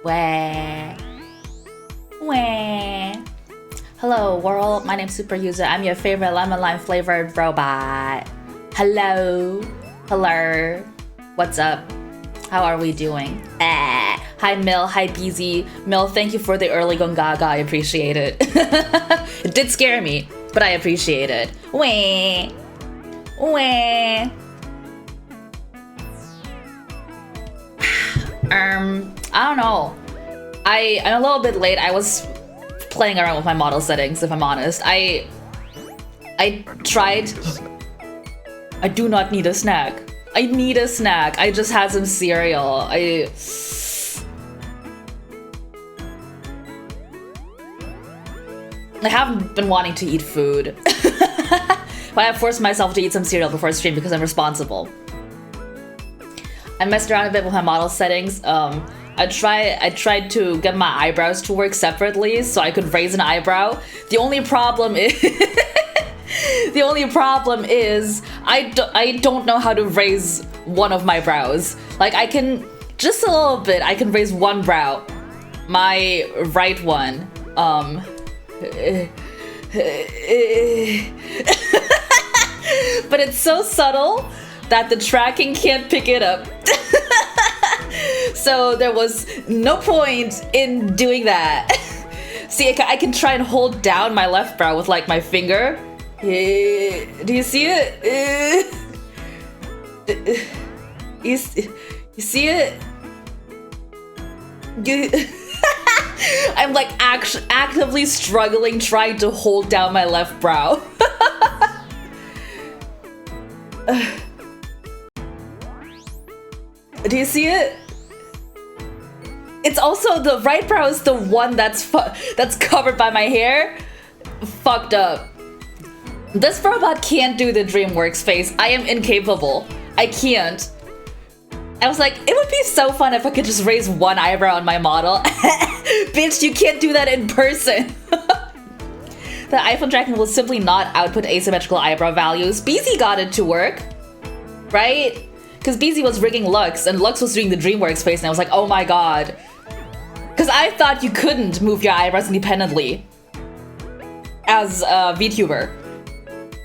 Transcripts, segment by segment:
Wah. Wah. Hello world, my name's Super User. I'm your favorite lemon lime flavored robot. Hello. Hello. What's up? How are we doing? Hi Mill, hi BZ. Mill, thank you for the early gongaga. I appreciate it. It did scare me, but I appreciate it. Wah. Wah. I don't know. I'm a little bit late. I was playing around with my model settings, if I'm honest. I tried. I do not need a snack. I need a snack. I just had some cereal. I haven't been wanting to eat food. But I forced myself to eat some cereal before stream because I'm responsible. I messed around a bit with my model settings. I tried to get my eyebrows to work separately so I could raise an eyebrow. The only problem is I don't know how to raise one of my brows. Like I can just a little bit. I can raise one brow, my right one. But it's so subtle that the tracking can't pick it up. So there was no point in doing that. See, I can try and hold down my left brow with like my finger. Do you see it? You see it? I'm like actively struggling trying to hold down my left brow. Do you see it? It's also the right brow is the one that's covered by my hair. Fucked up. This robot can't do the DreamWorks face. I am incapable. I can't. I was like, it would be so fun if I could just raise one eyebrow on my model. Bitch, you can't do that in person. The iPhone tracking will simply not output asymmetrical eyebrow values. BZ got it to work, right? Because BZ was rigging Lux, and Lux was doing the DreamWorks face, and I was like, oh my god. Because I thought you couldn't move your eyebrows independently as a VTuber.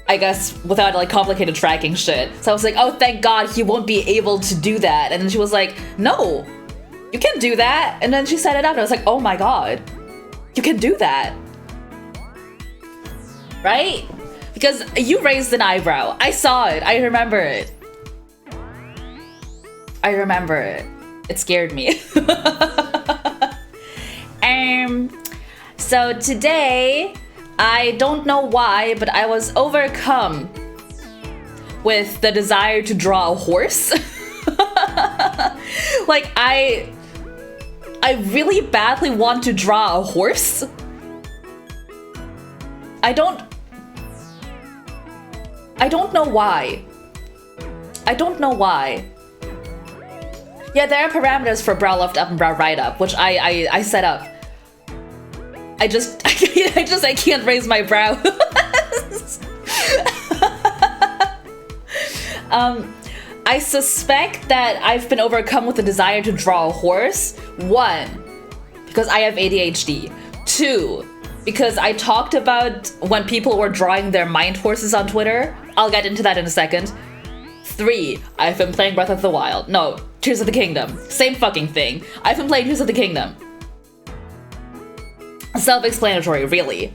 I guess without like complicated tracking shit. So I was like, oh thank god he won't be able to do that. And then she was like, no, you can do that. And then she set it up and I was like, oh my god, you can do that. Right? Because you raised an eyebrow. I saw it. I remember it. I remember it. It scared me. So today, I don't know why, but I was overcome with the desire to draw a horse. Like I really badly want to draw a horse. I don't know why. I don't know why. Yeah, there are parameters for brow left up and brow right up, which I set up. I can't raise my brow. I suspect that I've been overcome with the desire to draw a horse. 1, because I have ADHD. 2, because I talked about when people were drawing their mind horses on Twitter. I'll get into that in a second. 3, I've been playing Breath of the Wild. No, Tears of the Kingdom. Same fucking thing. I've been playing Tears of the Kingdom. Self-explanatory, really.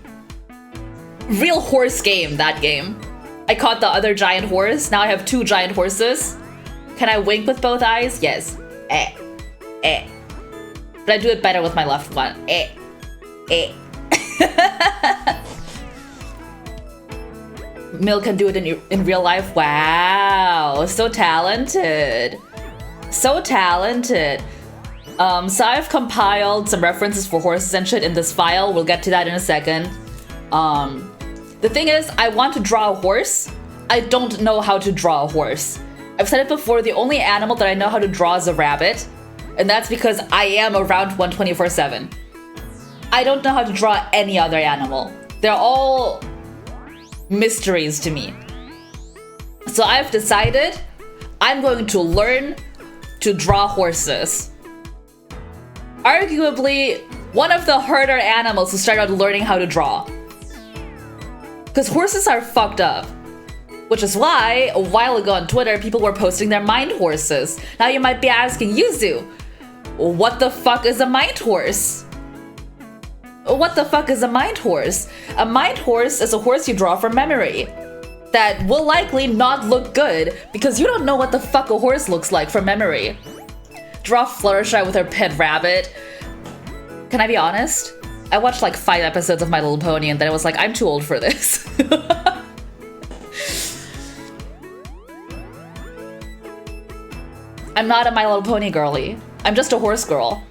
Real horse game, that game. I caught the other giant horse. Now I have 2 giant horses. Can I wink with both eyes? Yes. But I do it better with my left one. Mill can do it in real life. Wow, so talented. So talented. So I've compiled some references for horses and shit in this file. We'll get to that in a second. The thing is, I want to draw a horse. I don't know how to draw a horse. I've said it before, the only animal that I know how to draw is a rabbit. And that's because I am around one 24/7. I don't know how to draw any other animal. They're all mysteries to me. So I've decided I'm going to learn to draw horses. arguably one of the harder animals to start out learning how to draw. Because horses are fucked up. Which is why, a while ago on Twitter, people were posting their mind horses. Now you might be asking, Yuzu, what the fuck is a mind horse? What the fuck is a mind horse? A mind horse is a horse you draw from memory. That will likely not look good because you don't know what the fuck a horse looks like from memory. Draw Fluttershy with her pet rabbit. Can I be honest? I watched like 5 episodes of My Little Pony and then I was like, I'm too old for this. I'm not a My Little Pony girly. I'm just a horse girl.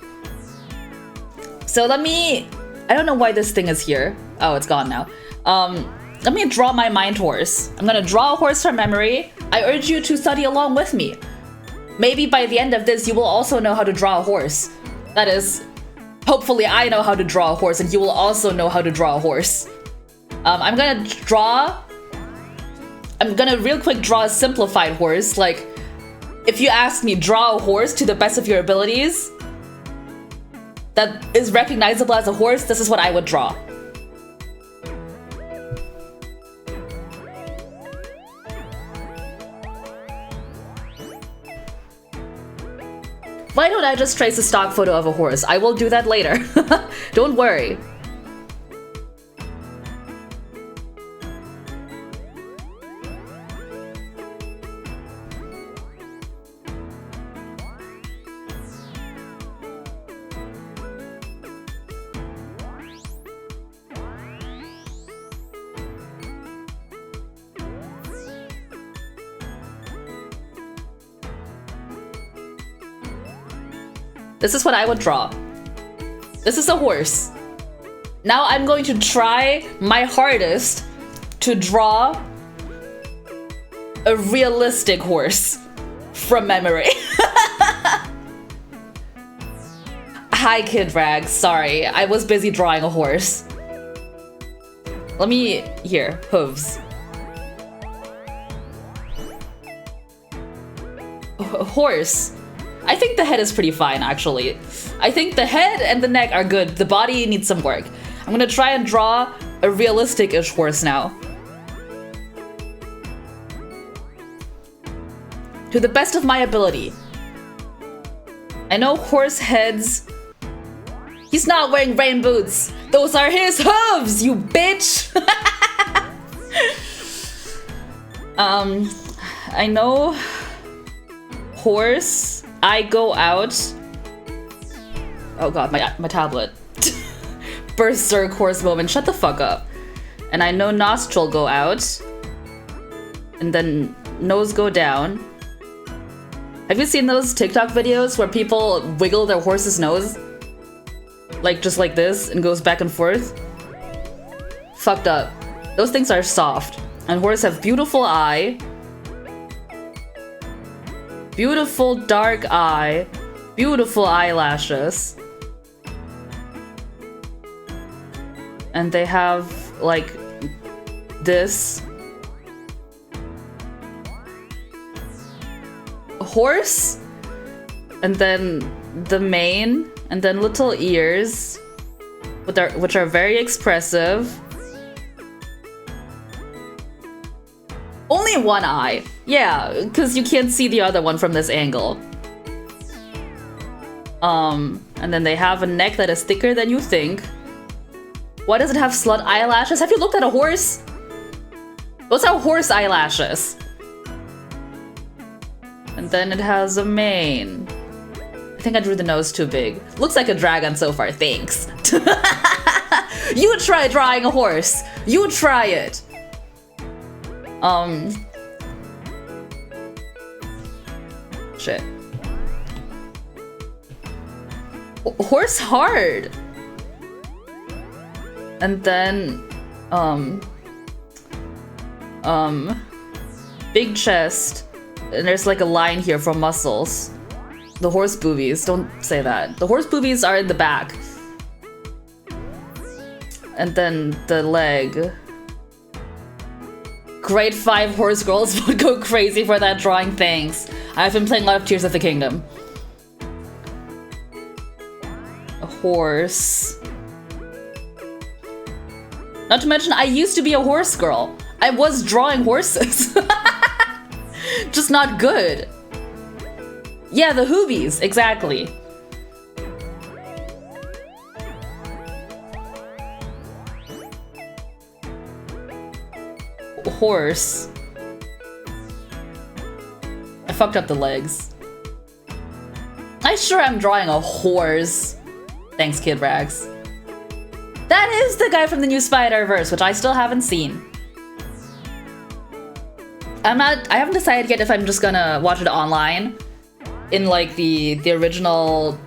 So let me... I don't know why this thing is here. Oh, it's gone now. Let me draw my mind horse. I'm gonna draw a horse from memory. I urge you to study along with me. Maybe by the end of this, you will also know how to draw a horse. That is, hopefully I know how to draw a horse and you will also know how to draw a horse. I'm gonna real quick draw a simplified horse. Like, if you ask me, draw a horse to the best of your abilities that is recognizable as a horse, this is what I would draw. Why don't I just trace a stock photo of a horse? I will do that later. Don't worry. This is what I would draw. This is a horse. Now I'm going to try my hardest to draw a realistic horse from memory. Hi, Kid Rag. Sorry, I was busy drawing a horse. Let me... Here, hooves. Horse. I think the head is pretty fine, actually. I think the head and the neck are good. The body needs some work. I'm gonna try and draw a realistic-ish horse now. To the best of my ability. I know horse heads... He's not wearing rain boots! Those are his hooves, you bitch! I know... Horse... I go out. Oh god, my tablet. Berserk horse moment. Shut the fuck up. And I know nostril go out. And then nose go down. Have you seen those TikTok videos where people wiggle their horse's nose? Like just like this and goes back and forth? Fucked up. Those things are soft. And horses have beautiful eye. Beautiful dark eye, beautiful eyelashes. And they have like this. A horse, and then the mane, and then little ears, which are very expressive. Only one eye. Yeah, because you can't see the other one from this angle. And then they have a neck that is thicker than you think. Why does it have slut eyelashes? Have you looked at a horse? Those are horse eyelashes. And then it has a mane. I think I drew the nose too big. Looks like a dragon so far, thanks. You try drawing a horse. You try it. Shit. Horse hard. And then, big chest. And there's like a line here for muscles. The horse boobies, don't say that. The horse boobies are in the back. And then the leg. Grade 5 horse girls would go crazy for that drawing, thanks. I've been playing a lot of Tears of the Kingdom. A horse. Not to mention, I used to be a horse girl. I was drawing horses. Just not good. Yeah, the Hoobies, exactly. Horse. I fucked up the legs. I sure am drawing a horse. Thanks, Kid Rags. That is the guy from the new Spider-Verse, which I still haven't seen. I haven't decided yet if I'm just gonna watch it online in like the original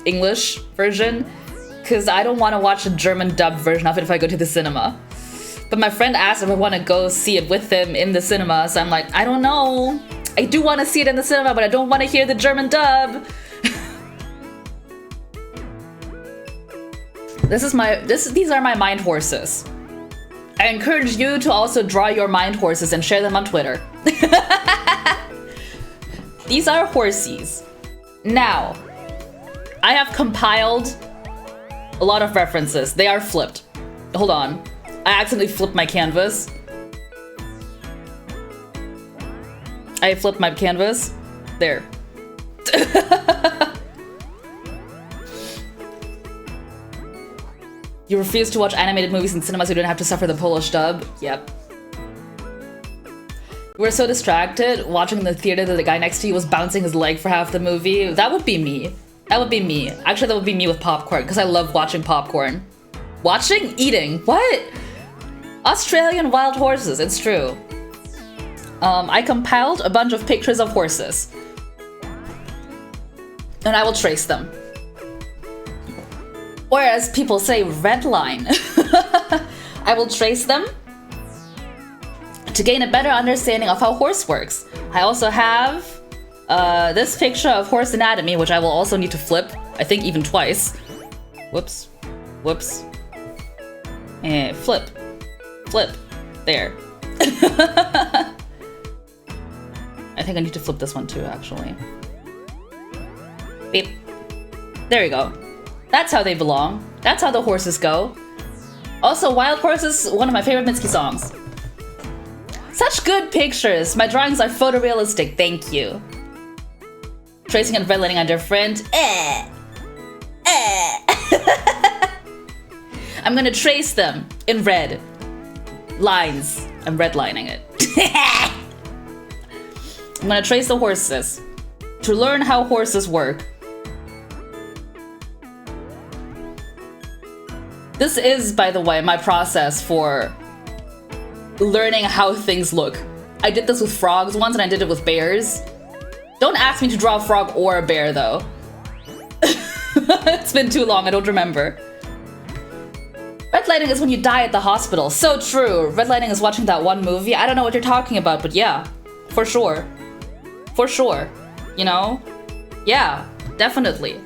English version, because I don't want to watch the German dubbed version of it if I go to the cinema. But my friend asked if I want to go see it with him in the cinema, so I'm like, I don't know. I do want to see it in the cinema, but I don't want to hear the German dub. These are my mind horses. I encourage you to also draw your mind horses and share them on Twitter. These are horsies. Now, I have compiled a lot of references. They are flipped. Hold on. I accidentally flipped my canvas. I flipped my canvas. There. You refuse to watch animated movies in cinemas so you don't have to suffer the Polish dub? Yep. We were so distracted watching in the theater that the guy next to you was bouncing his leg for half the movie. That would be me. That would be me. Actually, that would be me with popcorn, because I love watching popcorn. Watching? Eating. What? Australian wild horses, it's true. I compiled a bunch of pictures of horses. And I will trace them. Or as people say, redline. I will trace them to gain a better understanding of how horse works. I also have this picture of horse anatomy, which I will also need to flip, I think even twice. Whoops. Whoops. And flip. Flip. There. I think I need to flip this one too, actually. Beep. There you go. That's how they belong. That's how the horses go. Also, Wild Horses, one of my favorite Mitski songs. Such good pictures. My drawings are photorealistic, thank you. Tracing and redlining are different. I'm gonna trace them in red lines. I'm redlining it. I'm gonna trace the horses to learn how horses work. This is, by the way, my process for learning how things look. I did this with frogs once and I did it with bears. Don't ask me to draw a frog or a bear, though. It's been too long, I don't remember. Redlining is when you die at the hospital. So true. Redlining is watching that one movie. I don't know what you're talking about, but yeah, for sure. For sure. You know? Yeah, definitely.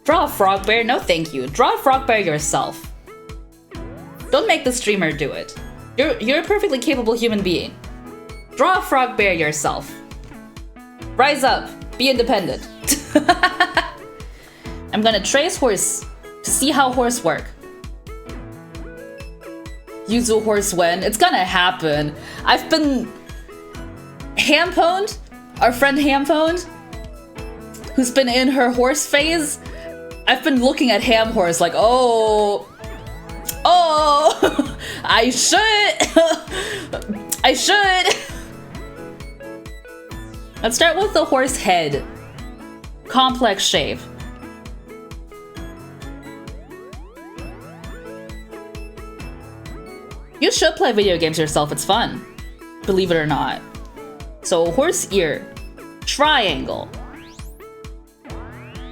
Draw a frog bear? No thank you. Draw a frog bear yourself. Don't make the streamer do it. You're a perfectly capable human being. Draw a frog bear yourself. Rise up. Be independent. I'm gonna trace horse to see how horse work. Yuzu horse when? It's gonna happen. I've been Hamponed, our friend Hamponed, who's been in her horse phase. I've been looking at Ham Horse like, oh, I should. I should. Let's start with the horse head. Complex shape. You should play video games yourself, it's fun. Believe it or not. So horse ear, triangle.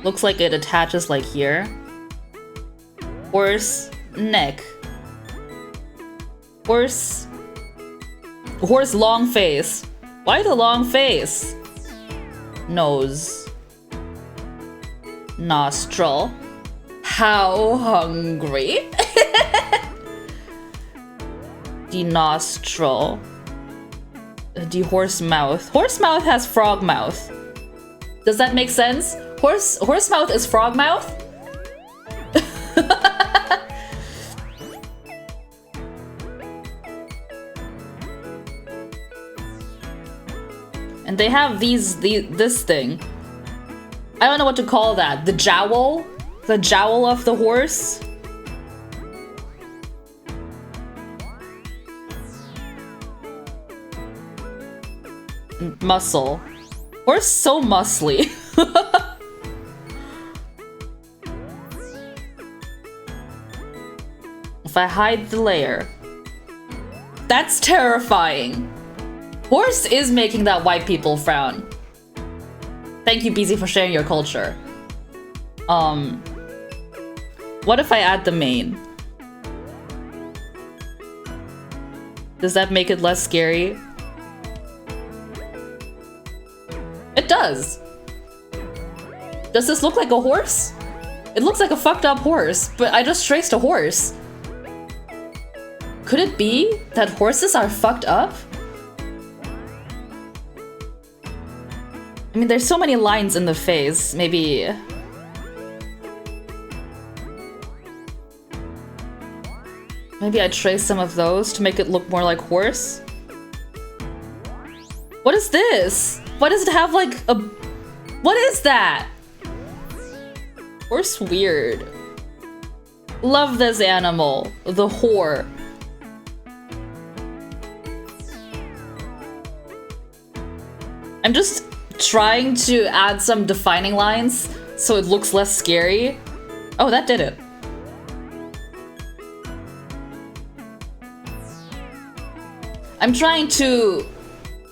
Looks like it attaches like here. Horse neck. Horse long face. Why the long face? Nose. Nostril. How hungry? The nostril. The horse mouth. Horse mouth has frog mouth. Does that make sense? Horse mouth is frog mouth? And they have this thing. I don't know what to call that. The jowl? The jowl of the horse? Muscle. Horse so muscly. If I hide the layer. That's terrifying. Horse is making that white people frown. Thank you, BZ, for sharing your culture. What if I add the mane? Does that make it less scary? It does. Does this look like a horse? It looks like a fucked up horse, but I just traced a horse. Could it be that horses are fucked up? I mean, there's so many lines in the face, maybe... Maybe I trace some of those to make it look more like horse? What is this? Why does it have like a... What is that? Horse weird. Love this animal. The whore. I'm just trying to add some defining lines so it looks less scary. Oh, that did it. I'm trying to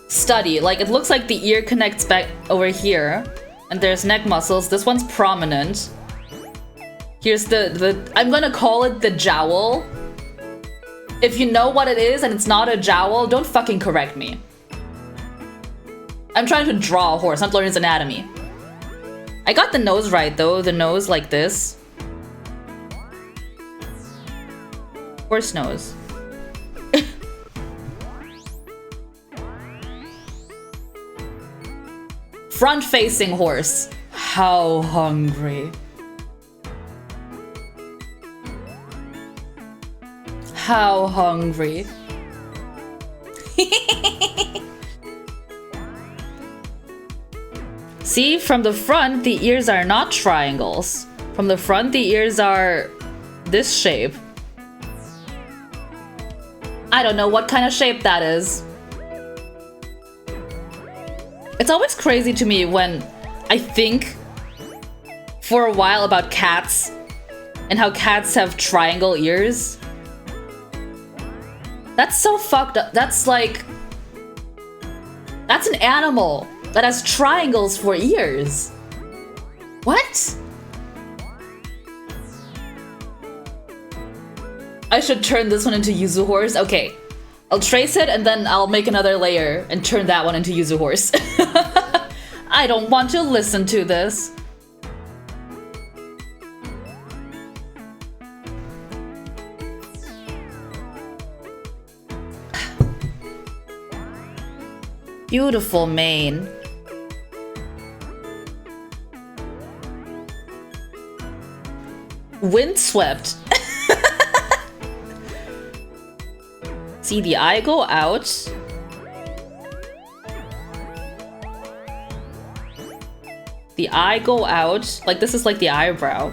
study. Like, it looks like the ear connects back over here, and there's neck muscles. This one's prominent. Here's the I'm gonna call it the jowl. If you know what it is and it's not a jowl, don't fucking correct me. I'm trying to draw a horse, not learn its anatomy. I got the nose right though, the nose like this. Horse nose. Front-facing horse. How hungry. How hungry. See, from the front, the ears are not triangles. From the front, the ears are this shape. I don't know what kind of shape that is. It's always crazy to me when I think for a while about cats and how cats have triangle ears. That's so fucked up. That's like... That's an animal that has triangles for ears. What? I should turn this one into Yuzu horse. Okay. I'll trace it and then I'll make another layer and turn that one into Yuzu horse. I don't want to listen to this. Beautiful mane. Windswept. See, the eye go out. The eye go out. Like, this is like the eyebrow.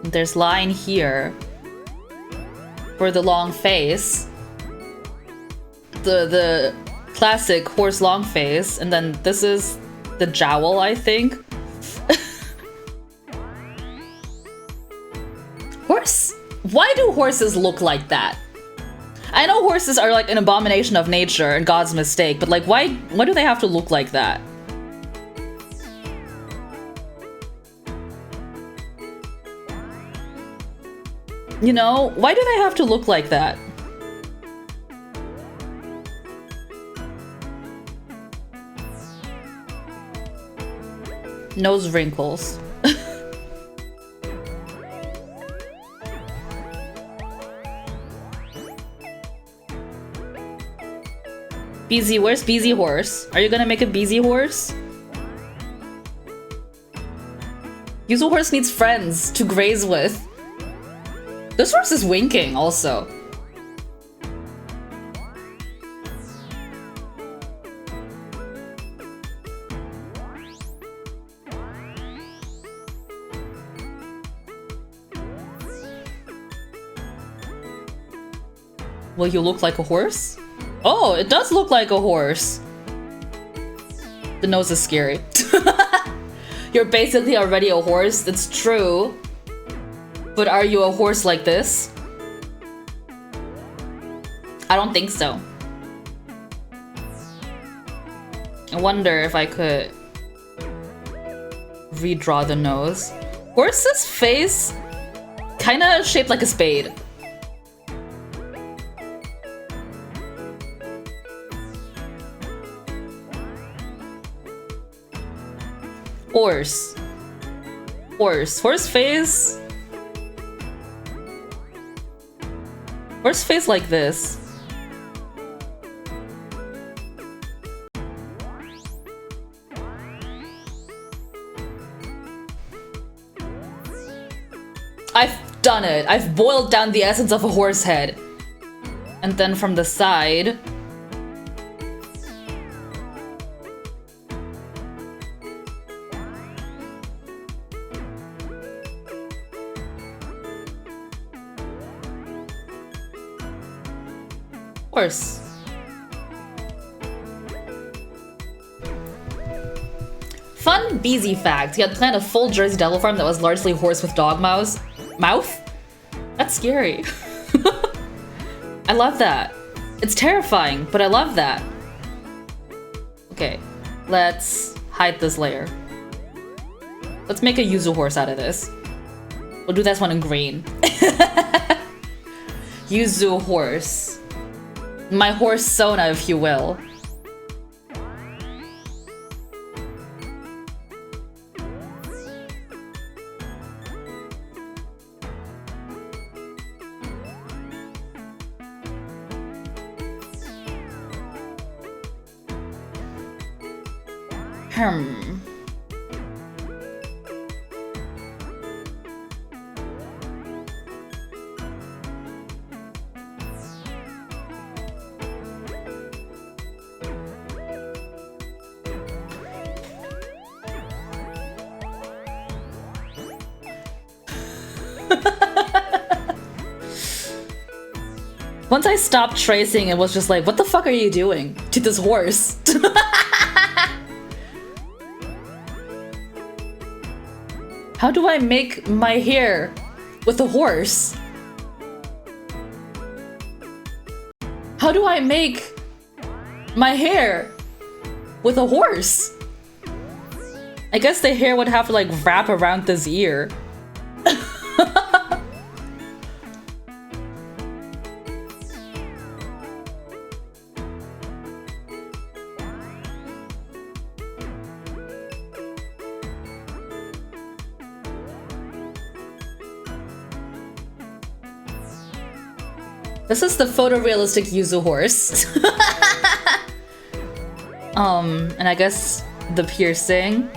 There's line here for the long face. The classic horse long face. And then this is the jowl, I think. Horse? Why do horses look like that? I know horses are like an abomination of nature and God's mistake, but like why do they have to look like that? You know, why do they have to look like that? Nose wrinkles. BZ, where's BZ horse? Are you gonna make a BZ horse? Yuzu horse needs friends to graze with. This horse is winking also. Will you look like a horse? Oh, it does look like a horse. The nose is scary. You're basically already a horse, that's true. But are you a horse like this? I don't think so. I wonder if I could redraw the nose. Horse's face kinda shaped like a spade. Horse. Horse. Horse face. Horse face like this. I've done it. I've boiled down the essence of a horse head. And then from the side... horse. Fun BZ fact. He had planned a full Jersey Devil farm that was largely horse with dog mouth. That's scary. I love that. It's terrifying, but I love that. Okay, let's hide this layer. Let's make a Yuzu horse out of this. We'll do this one in green. Yuzu horse. My horse Sona, if you will. Once I stopped tracing, it was just like, what the fuck are you doing to this horse? How do I make my hair with a horse? How do I make my hair with a horse? I guess the hair would have to like wrap around this ear. This is the photorealistic Yuzu horse. And I guess the piercing.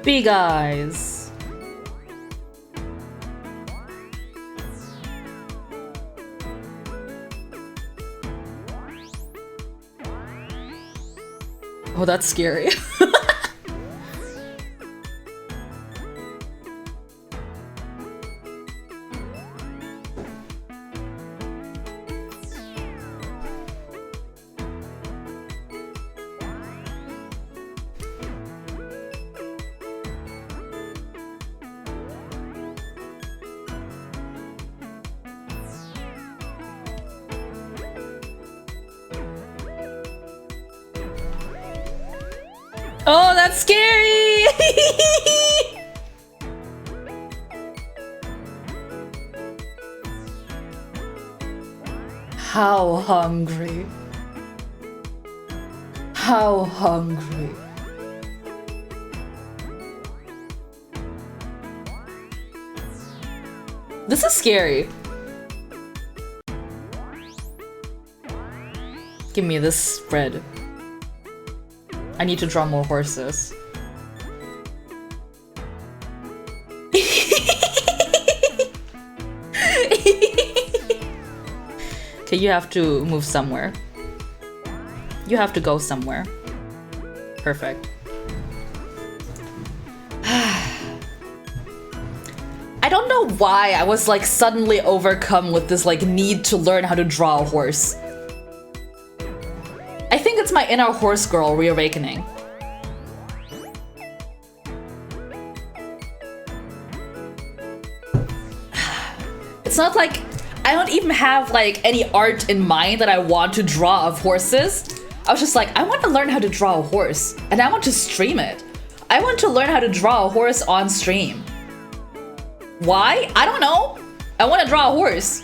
Big eyes. Oh, that's scary. Oh, that's scary! How hungry? how hungry. This is scary. Give me this spread. I need to draw more horses. Okay, you have to move somewhere. You have to go somewhere. Perfect. I don't know why I was like suddenly overcome with this like need to learn how to draw a horse. I think it's my inner horse girl reawakening. It's not like I don't even have like any art in mind that I want to draw of horses. I was just like, I want to learn how to draw a horse and I want to stream it. I want to learn how to draw a horse on stream. Why? I don't know. I want to draw a horse.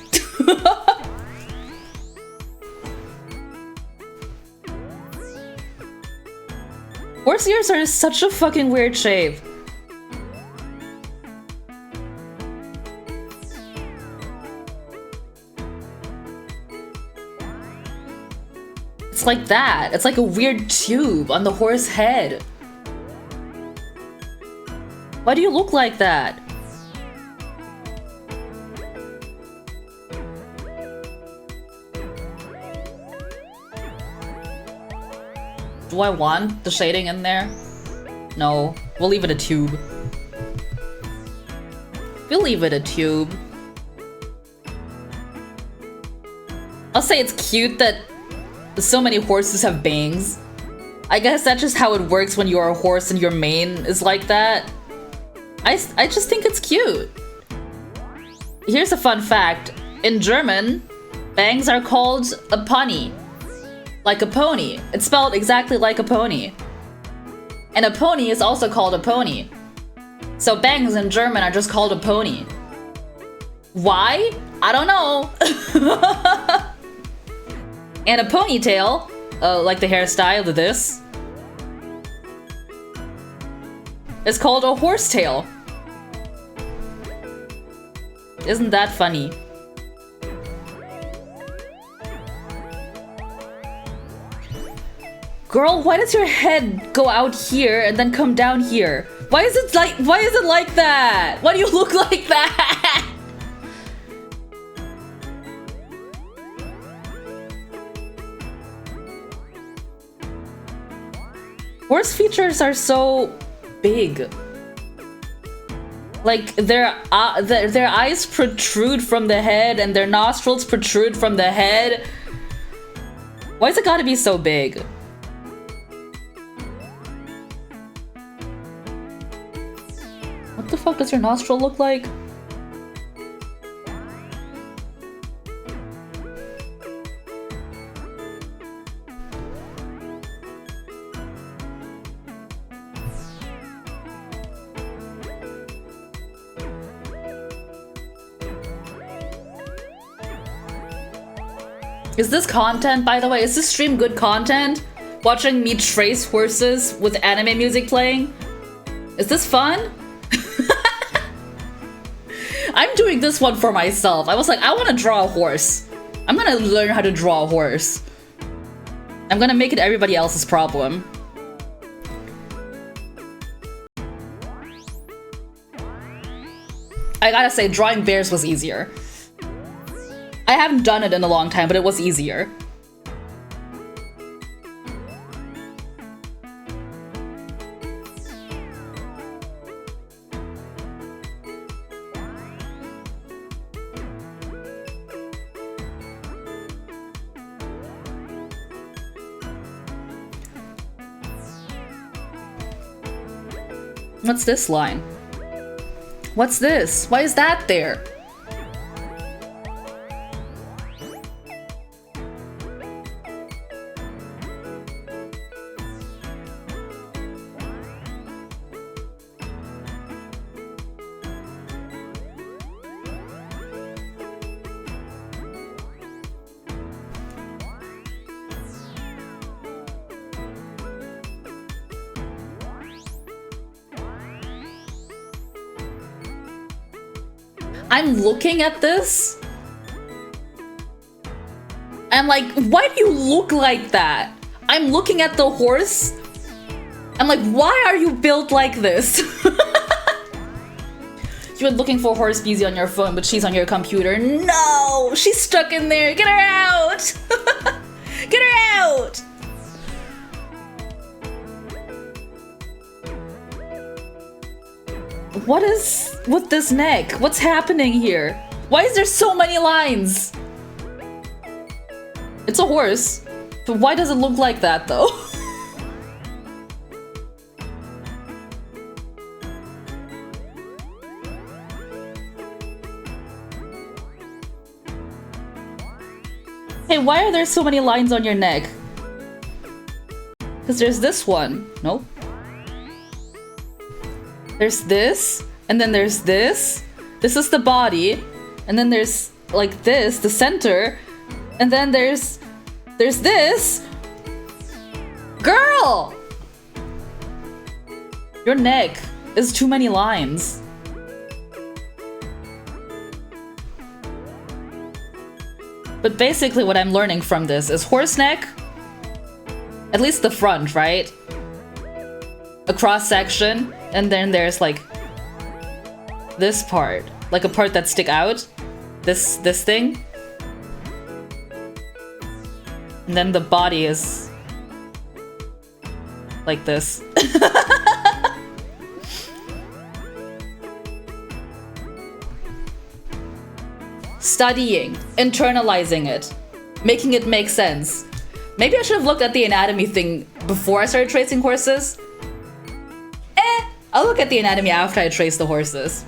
Horse ears are such a fucking weird shape. It's like that. It's like a weird tube on the horse head. Why do you look like that? Do I want the shading in there? No. We'll leave it a tube. We'll leave it a tube. I'll say it's cute that so many horses have bangs. I guess that's just how it works when you're a horse and your mane is like that. I just think it's cute. Here's a fun fact. In German, bangs are called a pony. Like a pony. It's spelled exactly like a pony. And a pony is also called a pony. So bangs in German are just called a pony. Why? I don't know. And a ponytail, like the hairstyle of this, is called a horsetail. Isn't that funny? Girl, why does your head go out here and then come down here? Why is it like that? Why do you look like that? Horse features are so big. Like their eyes protrude from the head and their nostrils protrude from the head. Why's it gotta be so big? What the fuck does your nostril look like? Is this content, by the way? Is this stream good content? Watching me trace horses with anime music playing? Is this fun? I'm doing this one for myself. I was like, I want to draw a horse. I'm gonna learn how to draw a horse. I'm gonna make it everybody else's problem. I gotta say, drawing bears was easier. I haven't done it in a long time, but it was easier. What's this line? What's this? Why is that there? I'm looking at this. I'm like, why do you look like that? I'm looking at the horse. I'm like, why are you built like this? You were looking for Horse Beezy on your phone, but she's on your computer. No! She's stuck in there. Get her out! Get her out! What is with this neck? What's happening here? Why is there so many lines? It's a horse, but why does it look like that though? Hey, why are there so many lines on your neck? Because there's this one. Nope. There's this, and then there's this. This is the body, and then there's like this, the center, and then there's this. Girl! Your neck is too many lines. But basically what I'm learning from this is horse neck, at least the front, right? A cross section, and then there's like this part, like a part that stick out, this thing. And then the body is like this. Studying, internalizing it, making it make sense. Maybe I should have looked at the anatomy thing before I started tracing horses. I'll look at the anatomy after I trace the horses.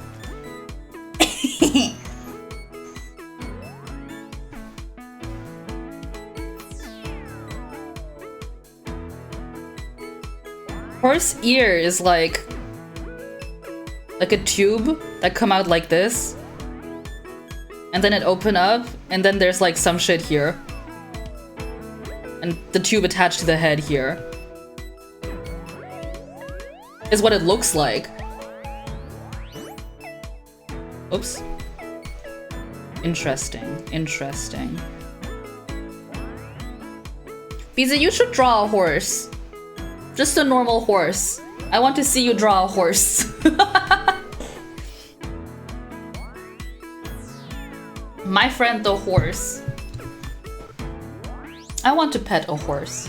Horse ear is like a tube that come out like this. And then it open up, and then there's like some shit here. And the tube attached to the head here. Is what it looks like. Oops. Interesting, interesting. Beezy, you should draw a horse. Just a normal horse. I want to see you draw a horse. My friend the horse. I want to pet a horse.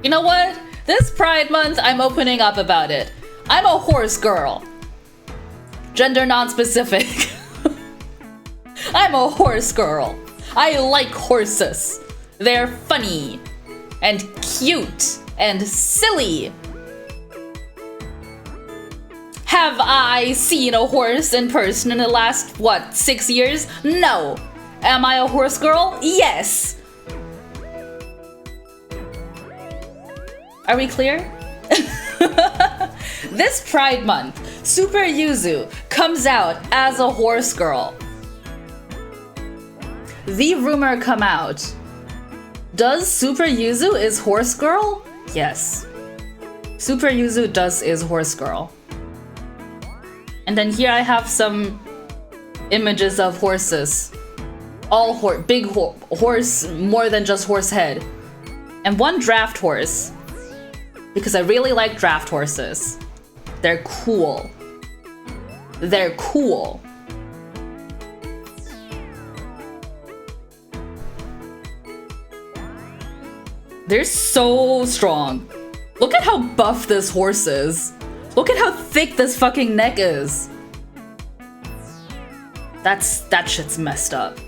You know what? This Pride Month, I'm opening up about it. I'm a horse girl. Gender non-specific. I'm a horse girl. I like horses. They're funny and cute and silly. Have I seen a horse in person in the last, what, 6 years? No. Am I a horse girl? Yes. Are we clear? This Pride Month, Super Yuzu comes out as a horse girl. The rumor come out. Does Super Yuzu is horse girl? Yes. Super Yuzu does is horse girl. And then here I have some images of horses. All big horse, more than just horse head. And one draft horse. Because I really like draft horses. They're cool. They're cool. They're so strong. Look at how buff this horse is. Look at how thick this fucking neck is. That shit's messed up.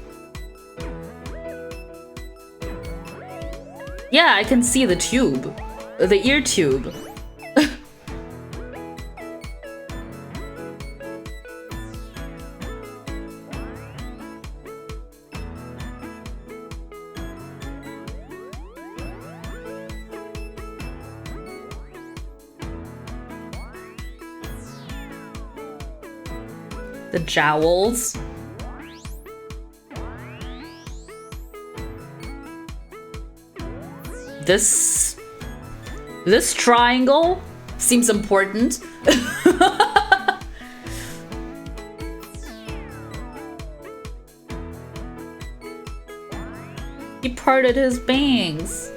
Yeah, I can see the tube. The ear tube. The jowls. This triangle seems important. He parted his bangs.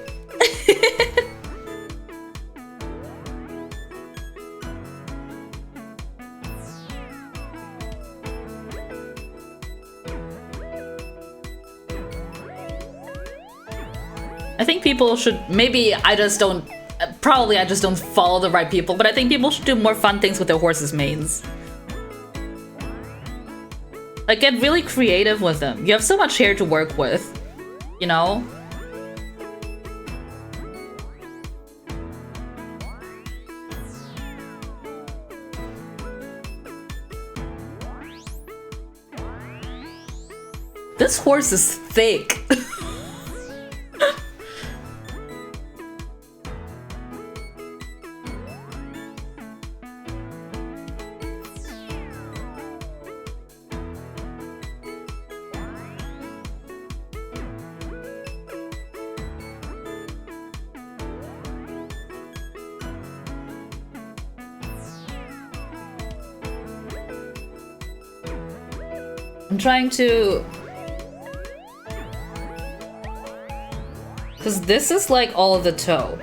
I think people should, maybe I just don't, probably I just don't follow the right people, but I think people should do more fun things with their horses' manes. Like, get really creative with them. You have so much hair to work with, you know? This horse is thick. I'm trying to... Because this is like all of the toe.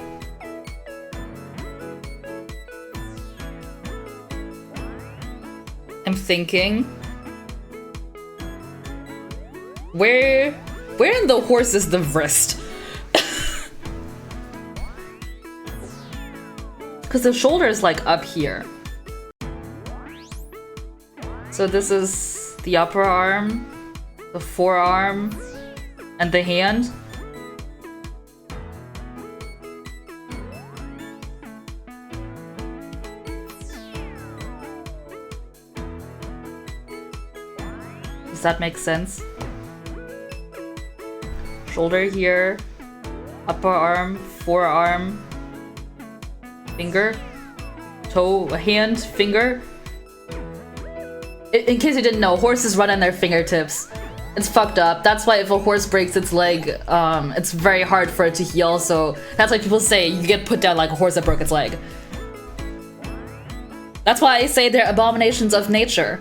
I'm thinking... Where in the horse is the wrist? Because the shoulder is like up here. So this is the upper arm, the forearm, and the hand. Does that make sense? Shoulder here, upper arm, forearm, finger, toe, hand, finger. In case you didn't know, horses run on their fingertips. It's fucked up. That's why if a horse breaks its leg, it's very hard for it to heal, so that's why people say you get put down like a horse that broke its leg. That's why I say they're abominations of nature.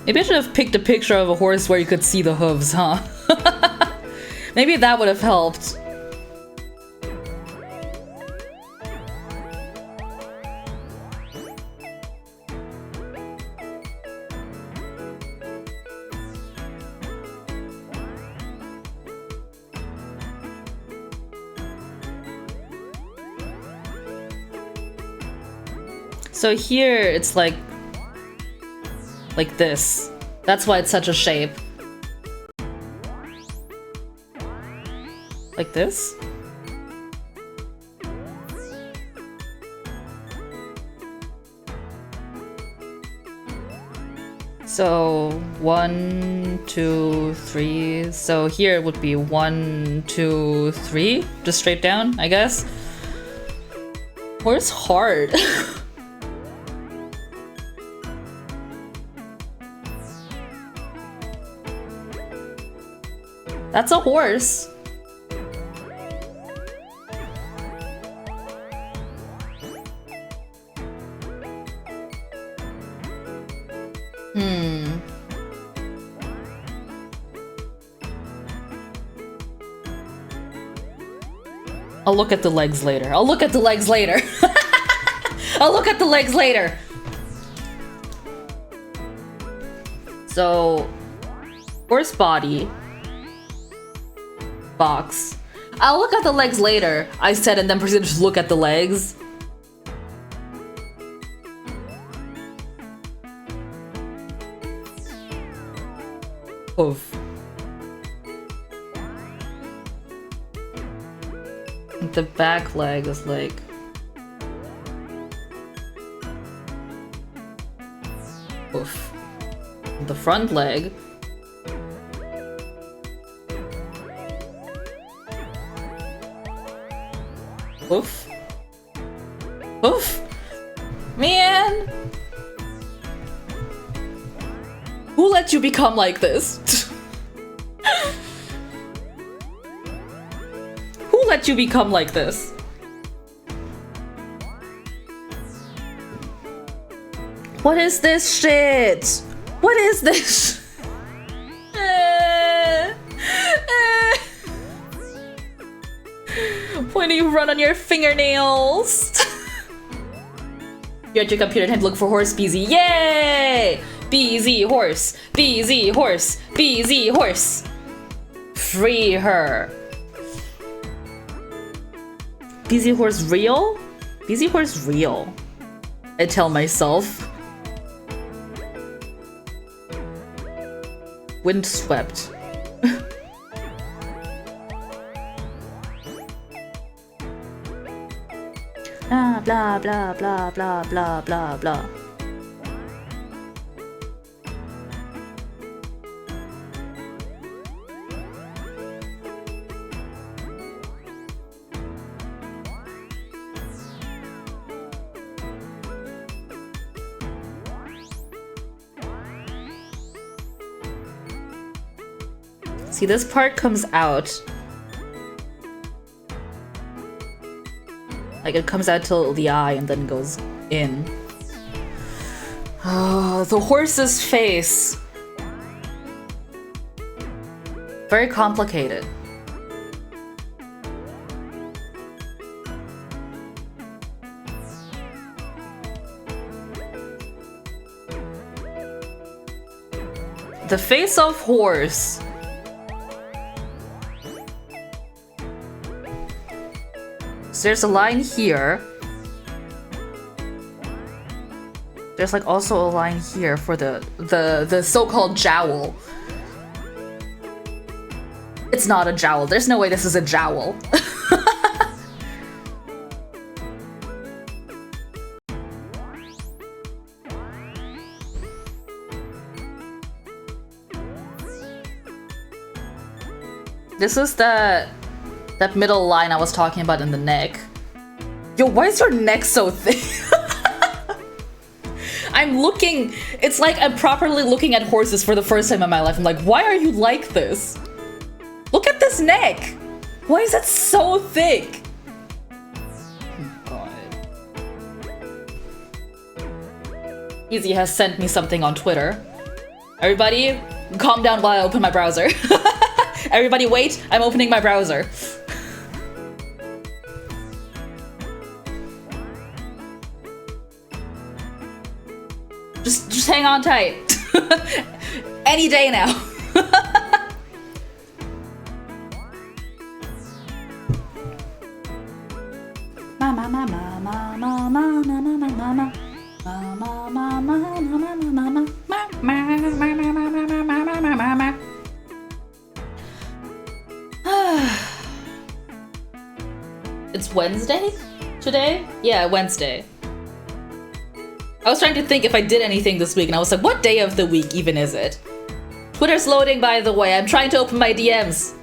Maybe I should have picked a picture of a horse where you could see the hooves, huh? Maybe that would have helped. So here it's like this. That's why it's such a shape. Like this? So 1, 2, 3. So here it would be 1, 2, 3. Just straight down, I guess. Horse hard. That's a horse. I'll look at the legs later. I'll look at the legs later. I'll look at the legs later. So, horse body. Box. I'll look at the legs later, I said, and then proceeded to just look at the legs. Oof. The back leg is like... Oof. The front leg. Oof. Oof. Man. Who let you become like this? Who let you become like this? What is this shit? What is this? When you run on your fingernails. You're at your computer and look for horse BZ. Yay! BZ horse, BZ horse, BZ horse. Free her. BZ horse real? BZ horse real. I tell myself. Windswept. Blah blah blah blah blah blah blah blah. See, this part comes out. Like, it comes out till the eye and then goes in. Oh, the horse's face. Very complicated. The face of horse. So there's a line here. There's like also a line here for the so-called jowl. It's not a jowl. There's no way this is a jowl. This is that middle line I was talking about in the neck. Yo, why is your neck so thick? I'm looking, it's like I'm properly looking at horses for the first time in my life. I'm like, why are you like this? Look at this neck. Why is it so thick? Oh God. Easy has sent me something on Twitter. Everybody, calm down while I open my browser. Everybody wait, I'm opening my browser. Just hang on tight. Any day now. It's Wednesday today? Yeah, Wednesday. I was trying to think if I did anything this week, and I was like, what day of the week even is it? Twitter's loading, by the way. I'm trying to open my DMs.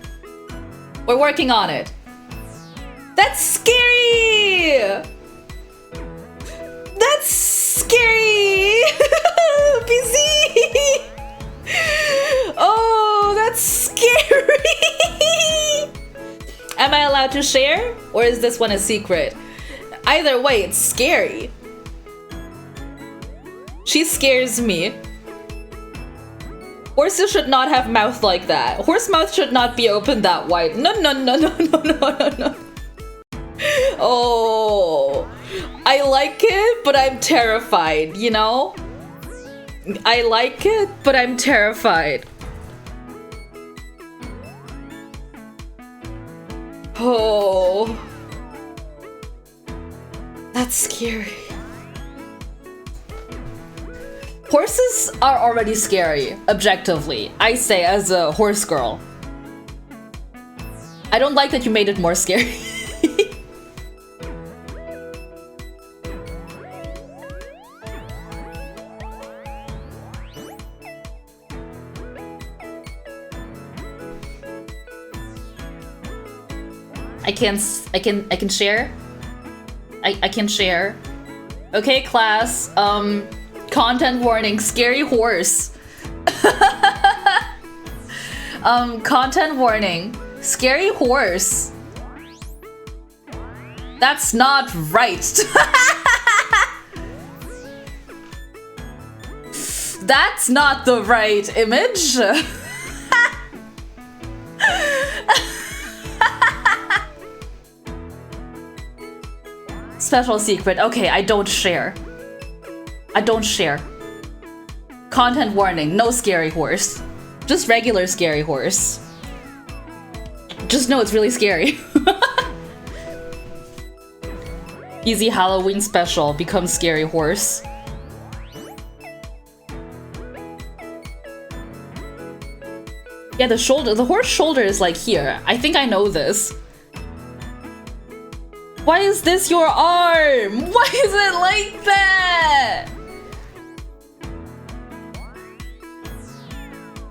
We're working on it. That's scary! That's scary! BZ! Oh, that's scary! Am I allowed to share? Or is this one a secret? Either way, it's scary. She scares me. Horses should not have mouth like that. Horse mouth should not be open that wide. No, no, no, no, no, no, no, no. Oh, I like it, but I'm terrified, you know? I like it, but I'm terrified. Oh, that's scary. Horses are already scary, objectively. I say as a horse girl. I don't like that you made it more scary. I can share. I can share. Okay, class. Content warning. Scary horse. Content warning. Scary horse. That's not right. That's not the right image. Special secret. Okay, I don't share. I don't share. Content warning. No scary horse. Just regular scary horse. Just know it's really scary. Easy Halloween special becomes scary horse. Yeah, the horse shoulder is like here. I think I know this. Why is this your arm? Why is it like that?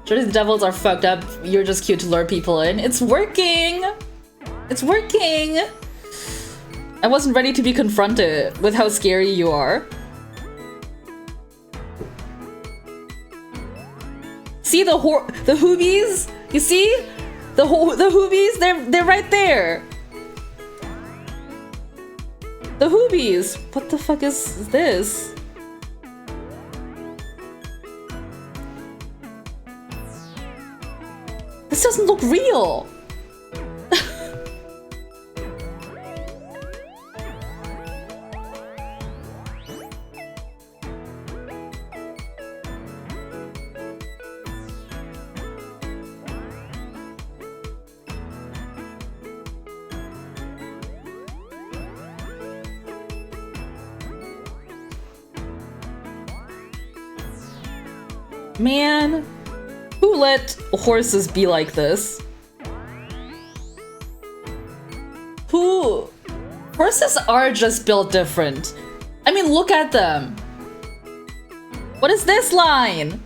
Sure, these devils are fucked up. You're just cute to lure people in. It's working! It's working! I wasn't ready to be confronted with how scary you are. See the hoobies? You see? The hoobies? They're right there. The hoobies. What the fuck is this? This doesn't look real. Man, who let horses be like this? Who? Horses are just built different. I mean, look at them. What is this line?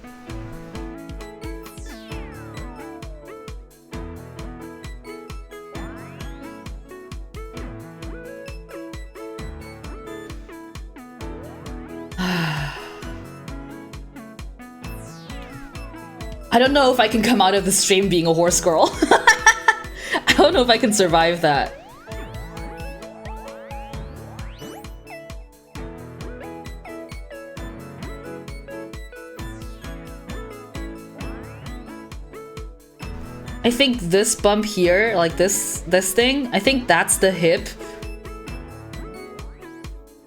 I don't know if I can come out of the stream being a horse girl. I don't know if I can survive that. I think this bump here, like this thing, I think that's the hip.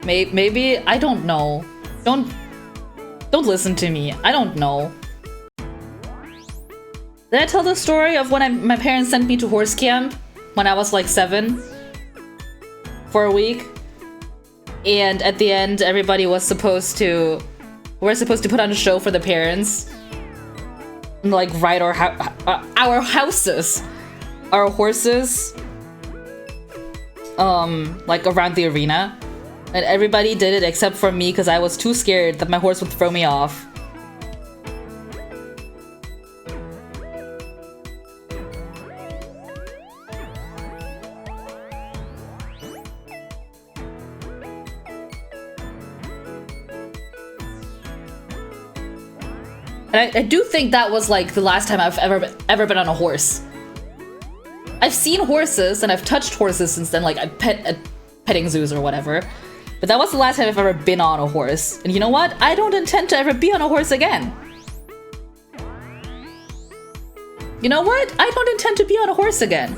Maybe, I don't know. Don't listen to me. I don't know. Did I tell the story of when my parents sent me to horse camp when I was like 7 for a week? And at the end, everybody was supposed to... We're supposed to put on a show for the parents. And, like, ride our houses. Our horses. Like, around the arena. And everybody did it except for me because I was too scared that my horse would throw me off. And I do think that was like the last time I've ever been on a horse. I've seen horses and I've touched horses since then, like I pet at petting zoos or whatever. But that was the last time I've ever been on a horse. And you know what? I don't intend to ever be on a horse again. You know what? I don't intend to be on a horse again.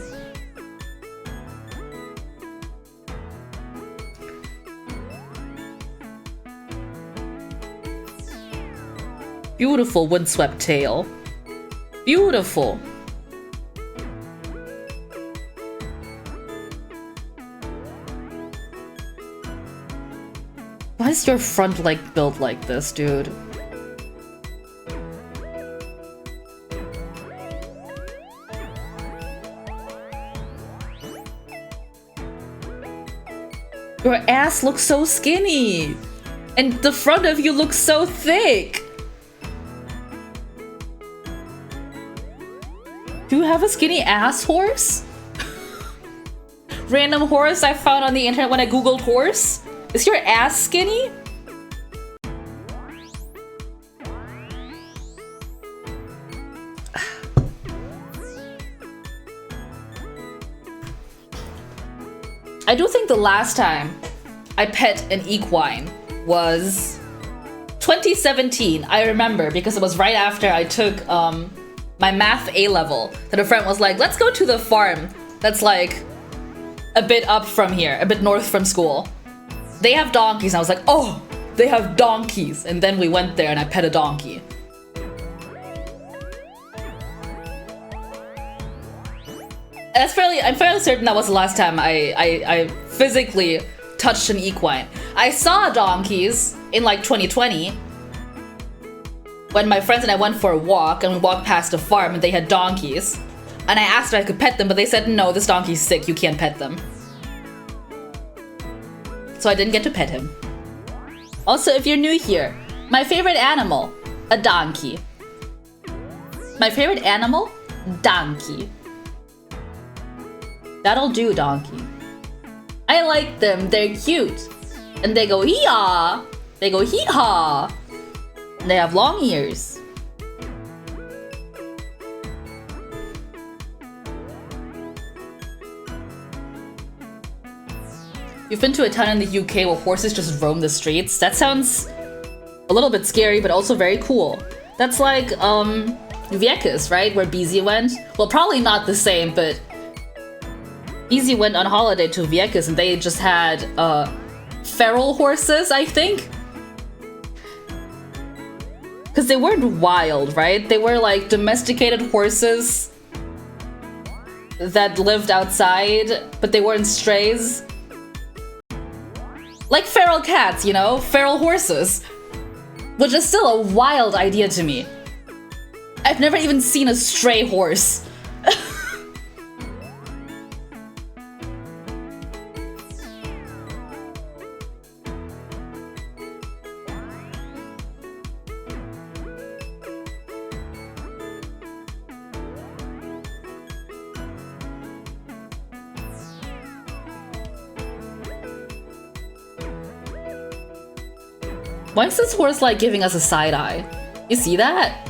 Beautiful windswept tail. Beautiful. Why is your front leg built like this, dude? Your ass looks so skinny. And the front of you looks so thick. Do you have a skinny ass horse? random horse I found on the internet when I googled horse. Is your ass skinny? I do think the last time I pet an equine was 2017. I remember because it was right after I took my math A level that a friend was like, let's go to the farm that's like a bit up from here, a bit north from school. They have donkeys. And I was like, oh, they have donkeys. And then we went there and I pet a donkey. I'm fairly certain that was the last time I physically touched an equine. I saw donkeys in like 2020 when my friends and I went for a walk and we walked past a farm and they had donkeys. And I asked if I could pet them, but they said, no, this donkey's sick, you can't pet them. So I didn't get to pet him. Also, if you're new here, my favorite animal, a donkey. My favorite animal, donkey. That'll do, donkey. I like them, they're cute. And they go hee-haw. They go hee-haw. They have long ears. You've been to a town in the UK where horses just roam the streets? That sounds a little bit scary, but also very cool. That's like, Vieques, right? Where BZ went? Well, probably not the same, but BZ went on holiday to Vieques and they just had, feral horses, I think? Because they weren't wild, right? They were like domesticated horses that lived outside, but they weren't strays. Like feral cats, you know? Feral horses. Which is still a wild idea to me. I've never even seen a stray horse. Why is this horse like giving us a side eye? You see that?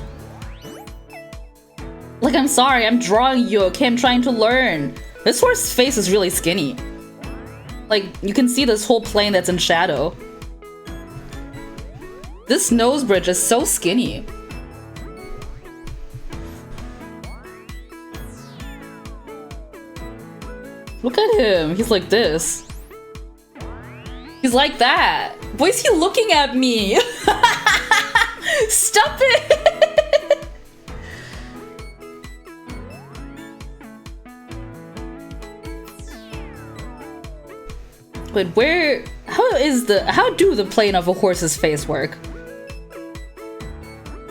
Like, I'm sorry, I'm drawing you, okay? I'm trying to learn. This horse's face is really skinny. Like, you can see this whole plane that's in shadow. This nose bridge is so skinny. Look at him, he's like this. He's like that. Why is he looking at me? Stop it! Wait, where? How do the plane of a horse's face work?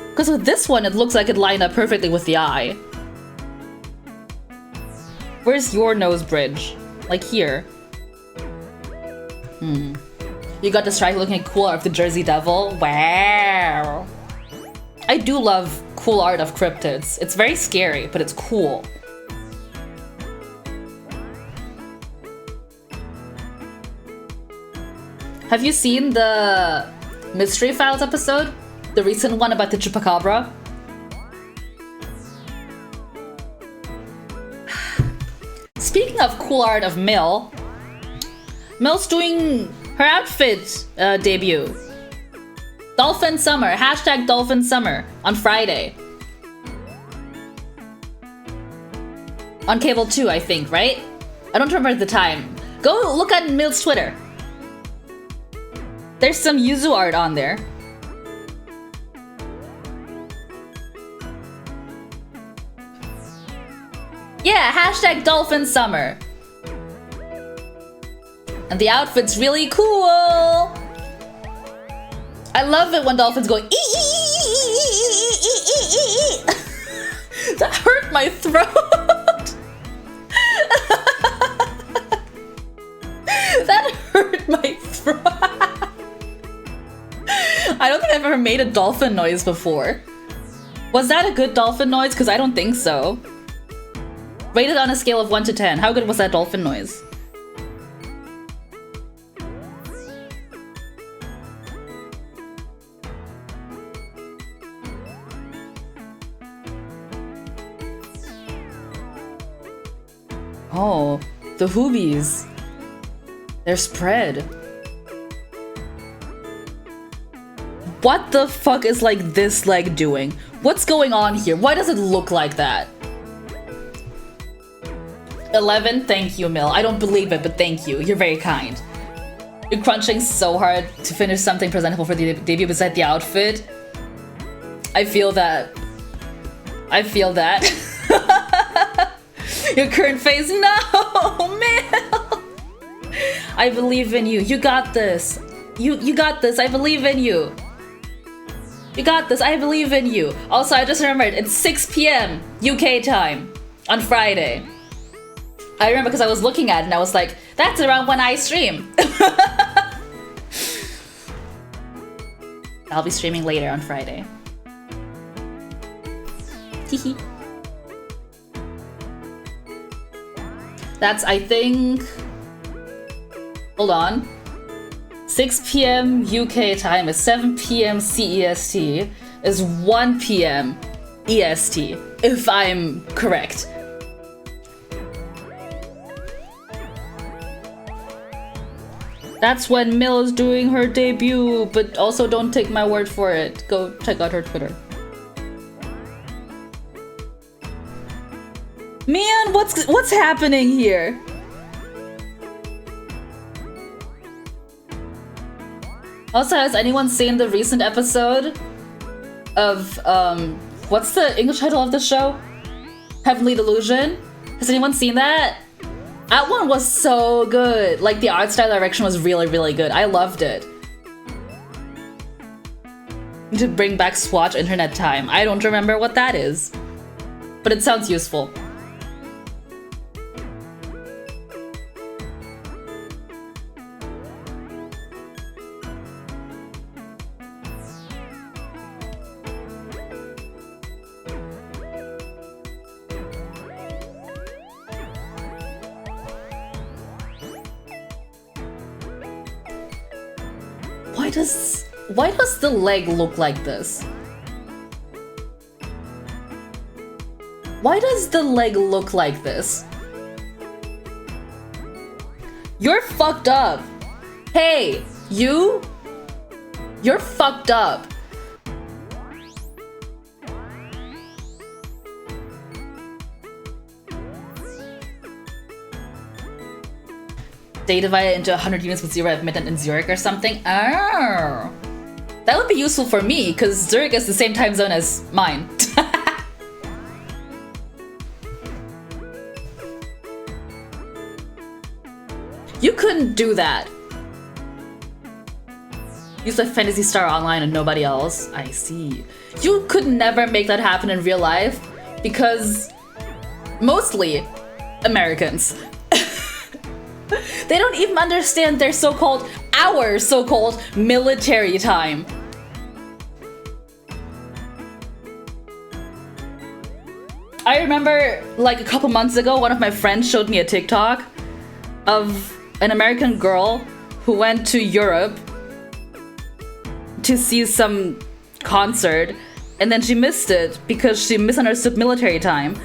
Because with this one, it looks like it lined up perfectly with the eye. Where's your nose bridge? Like here. You got distracted looking at cool art of the Jersey Devil? Wow. I do love cool art of cryptids. It's very scary, but it's cool. Have you seen the Mystery Files episode? The recent one about the Chupacabra? Speaking of cool art of Mill's doing her outfit debut. Dolphin Summer, hashtag Dolphin Summer on Friday. On Cable 2, I think, right? I don't remember the time. Go look at Mill's Twitter. There's some Yuzu art on there. Yeah, hashtag Dolphin Summer. And the outfit's really cool. I love it when dolphins go ee. That hurt my throat. That hurt my throat. I don't think I've ever made a dolphin noise before. Was that a good dolphin noise? Because I don't think so. Rated on a scale of 1 to 10. How good was that dolphin noise? Oh, the Hoobies. They're spread. What the fuck is like this leg doing? What's going on here? Why does it look like that? 11, thank you, Mill. I don't believe it, but thank you. You're very kind. You're crunching so hard to finish something presentable for the debut beside the outfit. I feel that. I feel that. Your current phase, no, Mill. I believe in you. You got this. You got this. I believe in you. You got this. I believe in you. Also, I just remembered it's 6 p.m. UK time on Friday. I remember because I was looking at it and I was like, that's around when I stream. I'll be streaming later on Friday. Hehe. That's, I think... Hold on. 6 p.m. UK time is 7 p.m. CEST is 1 p.m. EST, if I'm correct. That's when Mill is doing her debut, but also don't take my word for it. Go check out her Twitter. Man, what's happening here? Also, has anyone seen the recent episode of, what's the English title of the show? Heavenly Delusion? Has anyone seen that? That one was so good. Like, the art style direction was really, really good. I loved it. To bring back Swatch Internet Time. I don't remember what that is, but it sounds useful. Why does the leg look like this? Why does the leg look like this? You're fucked up. Hey, you? You're fucked up. They divide it into 100 units with 0 at midnight in Zurich or something? Oh. That would be useful for me, because Zurich is the same time zone as mine. You couldn't do that. Use the Phantasy Star Online and nobody else. I see. You could never make that happen in real life, because mostly Americans. They don't even understand their so-called, our so-called military time. I remember like a couple months ago, one of my friends showed me a TikTok of an American girl who went to Europe to see some concert, and then she missed it because she misunderstood military time.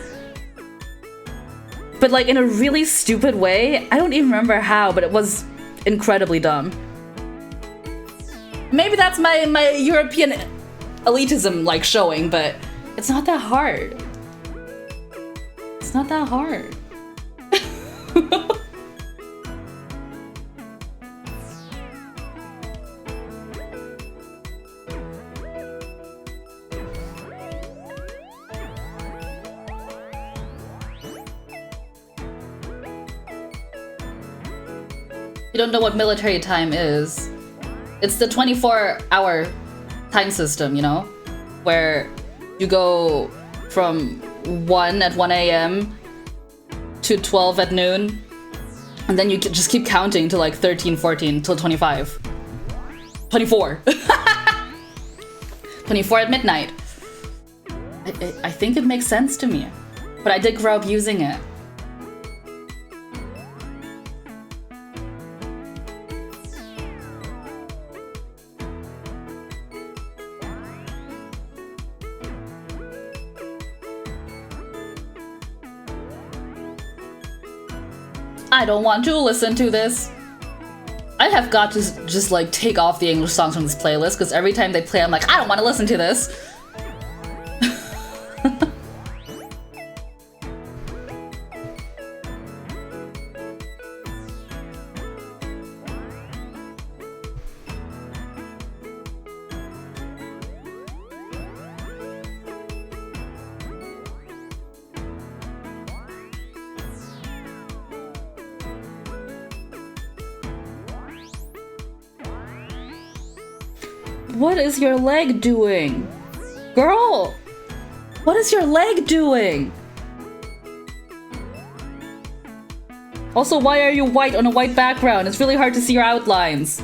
But like in a really stupid way. I don't even remember how, but it was incredibly dumb. Maybe that's my European elitism like showing, but it's not that hard. It's not that hard. You don't know what military time is. It's the 24-hour time system, you know? Where you go from 1 at 1 a.m. to 12 at noon, and then you just keep counting to like 13, 14, till 25. 24. 24 at midnight. I think it makes sense to me, but I did grow up using it. I don't want to listen to this. I have got to just like take off the English songs from this playlist because every time they play, I'm like, I don't want to listen to this. What is your leg doing? Girl! What is your leg doing? Also, why are you white on a white background? It's really hard to see your outlines.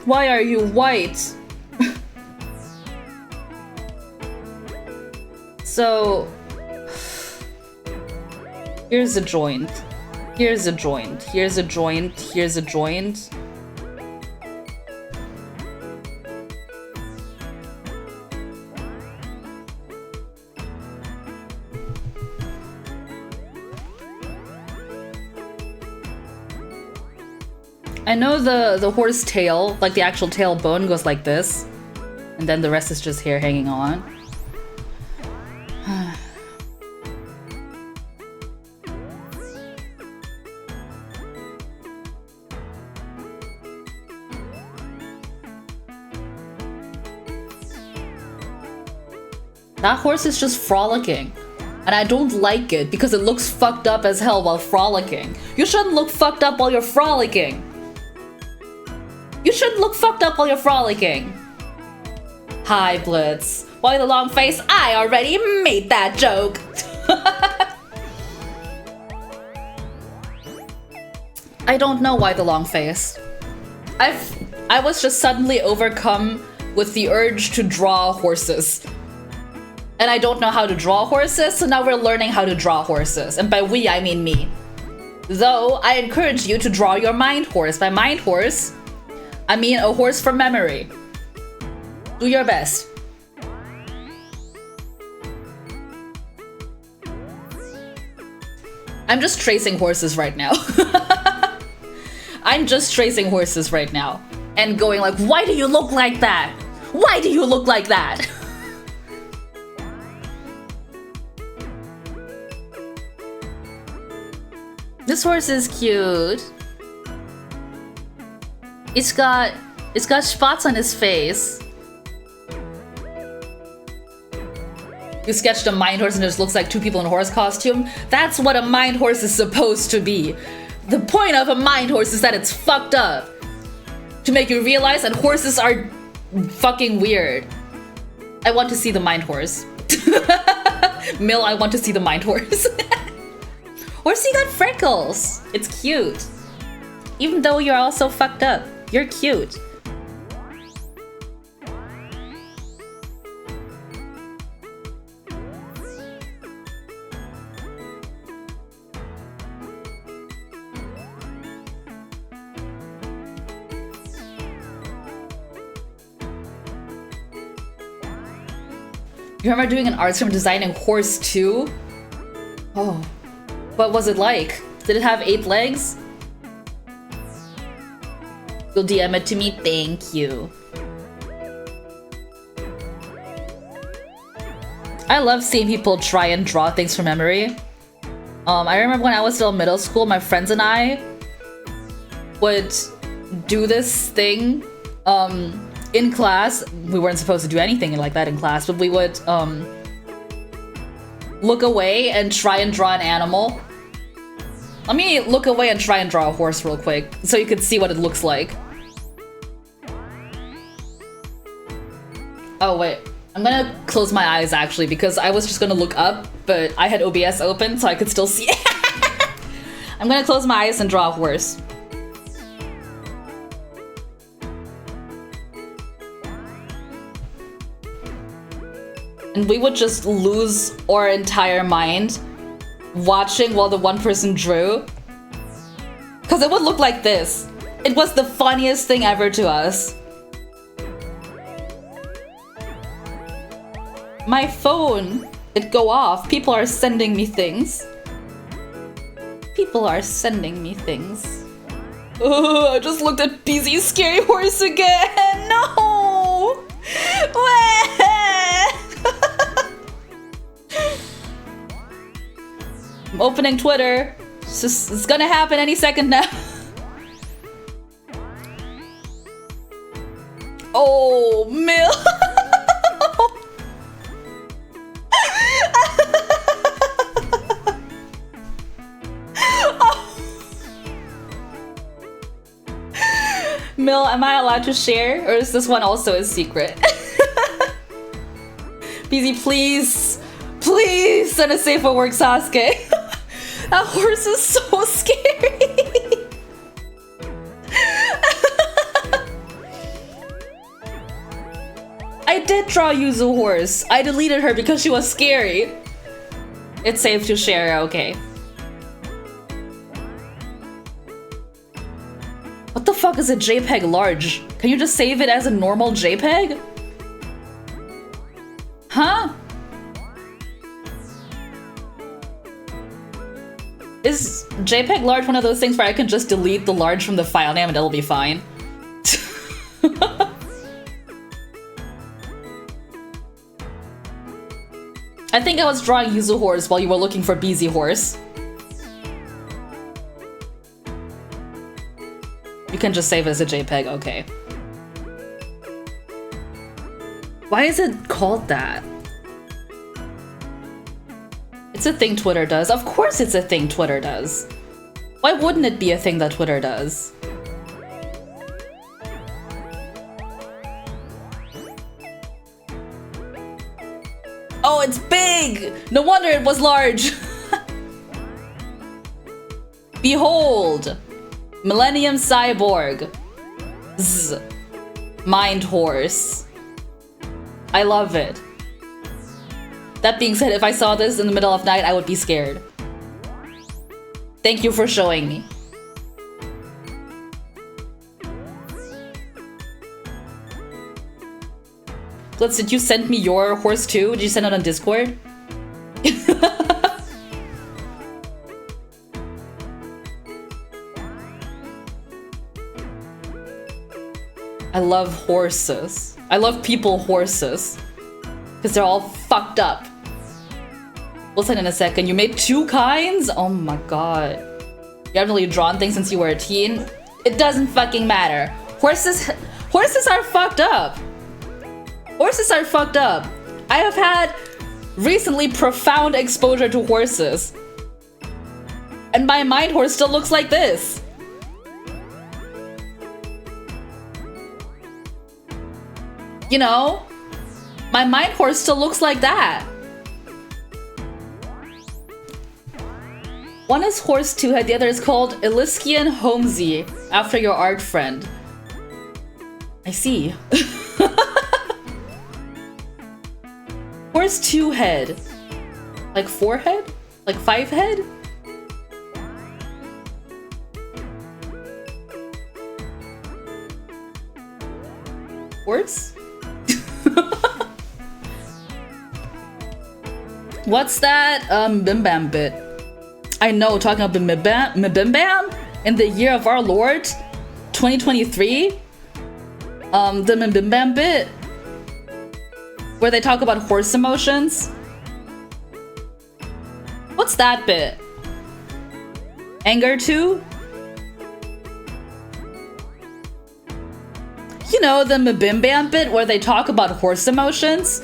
Why are you white? So... here's a joint. Here's a joint. Here's a joint. Here's a joint. I know the horse tail, like the actual tailbone, goes like this. And then the rest is just hair hanging on. That horse is just frolicking. And I don't like it because it looks fucked up as hell while frolicking. You shouldn't look fucked up while you're frolicking. You shouldn't look fucked up while you're frolicking. Hi, Blitz. Why the long face? I already made that joke. I don't know why the long face. I was just suddenly overcome with the urge to draw horses. And I don't know how to draw horses, so now we're learning how to draw horses. And by we, I mean me. Though, I encourage you to draw your mind horse. By mind horse, I mean a horse from memory. Do your best. I'm just tracing horses right now. I'm just tracing horses right now. And going like, why do you look like that? Why do you look like that? This horse is cute. It's got spots on his face. You sketched a mind horse and it just looks like two people in a horse costume. That's what a mind horse is supposed to be. The point of a mind horse is that it's fucked up. To make you realize that horses are fucking weird. I want to see the mind horse. Mill, I want to see the mind horse. Horsey got freckles. It's cute. Even though you're also fucked up, you're cute. You remember doing an arts from designing horse too? Oh. What was it like? Did it have 8 legs? You'll DM it to me? Thank you. I love seeing people try and draw things from memory. I remember when I was still in middle school, my friends and I would do this thing in class. We weren't supposed to do anything like that in class, but we would look away and try and draw an animal. Let me look away and try and draw a horse real quick so you can see what it looks like. Oh wait, I'm gonna close my eyes actually because I was just gonna look up, but I had OBS open so I could still see. I'm gonna close my eyes and draw a horse. And we would just lose our entire mind watching while the one person drew. Because it would look like this. It was the funniest thing ever to us. My phone, it go off. People are sending me things. People are sending me things. I just looked at BZ's scary horse again. No! I'm opening Twitter. It's gonna happen any second now. Oh, Mill. Mill, am I allowed to share? Or is this one also a secret? BZ, please. Please send a safe for work, Sasuke. That horse is so scary. I did draw Yuzu horse. I deleted her because she was scary. It's safe to share, okay. What the fuck is a JPEG large? Can you just save it as a normal JPEG? Huh? Is JPEG large one of those things where I can just delete the large from the file name and it'll be fine? I think I was drawing Yuzu horse while you were looking for BZ horse. You can just save it as a JPEG, okay. Why is it called that? It's a thing Twitter does. Of course it's a thing Twitter does. Why wouldn't it be a thing that Twitter does? Oh, it's big! No wonder it was large! Behold! Millennium Cyborg. Z. Mind Horse. I love it. That being said, if I saw this in the middle of night, I would be scared. Thank you for showing me. Glitz, did you send me your horse too? Did you send it on Discord? I love horses. I love people horses. Because they're all fucked up. We'll send in a second. You made 2 kinds? Oh my god. You haven't really drawn things since you were a teen? It doesn't fucking matter. Horses are fucked up. Horses are fucked up. I have had recently profound exposure to horses. And my mind horse still looks like this. You know? My mind horse still looks like that. One is horse 2-head, the other is called Elyskian Homesy, after your art friend. I see. Horse 2-head. Like 4-head? Like 5-head? Words? What's that Bim Bam bit? I know, talking about Bim Bam in the year of our Lord 2023. The Bim Bam bit where they talk about horse emotions. What's that bit? Anger 2? You know, the Bim Bam bit where they talk about horse emotions?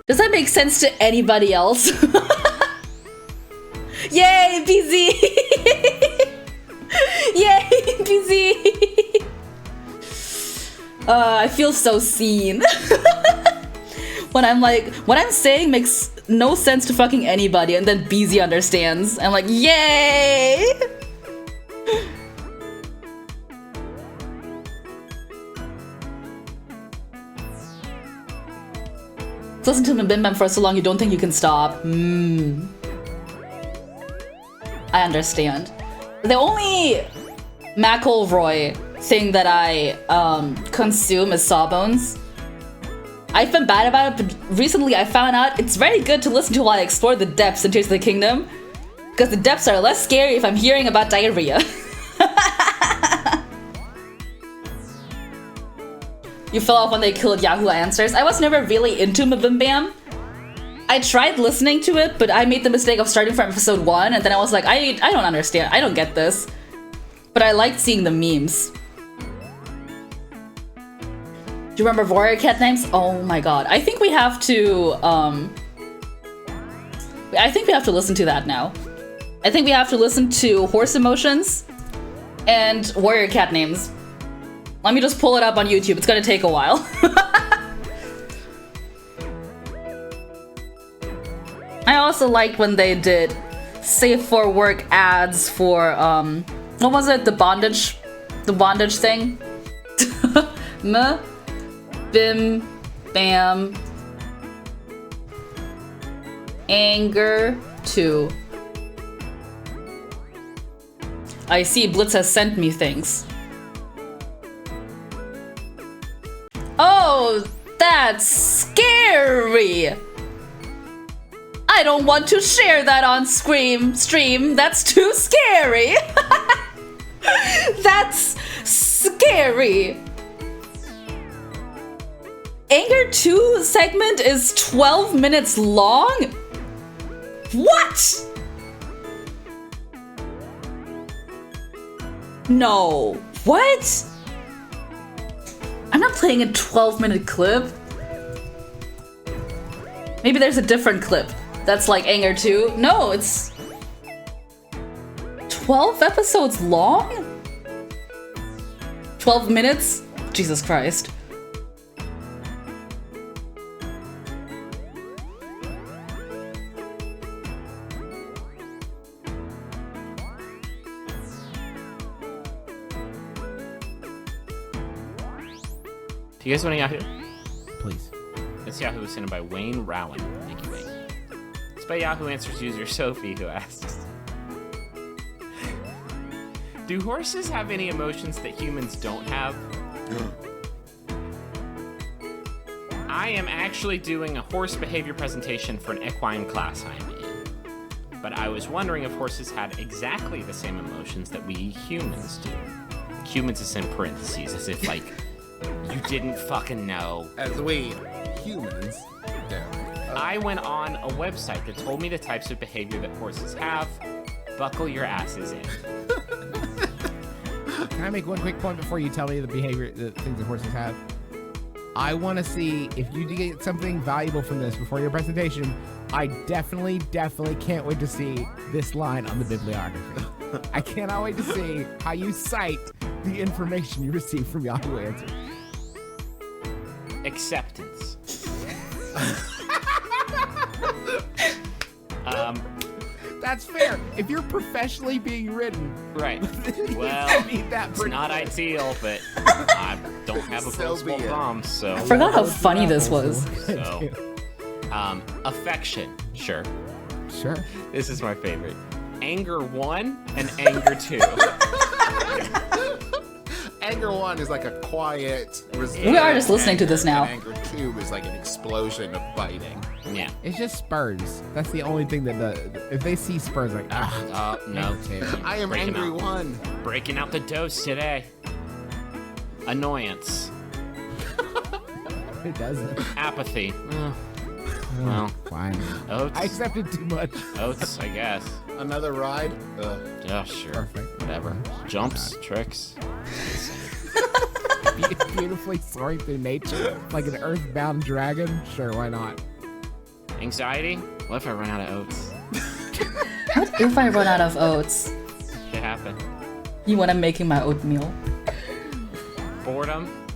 Does that make sense to anybody else? Yay, BZ! Yay, BZ! I feel so seen. When I'm saying makes no sense to fucking anybody, and then BZ understands. I'm like, yay! Listen to Bim Bam for so long you don't think you can stop. I understand. The only McElroy thing that I consume is Sawbones. I've been bad about it, but recently I found out it's very good to listen to while I explore the depths in Tears of the Kingdom. Because the depths are less scary if I'm hearing about diarrhea. You fell off when they killed Yahoo Answers. I was never really into Mabimbam. I tried listening to it, but I made the mistake of starting from episode 1, and then I was like, I don't understand. I don't get this. But I liked seeing the memes. Do you remember Warrior Cat names? Oh my god. I think we have to, I think we have to listen to that now. I think we have to listen to Horse Emotions and Warrior Cat names. Let me just pull it up on YouTube. It's gonna take a while. I also liked when they did safe for work ads for, what was it? The bondage thing? Bim, bam, anger 2. I see Blitz has sent me things. Oh, that's scary! I don't want to share that on stream. That's too scary. That's scary. Anger 2 segment is 12 minutes long? What? No. What? I'm not playing a 12-minute clip. Maybe there's a different clip that's like Anger 2. No, it's 12 episodes long? 12 minutes? Jesus Christ. Do you guys want a Yahoo? Please. This Yahoo was sent in by Wayne Rowan. Thank you, Wayne. It's by Yahoo Answers user Sophie, who asks, do horses have any emotions that humans don't have? I am actually doing a horse behavior presentation for an equine class I am in. But I was wondering if horses had exactly the same emotions that we humans do. Humans is in parentheses, as if, like, you didn't fucking know. As we humans do. I went on a website that told me the types of behavior that horses have. Buckle your asses in. Can I make one quick point before you tell me the behavior, the things that horses have? I want to see if you get something valuable from this before your presentation. I definitely can't wait to see this line on the bibliography. I cannot wait to see how you cite the information you receive from Yahoo Answers. Acceptance. That's fair. If you're professionally being written, Right. Well, I need that it's not ideal, but I don't have opposable thumbs, so. I forgot how funny this was. So, affection, sure. Sure. This is my favorite. Anger 1 and Anger 2. Anger 1 is like a quiet resistance. We are just listening to this now. And Anger 2 is like an explosion of biting. Yeah. It's just spurs. That's the only thing that if they see spurs, like, No. I am Breaking Angry out. 1. Breaking out the dose today. Annoyance. It doesn't. Apathy. Well, Fine. oats. I accepted too much. Oats, I guess. Another ride? Yeah, sure. Perfect. Whatever. Jumps, tricks. Beautifully soaring through nature like an earthbound dragon. Sure, why not? Anxiety? What if I run out of oats? What if I run out of oats? Could happen. You want to making my oatmeal? Boredom?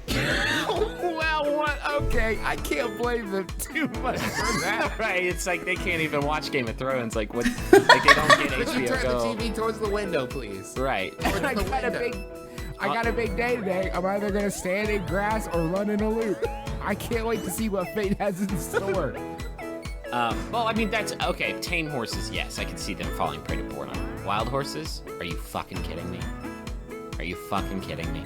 Well, what? Okay, I can't blame them too much for that. Right, it's like they can't even watch Game of Thrones. Like, what? Like, they don't get Could you HBO turn Go. the TV towards the window, please? Right. I got a big day today. I'm either gonna stand in grass or run in a loop. I can't wait to see what fate has in store. Well, I mean, that's okay. Tame horses, yes, I can see them falling prey to boredom. Wild horses? Are you fucking kidding me? Are you fucking kidding me?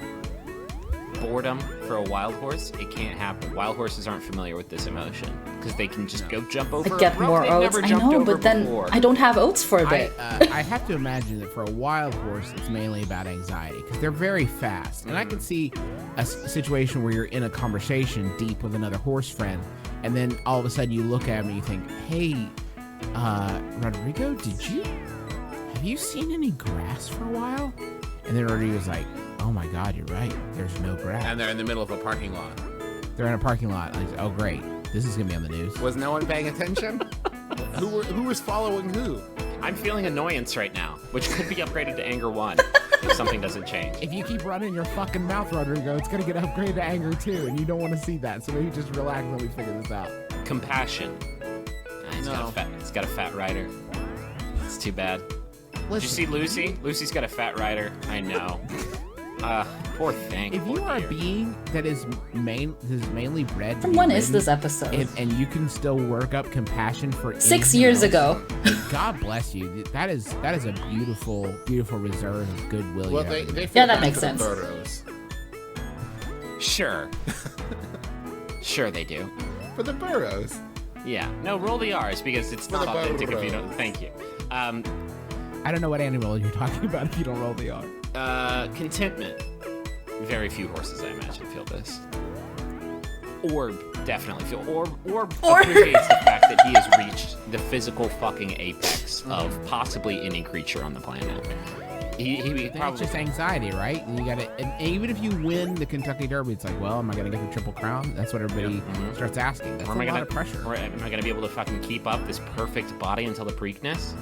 boredom for a wild horse, it can't happen. Wild horses aren't familiar with this emotion because they can just go jump over I a get rope more they've oats. never I jumped know, over but then before. I don't have oats for a bit. I have to imagine that for a wild horse, it's mainly about anxiety because they're very fast. And I can see a situation where you're in a conversation deep with another horse friend, and then all of a sudden you look at him and you think, "Hey, Rodrigo, have you seen any grass for a while?" And then Rodrigo's like, "Oh my God, you're right. There's no grass." And they're in the middle of a parking lot. They're in a parking lot. Like, oh great, this is gonna be on the news. Was no one paying attention? Who was following who? I'm feeling annoyance right now, which could be upgraded to anger 1 if something doesn't change. If you keep running your fucking mouth, Rodrigo, it's gonna get upgraded to anger too, and you don't want to see that. So maybe just relax while we figure this out. Compassion. It's got a fat rider. It's too bad. Did you see Lucy? Lucy's got a fat rider. I know. Poor thing. If Poor you are a dear. being that is mainly bred to From be when is ridden, this episode? and you can still work up compassion for 6 anything years else, ago. God bless you. That is a beautiful reserve of goodwill. Well, you they have in they there. feel Yeah, that bad makes for the sense. burros. Sure. Sure they do. For the burros. Yeah. No, roll the R's because it's For not the authentic if you burros. don't. Thank you. I don't know what animal you're talking about if you don't roll the R. Contentment. Very few horses, I imagine, feel this. Orb definitely feel. Orb appreciates the fact that he has reached the physical fucking apex of possibly any creature on the planet. He It's probably just anxiety, right? And you got to, and even if you win the Kentucky Derby, it's like, well, am I going to get the Triple Crown? That's what everybody starts asking. That's Or a lot of pressure. Or am I gonna be able to fucking keep up this perfect body until the Preakness?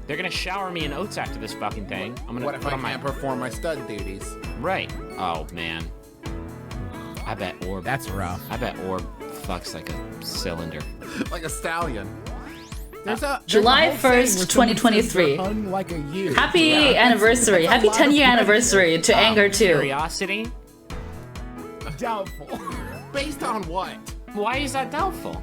They're gonna shower me in oats after this fucking thing. I'm gonna What if put I on my can't perform my stud duties? right. Oh man. I bet Orb. That's rough. I bet Orb fucks like a cylinder. Like a stallion. There's a July whole saying 1st, where someone says 2023. they're hung like a ewe. Happy anniversary. Happy 10-year anniversary to Anger 2. Curiosity? Doubtful. Based on what? Why is that doubtful?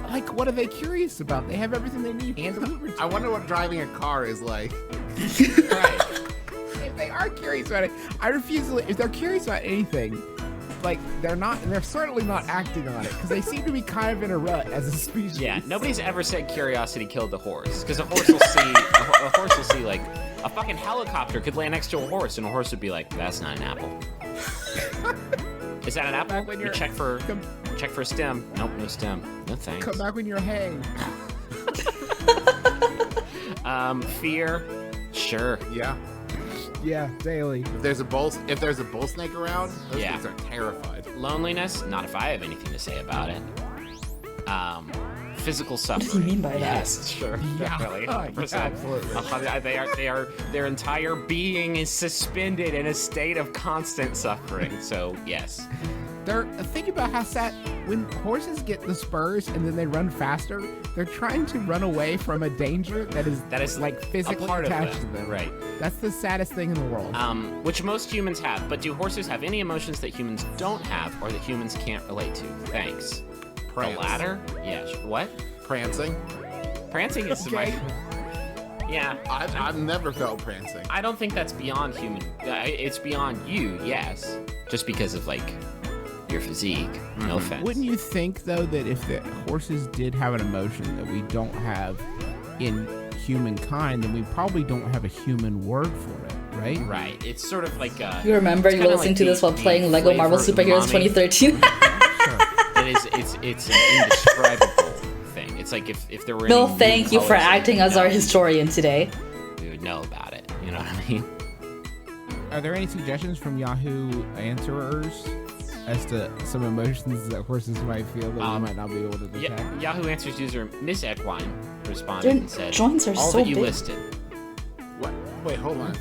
Like, what are they curious about? They have everything they need hand delivered. I wonder what driving a car is like. Right. If they are curious about it, I refuse to. If they're curious about anything, like they're certainly not acting on it because they seem to be kind of in a rut as a species. Yeah, nobody's ever said curiosity killed the horse. Because a horse will see a horse will see like a fucking helicopter could land next to a horse and a horse would be like, that's not an apple. Is that an apple? when You you're- check for a stem. Nope, no stem. No thanks. Come back when you're hanged. Fear. Sure. Yeah. Yeah, daily. If there's a bull snake around, those Yeah. things are terrified. Loneliness. Not if I have anything to say about it. Physical suffering. does he mean by that? Yes, sure, Yeah. definitely, Yeah, 100%. absolutely. Their entire being is suspended in a state of constant suffering. So yes, Think about how sad when horses get the spurs and then they run faster. They're trying to run away from a danger that is like physically a part attached of to them, them. right? That's the saddest thing in the world. Which most humans have. But do horses have any emotions that humans don't have, or that humans can't relate to? Thanks. Prance. The latter? Yeah. What? Prancing. Prancing is Okay. Yeah. I've never felt prancing. I don't think that's beyond human. It's beyond you, yes. Just because of like your physique. No offense. Wouldn't you think though that if the horses did have an emotion that we don't have in humankind, then we probably don't have a human word for it, right? Right. It's sort of like You remember you were listening to this while playing Lego Marvel Superheroes 2013? It's an indescribable thing. It's like if there were Bill, any new thank you for colors, acting as our historian today. we would know about it. You know what I mean? Are there any suggestions from Yahoo answerers as to some emotions that horses might feel that we might not be able to detect? Yeah, Yahoo Answers user Miss Equine responded Their and said, joints are all so that you big." listed. What? Wait, hold on.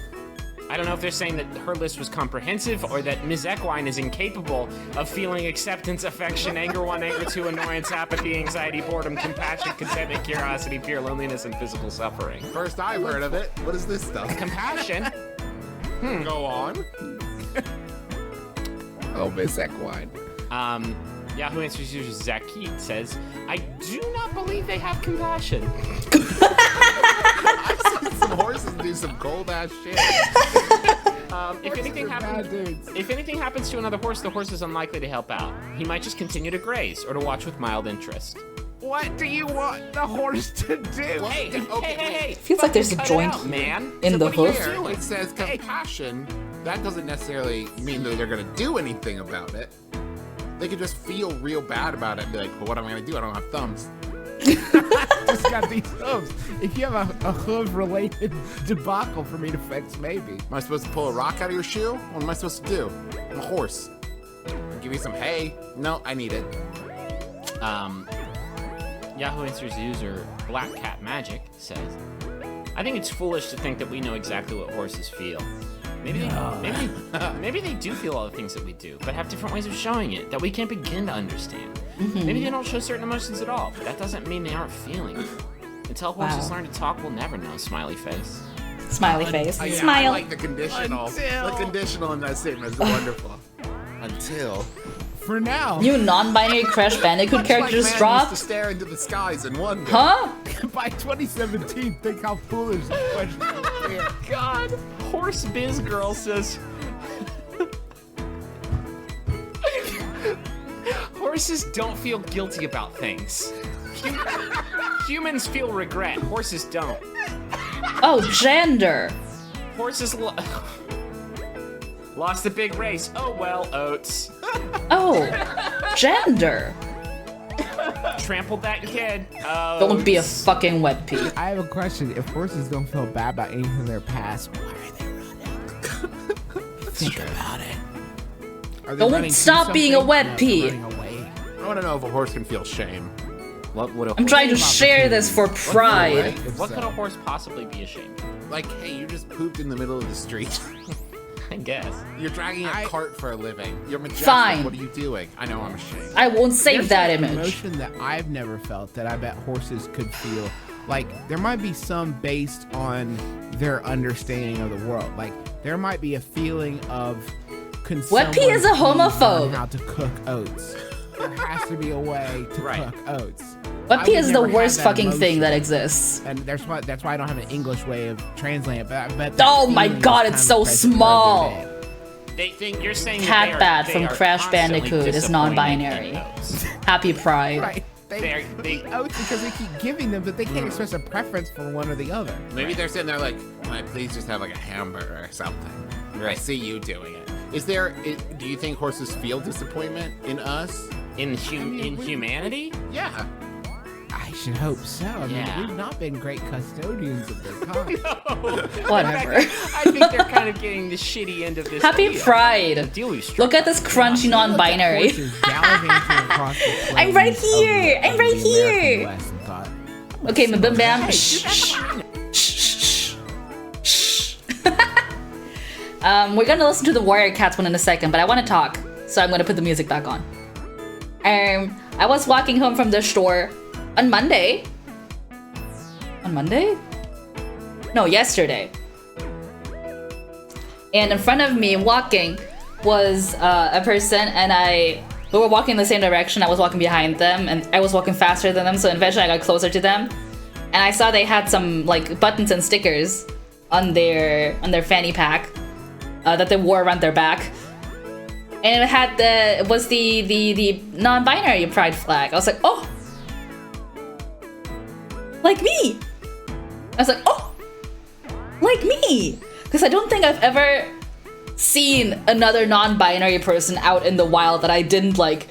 I don't know if they're saying that her list was comprehensive or that Ms. Equine is incapable of feeling acceptance, affection, anger 1, anger 2, annoyance, apathy, anxiety, boredom, compassion, contentment, curiosity, fear, loneliness, and physical suffering. First I've heard of it. What is this stuff? Compassion? Go on. Oh, Miss Equine. Yahoo Answers user Zakit says, I do not believe they have compassion. I've seen some horses do some cold ass shit. If anything happens, if anything happens to another horse, the horse is unlikely to help out. He might just continue to graze or to watch with mild interest. What do you want the horse to do? Hey! Feels like there's a cut it joint out, man. in the hoof. Here, it says compassion. That doesn't necessarily mean that they're going to do anything about it. They could just feel real bad about it and be like, well, what am I going to do? I don't have thumbs. Just got these hooves. If you have a hoof-related debacle for me to fix, maybe. Am I supposed to pull a rock out of your shoe? What am I supposed to do? I'm a horse. I'll give you some hay. No, I need it. Yahoo Answers user Black Cat Magic says, I think it's foolish to think that we know exactly what horses feel. Maybe they do feel all the things that we do, but have different ways of showing it that we can't begin to understand. Maybe they don't show certain emotions at all, but that doesn't mean they aren't feeling it. Until horses learn to talk, we'll never know. Smiley face. Smiley face. Yeah, Smile. I like the conditional. The conditional in that statement is wonderful. Until. For now. New non-binary Crash Bandicoot character just Like man dropped. used to stare into the skies and wonder. Huh? By 2017, think how foolish this question is. God, Horse Biz Girl says, horses don't feel guilty about things. Humans feel regret. Horses don't. Oh, gender. Horses lost the big race. Oh well, Oats. Oh, gender. Trampled that kid. Don't be a fucking wet pea. I have a question. If horses don't feel bad about anything in their past, why are they running? Think about it. Are they Don't running to stop being a something? wet No, they're pea. running away. I want to know if a horse can feel shame. What would a I'm horse trying to About the share this for right? pride. What could a horse possibly be ashamed of? Like, hey, you just pooped in the middle of the street. I guess. You're dragging a cart for a living. You're majestic. Fine. What are you doing? I know I'm ashamed. I won't save There's that an image. emotion that I've never felt that I bet horses could feel. Like, there might be some based on their understanding of the world. Like, there might be a feeling of Wet pea is a homophobe. How to cook oats. There has to be a way to Right. cook oats. Wet I pea would is the never have worst that fucking thing emotion. that exists. And that's why I don't have an English way of translating it. But I bet Oh that my feeling God, is it's kind so of present right small. there. They think you're saying Cat that Bat they from are Crash constantly Bandicoot is disappointed non-binary. in those. Happy Pride. Right. They They- eat oats because they keep giving them, but they can't express a preference for one or the other. Maybe they're sitting there like, can I please just have like a hamburger or something? I see you doing it. Do you think horses feel disappointment in us? In humanity? Yeah. I should hope so. I mean, Yeah. we've not been great custodians of their kind. Whatever. I think they're kind of getting the shitty end of this. Happy deal. Pride. Deal we've struck. Look at this crunchy non-binary. Horses gallivanting across the I'm right plains of here. I'm right the American here. West and thought, Okay, Bim Bam. Shh, shh, shh, shh. We're gonna listen to the Warrior Cats one in a second, but I want to talk, so I'm gonna put the music back on. I was walking home from the store on Monday. On Monday? No, yesterday. And in front of me, walking, was a person, and we were walking in the same direction. I was walking behind them, and I was walking faster than them, so eventually I got closer to them. And I saw they had some like buttons and stickers on their fanny pack that they wore around their back. And it was the non-binary pride flag. I was like, oh, like me. I was like, oh, like me. Because I don't think I've ever seen another non-binary person out in the wild that I didn't like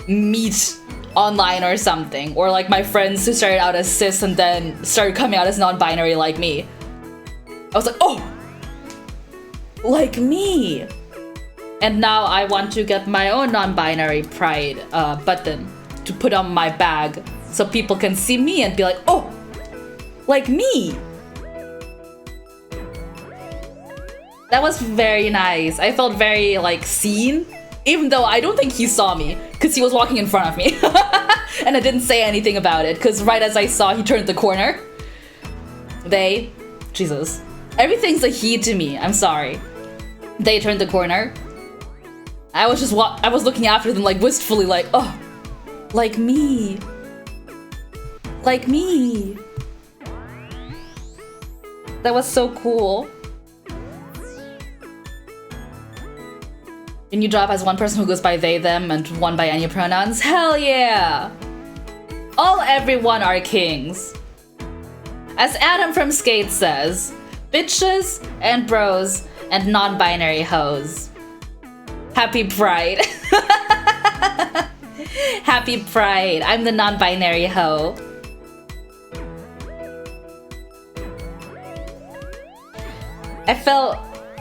meet online or something. Or like my friends who started out as cis and then started coming out as non-binary like me. I was like, oh, like me. And now I want to get my own non-binary pride button to put on my bag so people can see me and be like, oh, like me. That was very nice. I felt very like seen, even though I don't think he saw me because he was walking in front of me. And I didn't say anything about it because right as I saw he turned the corner. Jesus. Everything's a he to me, I'm sorry. They turned the corner. I was looking after them like wistfully like, oh, like me. Like me. That was so cool. Can you drop as one person who goes by they, them, and one by any pronouns? Hell yeah! Everyone are kings. As Adam from Skate says, bitches and bros and non-binary hoes. Happy Pride. Happy Pride. I'm the non-binary hoe.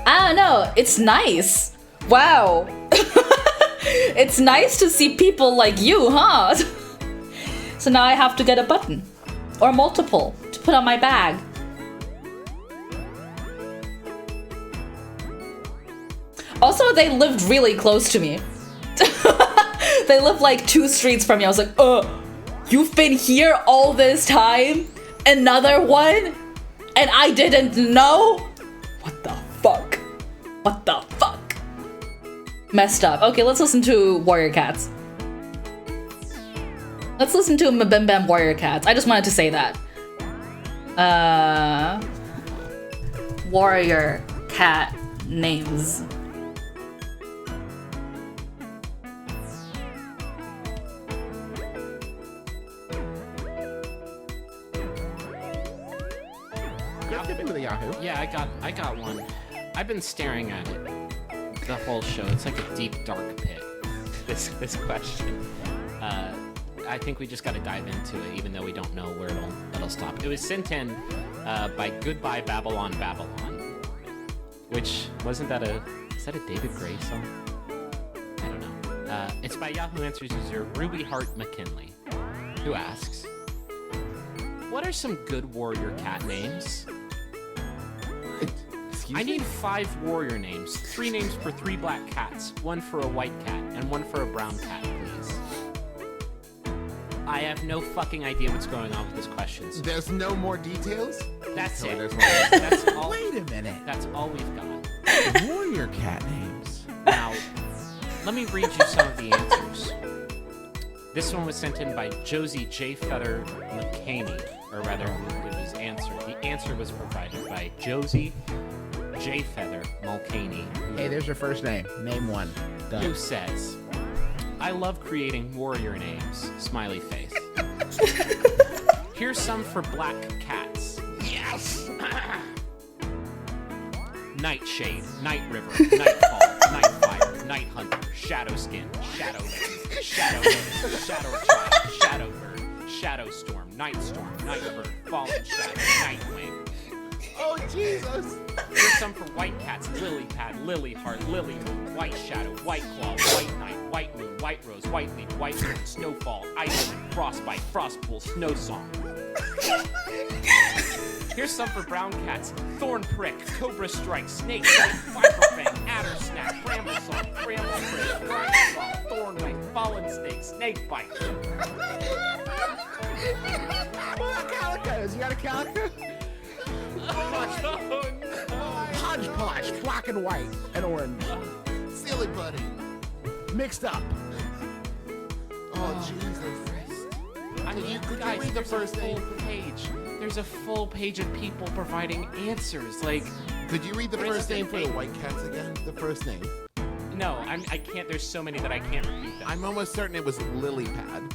I don't know, it's nice. Wow. It's nice to see people like you, huh? So now I have to get a button. Or multiple to put on my bag. Also, they lived really close to me. They lived like 2 streets from me. I was like, you've been here all this time? Another one? And I didn't know? What the fuck? What the fuck? Messed up. Okay, let's listen to Warrior Cats. Let's listen to Mbembam Warrior Cats. I just wanted to say that. Warrior Cat names. Yahoo. Yeah, I got one. I've been staring at it the whole show. It's like a deep, dark pit. This question. I think we just got to dive into it, even though we don't know where it'll stop. It was sent in by Goodbye Babylon Babylon, which is that a David Gray song? I don't know. It's by Yahoo Answers user Ruby Hart McKinley, who asks, "What are some good warrior cat names?" I need 5 warrior names. 3 names for 3 black cats, 1 for a white cat, and 1 for a brown cat, please. I have no fucking idea what's going on with this question. So There's no more details? that's Oh, it. there's more. That's all. Wait a minute. That's all we've got. Warrior cat names. Now, let me read you some of the answers. This one was sent in by Josie J. Feather McCaney, or rather, it was answered. The answer was provided by Josie J. Feather Mulcahy, Hey, there's your first name. Name one. who Done. says, "I love creating warrior names." Smiley face. Here's some for black cats. Yes. Nightshade, Night River, Nightfall, Nightfire, Night Hunter, Shadowskin, Shadowlands, Shadowlands, Shadow Child, Shadowbird, Shadowstorm, Nightstorm, Nightbird, Fallen Shadow, Nightwing. Oh, Jesus! Here's some for white cats: Lilypad, Lilyheart, Lilymoon, White Shadow, White Claw, White Knight, White Moon, White Rose, White Leaf, White Moon, Snowfall, Iceland, Frostbite, Frostpool, Snowsong. Here's some for brown cats: Thornprick, Cobra Strike, Snake Bite, Viperfang, Adder Snap, Bramblesong, Bramble Prick, Bramblesong, Thornwing, Fallen Snake, Snakebite. What calicos? You got a calico? Oh, no. Hodgepodge, black and white and orange. Silly buddy. Mixed up. Oh, Jesus. Could you read the there's first a full name? page. There's a full page of people providing answers. Like, Could you read the For first name instance, for the white cats again? The first name. no, I can't. There's so many that I can't repeat them. I'm almost certain it was Lilypad.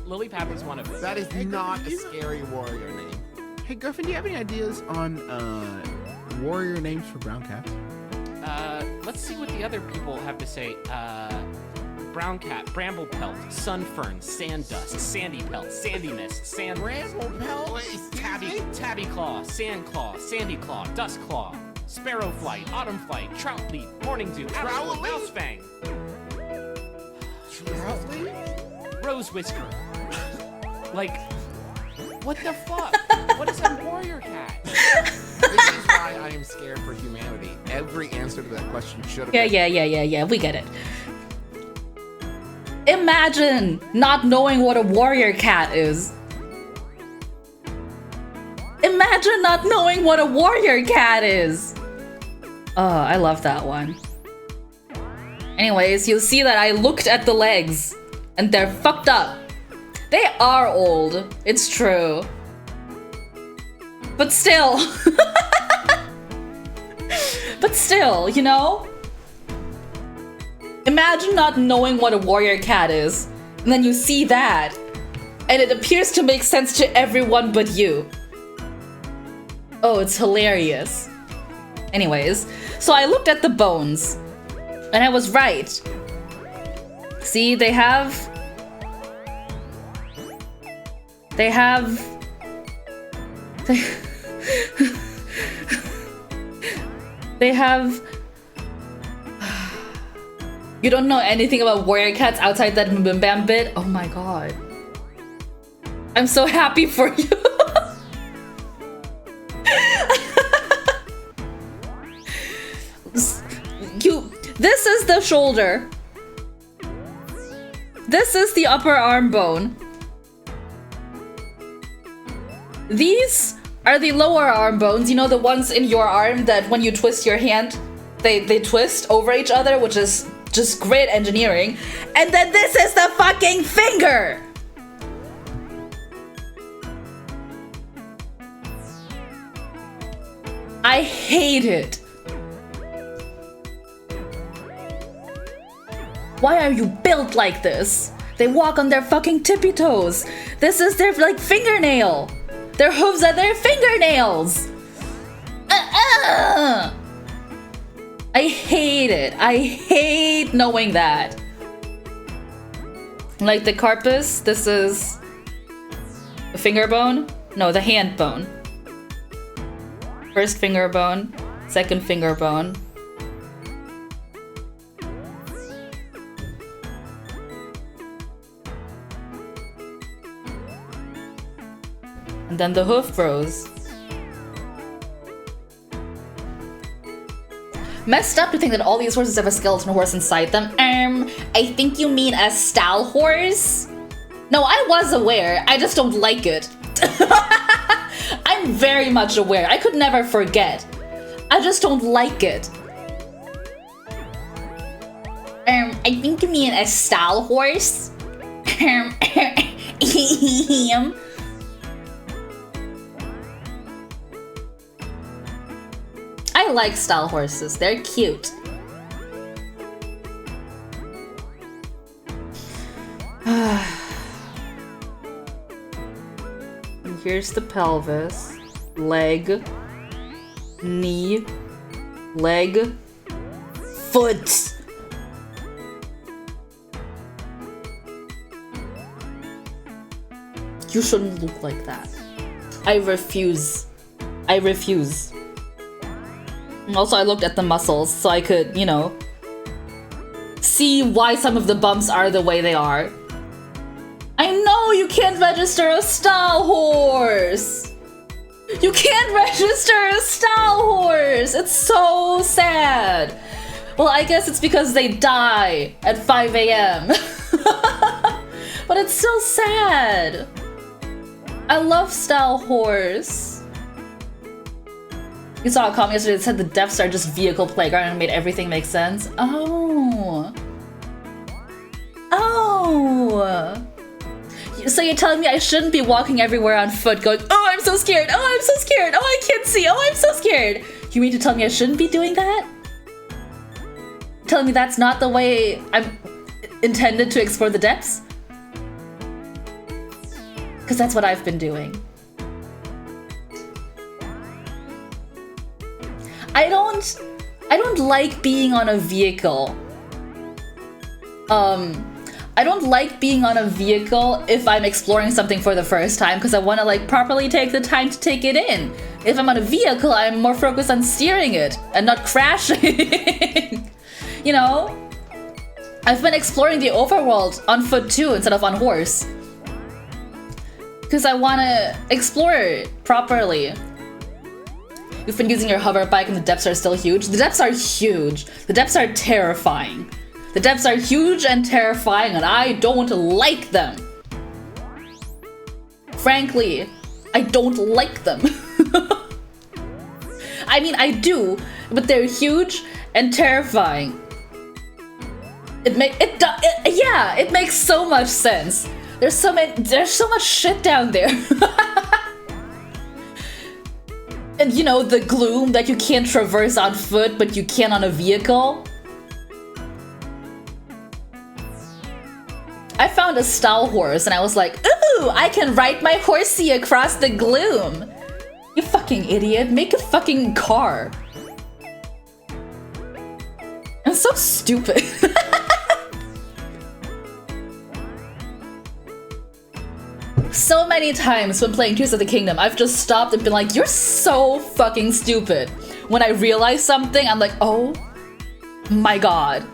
Lilypad was one of them. That is not a scary warrior name. Hey, Griffin, do you have any ideas on warrior names for brown cats? Let's see what the other people have to say. Brown cat, bramble pelt, sunfern, sand dust, sandy pelt, sandy mist, sand Bramble pelt? tabby claw, sand claw, sandy claw, dust claw, sparrow flight, autumn flight, trout leaf, morning dew, Trout leaf? mouse fang, rose whisker. Like, what the fuck? What is a warrior cat? This is why I am scared for humanity. Every answer to that question should have been. Yeah, we get it. Imagine not knowing what a warrior cat is. Imagine not knowing what a warrior cat is. Oh, I love that one. Anyways, you'll see that I looked at the legs and they're fucked up. They are old, it's true. But still. But still, you know? Imagine not knowing what a warrior cat is, and then you see that, and it appears to make sense to everyone but you. Oh, it's hilarious. Anyways, so I looked at the bones, and I was right. See, they have... They have... You don't know anything about warrior cats outside that Bim Bam bit? Oh my god. I'm so happy for you. This is the shoulder. This is the upper arm bone. These are the lower arm bones, you know, the ones in your arm that when you twist your hand, they twist over each other, which is just great engineering. And then this is the fucking finger! I hate it. Why are you built like this? They walk on their fucking tippy toes. This is their like fingernail. Their hooves are their fingernails. I hate it. I hate knowing that. Like the carpus, this is the finger bone. No, the hand bone. First finger bone, second finger bone. And then the hoof grows. Messed up to think that all these horses have a skeleton horse inside them. I think you mean a stall horse? No, I was aware. I just don't like it. I'm very much aware. I could never forget. I just don't like it. I think you mean a stall horse? I like stall horses. They're cute. And here's the pelvis, leg, knee, leg, foot. You shouldn't look like that. I refuse. I refuse. And also, I looked at the muscles so I could, you know, see why some of the bumps are the way they are. I know you can't register a stall horse! You can't register a stall horse! It's so sad! Well, I guess it's because they die at 5 a.m. But it's so sad! I love stall horse. You saw a comment yesterday that said the Death Star just vehicle playground and made everything make sense. Oh. Oh. So you're telling me I shouldn't be walking everywhere on foot going, oh, I'm so scared. Oh, I'm so scared. Oh, I can't see. Oh, I'm so scared. You mean to tell me I shouldn't be doing that? Telling me that's not the way I'm intended to explore the depths? Because that's what I've been doing. I don't like being on a vehicle. I don't like being on a vehicle if I'm exploring something for the first time because I want to like properly take the time to take it in. If I'm on a vehicle, I'm more focused on steering it and not crashing. You know? I've been exploring the overworld on foot too instead of on horse. Because I want to explore it properly. You've been using your hover bike and the depths are still huge. The depths are huge. The depths are terrifying. The depths are huge and terrifying and I don't like them. Frankly, I don't like them. I mean, I do, but they're huge and terrifying. It makes so much sense. There's so much shit down there. And you know, the gloom that you can't traverse on foot, but you can on a vehicle. found a stall horse and I was like, ooh, I can ride my horsey across the gloom. You fucking idiot, make a fucking car. I'm so stupid. So many times when playing Tears of the Kingdom, I've just stopped and been like, you're so fucking stupid. When I realize something, I'm like, oh my god.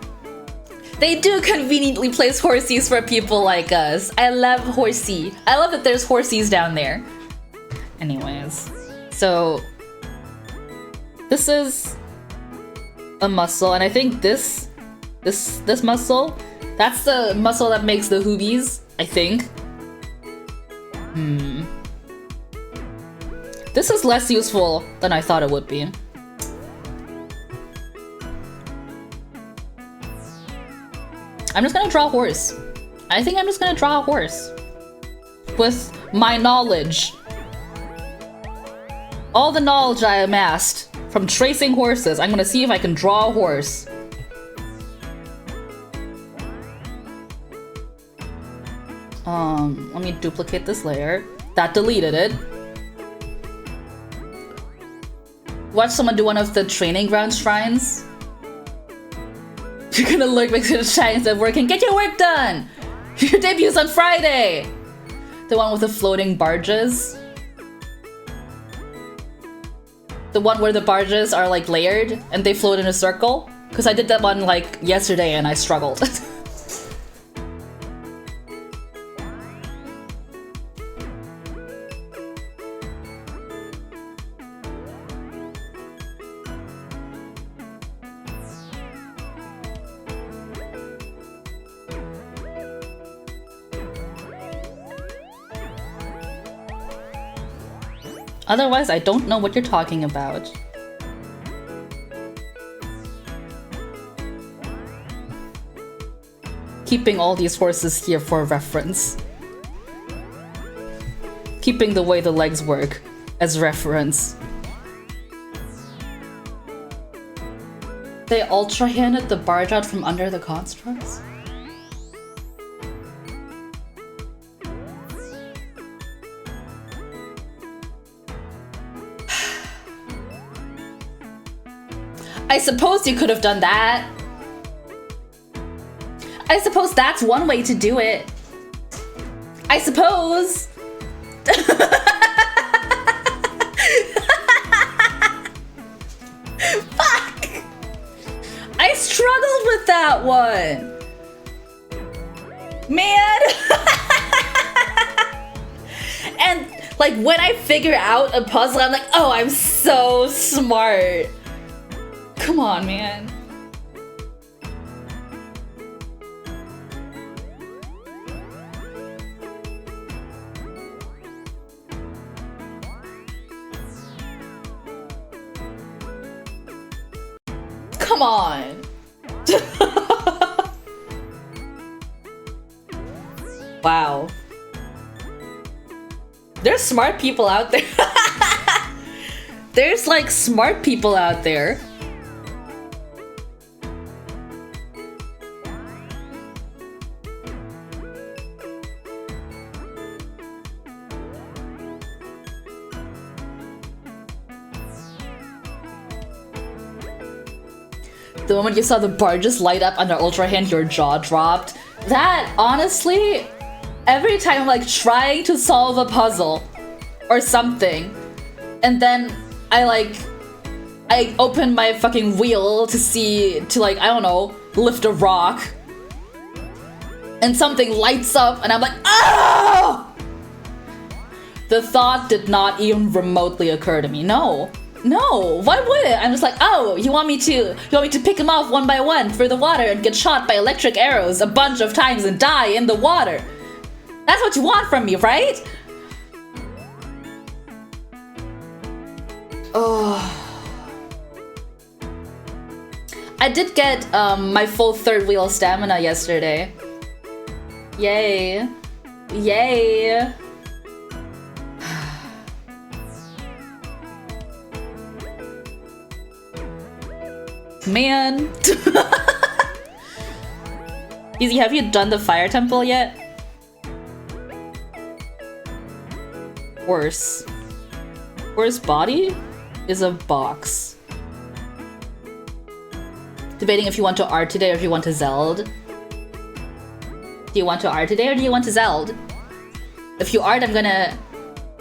They do conveniently place horsies for people like us. I love horsey. I love that there's horsies down there. Anyways, so this is a muscle, and I think this muscle, that's the muscle that makes the hoobies, I think. This is less useful than I thought it would be. I'm just gonna draw a horse. I think I'm just gonna draw a horse. With my knowledge. All the knowledge I amassed from tracing horses, I'm gonna see if I can draw a horse. Let me duplicate this layer. That deleted it. Watch someone do one of the training ground shrines. You're gonna lurk next to the shrines that work and get your work done! Your debut's on Friday! The one with the floating barges. The one where the barges are like layered and they float in a circle. Because I did that one like yesterday and I struggled. Otherwise, I don't know what you're talking about. Keeping all these horses here for reference. Keeping the way the legs work as reference. They ultra-handed the barge out from under the constructs? I suppose you could have done that. I suppose that's one way to do it. I suppose. Fuck! I struggled with that one. Man. And like when I figure out a puzzle, I'm like, oh, I'm so smart. Come on, man. Come on. Wow. There's smart people out there. There's like smart people out there. The moment you saw the barges light up under Ultra Hand, your jaw dropped. That, honestly, every time I'm like trying to solve a puzzle or something, and then I open my fucking wheel to like, I don't know, lift a rock, and something lights up, and I'm like, oh! The thought did not even remotely occur to me. No, why would it? I'm just like, oh, you want me to pick them off one by one for the water and get shot by electric arrows a bunch of times and die in the water. That's what you want from me, right? Oh. I did get my full third wheel stamina yesterday. Yay. Yay. Man. Easy, have you done the fire temple yet? horse. Horse body is a box. Debating if you want to art today or if you want to Zeld. Do you want to art today or do you want to Zeld? If you art, I'm gonna...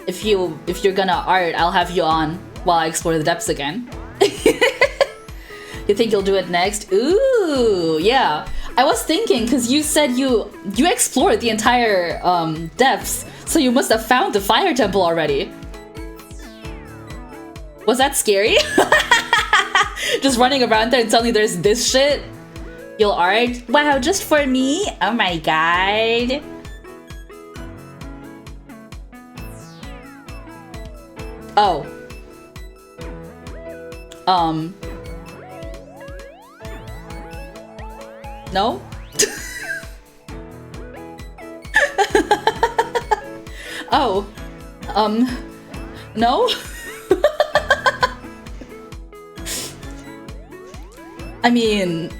If you're gonna art, I'll have you on while I explore the depths again. You think you'll do it next? Ooh, yeah. I was thinking, because you said you explored the entire depths, so you must have found the fire temple already. Was that scary? Just running around there and suddenly there's this shit? You'll art? Wow, just for me? Oh my god. Oh. No? Oh. No? I mean,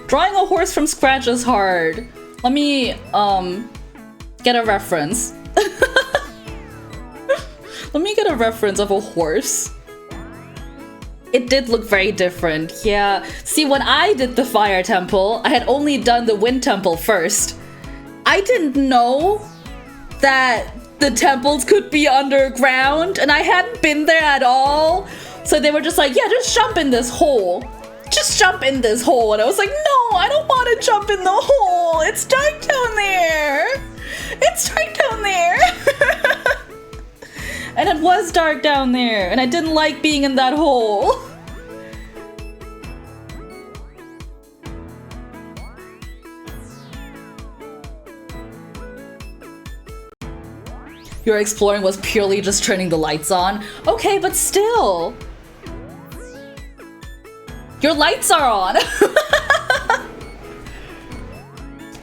drawing a horse from scratch is hard. Let me, get a reference. Let me get a reference of a horse. It did look very different, yeah. See, when I did the fire temple, I had only done the wind temple first. I didn't know that the temples could be underground, and I hadn't been there at all. So they were just like, yeah, just jump in this hole. Just jump in this hole. And I was like, no, I don't want to jump in the hole. It's dark down there. It's dark down there. And it was dark down there, and I didn't like being in that hole. Your exploring was purely just turning the lights on. Okay, but still. Your lights are on.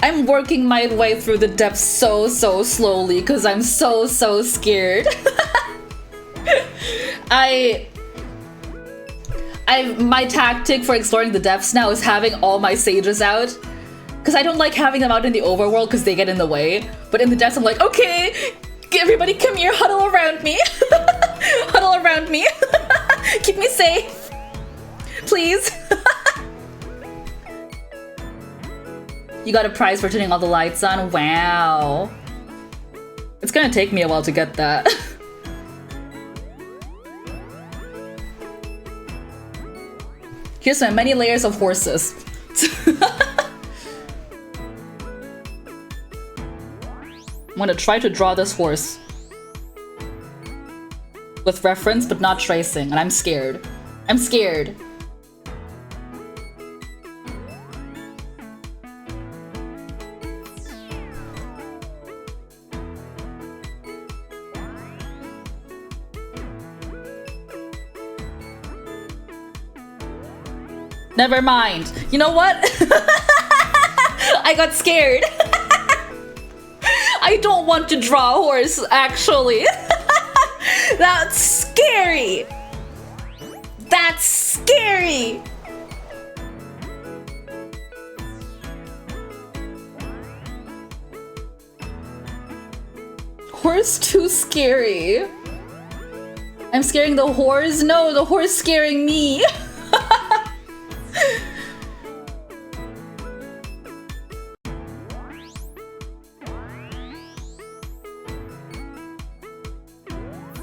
I'm working my way through the depths so slowly because I'm so scared. My tactic for exploring the depths now is having all my sages out. Because I don't like having them out in the overworld because they get in the way. But in the depths I'm like, okay, everybody come here, huddle around me. Huddle around me. Keep me safe. Please. You got a prize for turning all the lights on? Wow. It's gonna take me a while to get that. Here's my many layers of horses. I'm gonna try to draw this horse. With reference, but not tracing, and I'm scared. I'm scared. Never mind. You know what? I got scared. I don't want to draw a horse, actually. That's scary. That's scary. Horse too scary. I'm scaring the horse? No, the horse scaring me.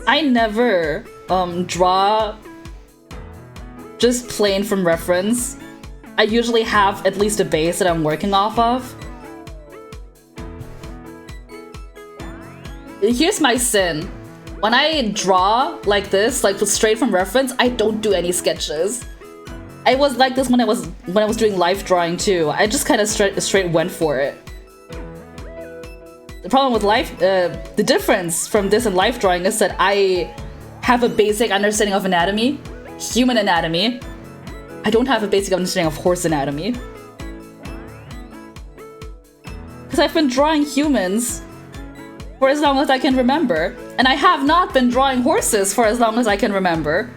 I never draw just plain from reference. I usually have at least a base that I'm working off of. Here's my sin. When I draw like this, like straight from reference, I don't do any sketches. I was like this when I was doing life drawing too. I just kind of straight went for it. The problem with life, the difference from this and life drawing is that I have a basic understanding of anatomy, human anatomy. I don't have a basic understanding of horse anatomy. Because I've been drawing humans for as long as I can remember. And I have not been drawing horses for as long as I can remember.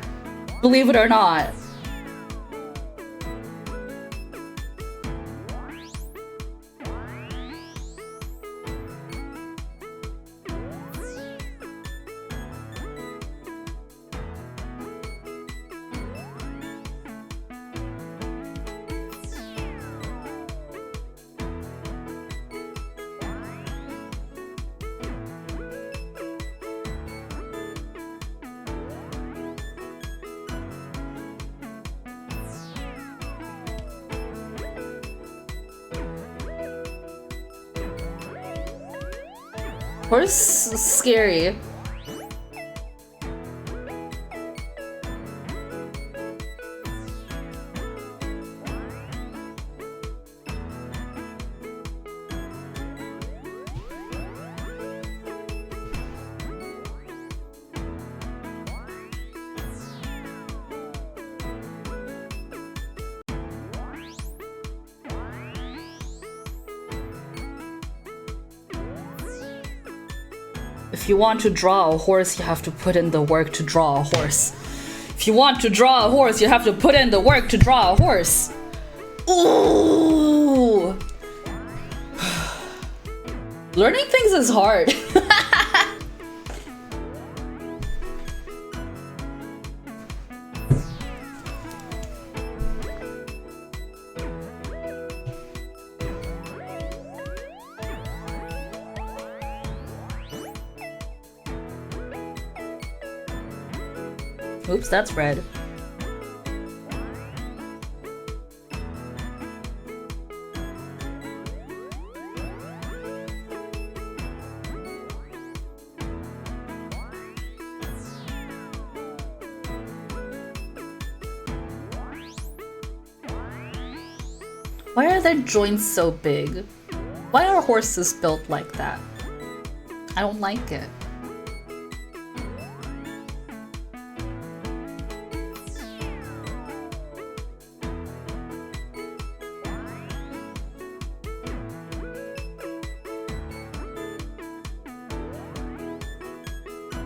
Believe it or not. Horse is scary. If you want to draw a horse, you have to put in the work to draw a horse. If you want to draw a horse, you have to put in the work to draw a horse. Ooh! Learning things is hard. Oops, that's red. Why are their joints so big? Why are horses built like that? I don't like it.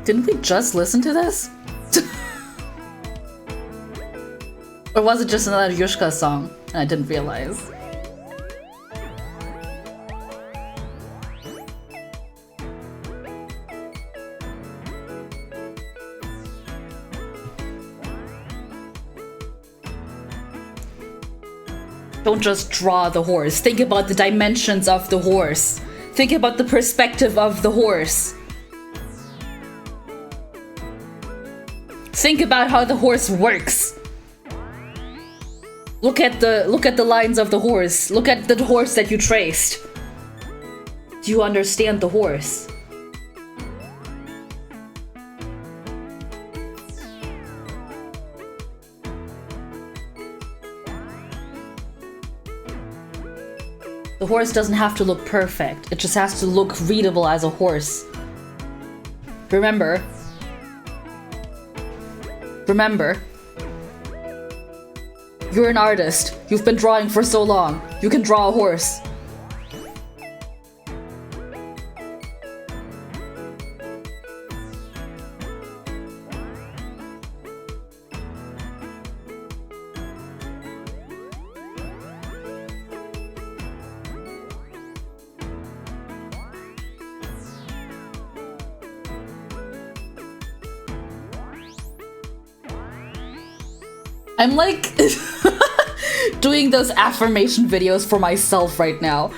Didn't we just listen to this? Or was it just another Yushka song and I didn't realize? Don't just draw the horse. Think about the dimensions of the horse. Think about the perspective of the horse. Think about how the horse works. Look at the lines of the horse. Look at the horse that you traced. Do you understand the horse? The horse doesn't have to look perfect. It just has to look readable as a horse. Remember, you're an artist. You've been drawing for so long. You can draw a horse. I'm like doing those affirmation videos for myself right now.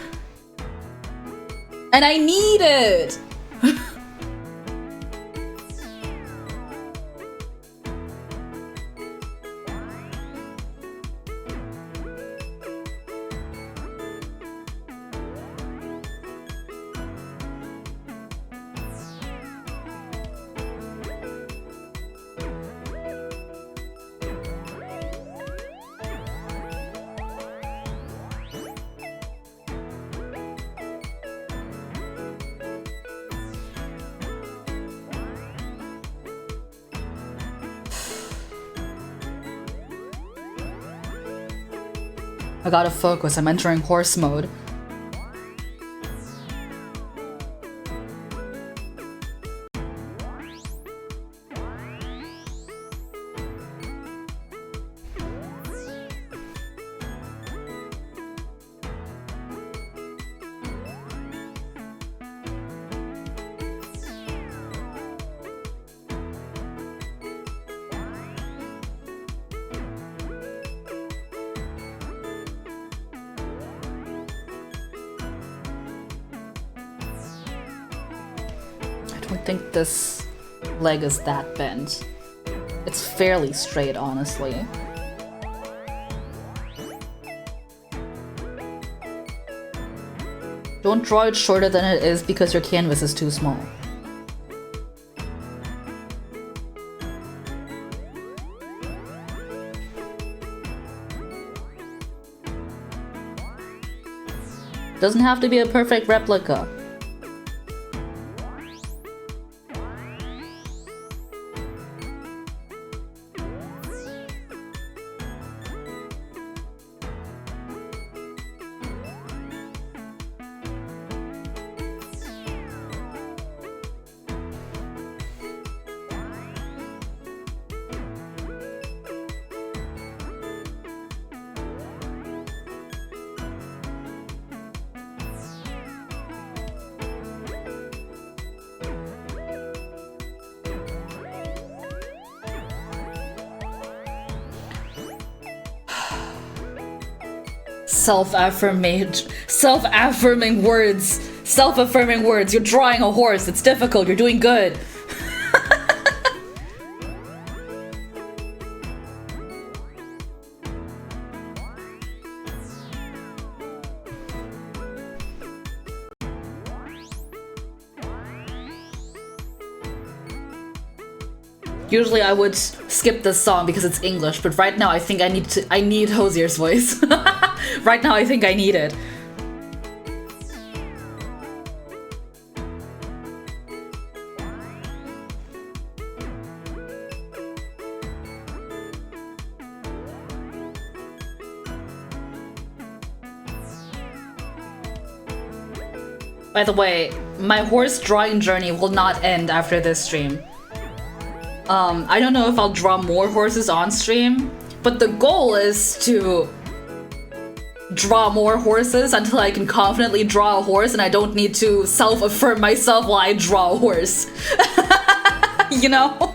And I need it! I gotta focus, I'm entering horse mode. don't think this leg is that bent. It's fairly straight, honestly. Don't draw it shorter than it is because your canvas is too small. Doesn't have to be a perfect replica. Self-affirming words. Self-affirming words. You're drawing a horse. It's difficult. You're doing good. Usually I would skip this song because it's English, but right now I think I need Hosier's voice. Right now I think I need it. By the way, my horse drawing journey will not end after this stream. I don't know if I'll draw more horses on stream, but the goal is to draw more horses until I can confidently draw a horse and I don't need to self-affirm myself while I draw a horse. You know?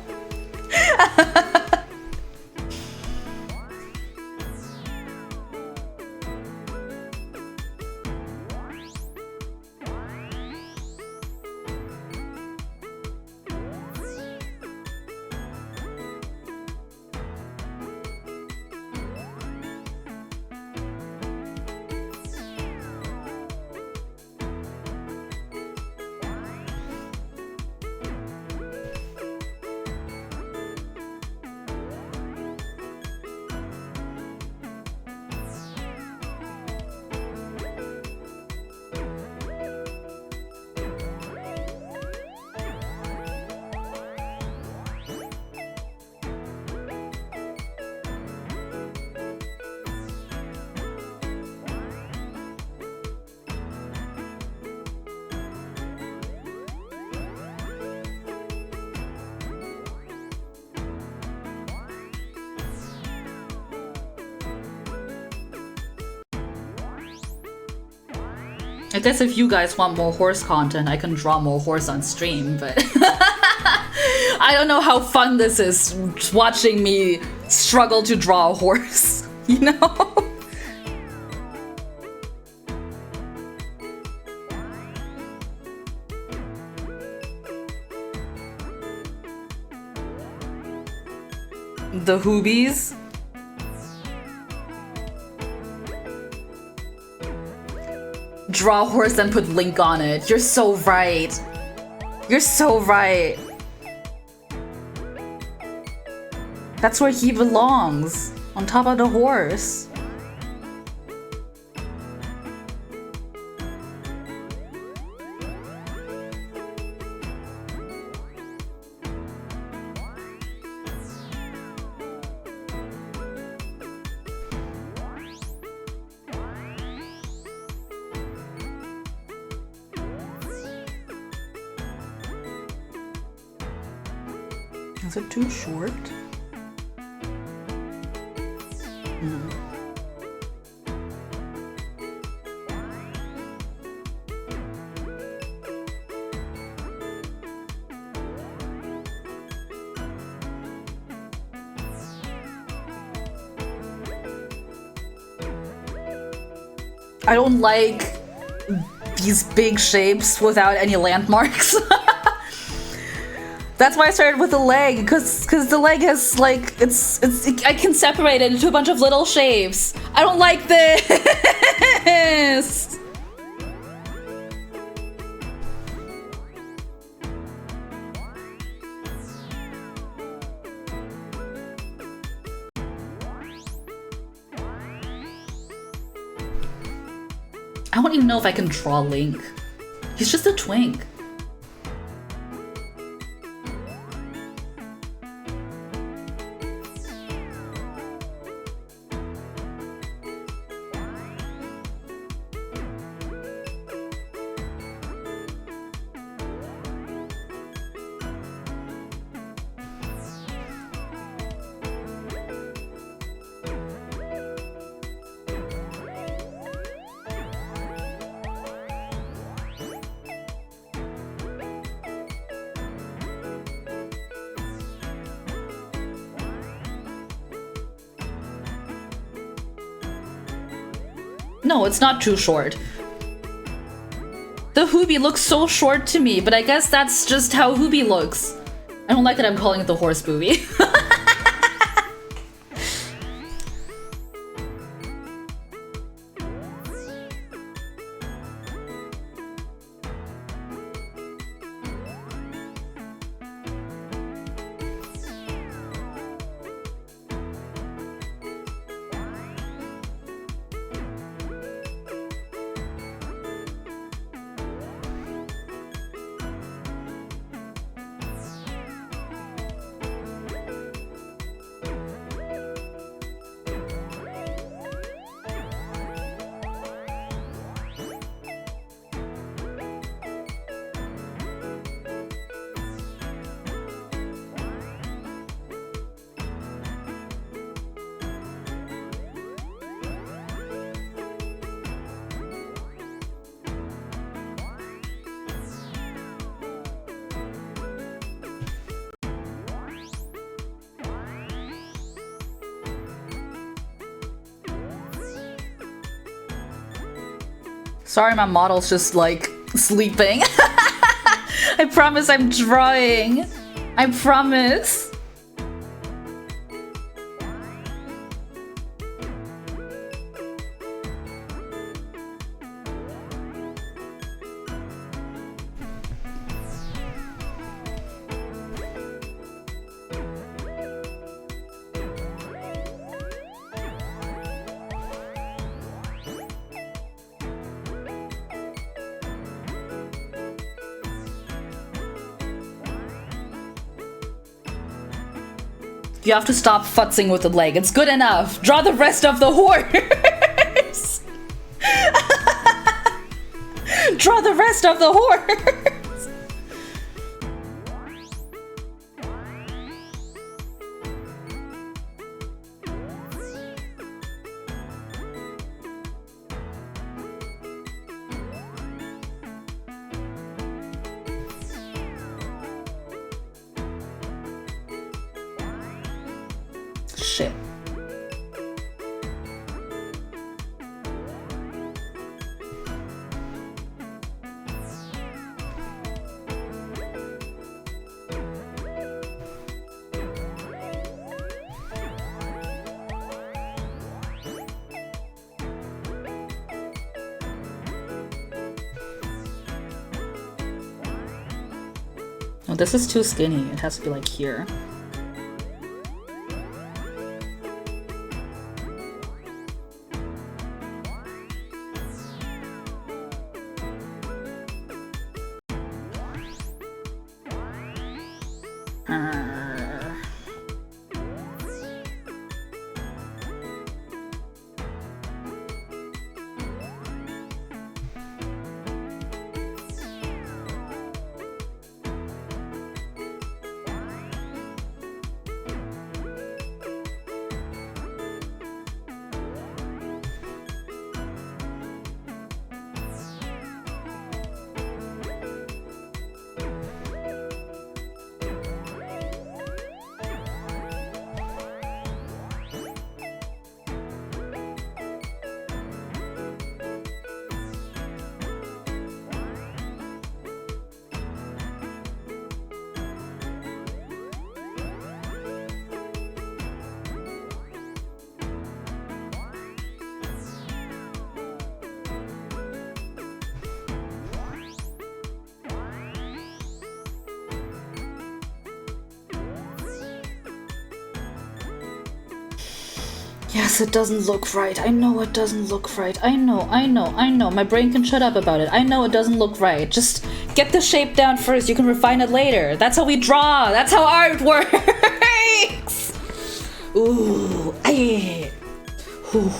I guess if you guys want more horse content, I can draw more horse on stream, but I don't know how fun this is, watching me struggle to draw a horse, you know? The Hoobies? Draw a horse and put Link on it. You're so right. You're so right. That's where he belongs. On top of the horse. Is it too short? I don't like these big shapes without any landmarks. That's why I started with the leg, because the leg has like I can separate it into a bunch of little shapes. I don't like this. I don't even know if I can draw Link. He's just a twink. No, it's not too short. The Hoobi looks so short to me, but I guess that's just how Hoobi looks. I don't like that I'm calling it the horse booby. Sorry, my model's just like sleeping. I promise I'm drawing. I promise. You have to stop futzing with the leg. It's good enough. Draw the rest of the horse. Draw the rest of the horse. Shit. Oh, this is too skinny. It has to be like here. Yes, it doesn't look right. I know it doesn't look right. I know. My brain can shut up about it. I know it doesn't look right. Just get the shape down first. You can refine it later. That's how we draw. That's how art works. Ooh, aye. Ooh.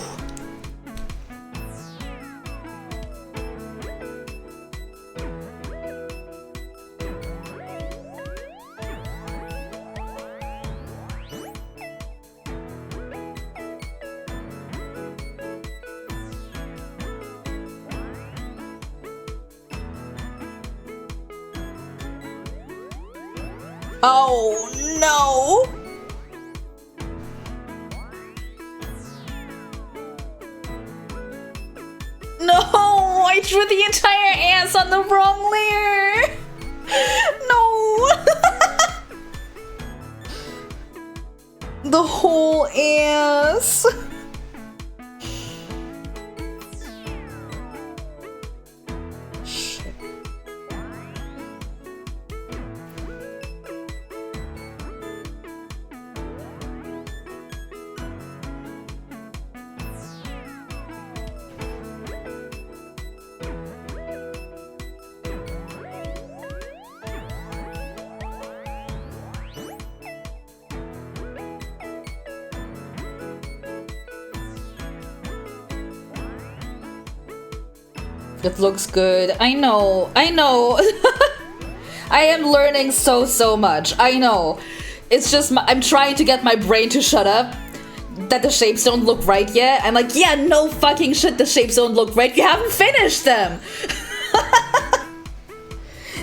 Oh no! No! I drew the entire ass on the wrong layer! No! The whole ass! Shit. It looks good. I know. I am learning so much. I know. It's just I'm trying to get my brain to shut up that the shapes don't look right yet. I'm like, yeah, no fucking shit, the shapes don't look right. You haven't finished them.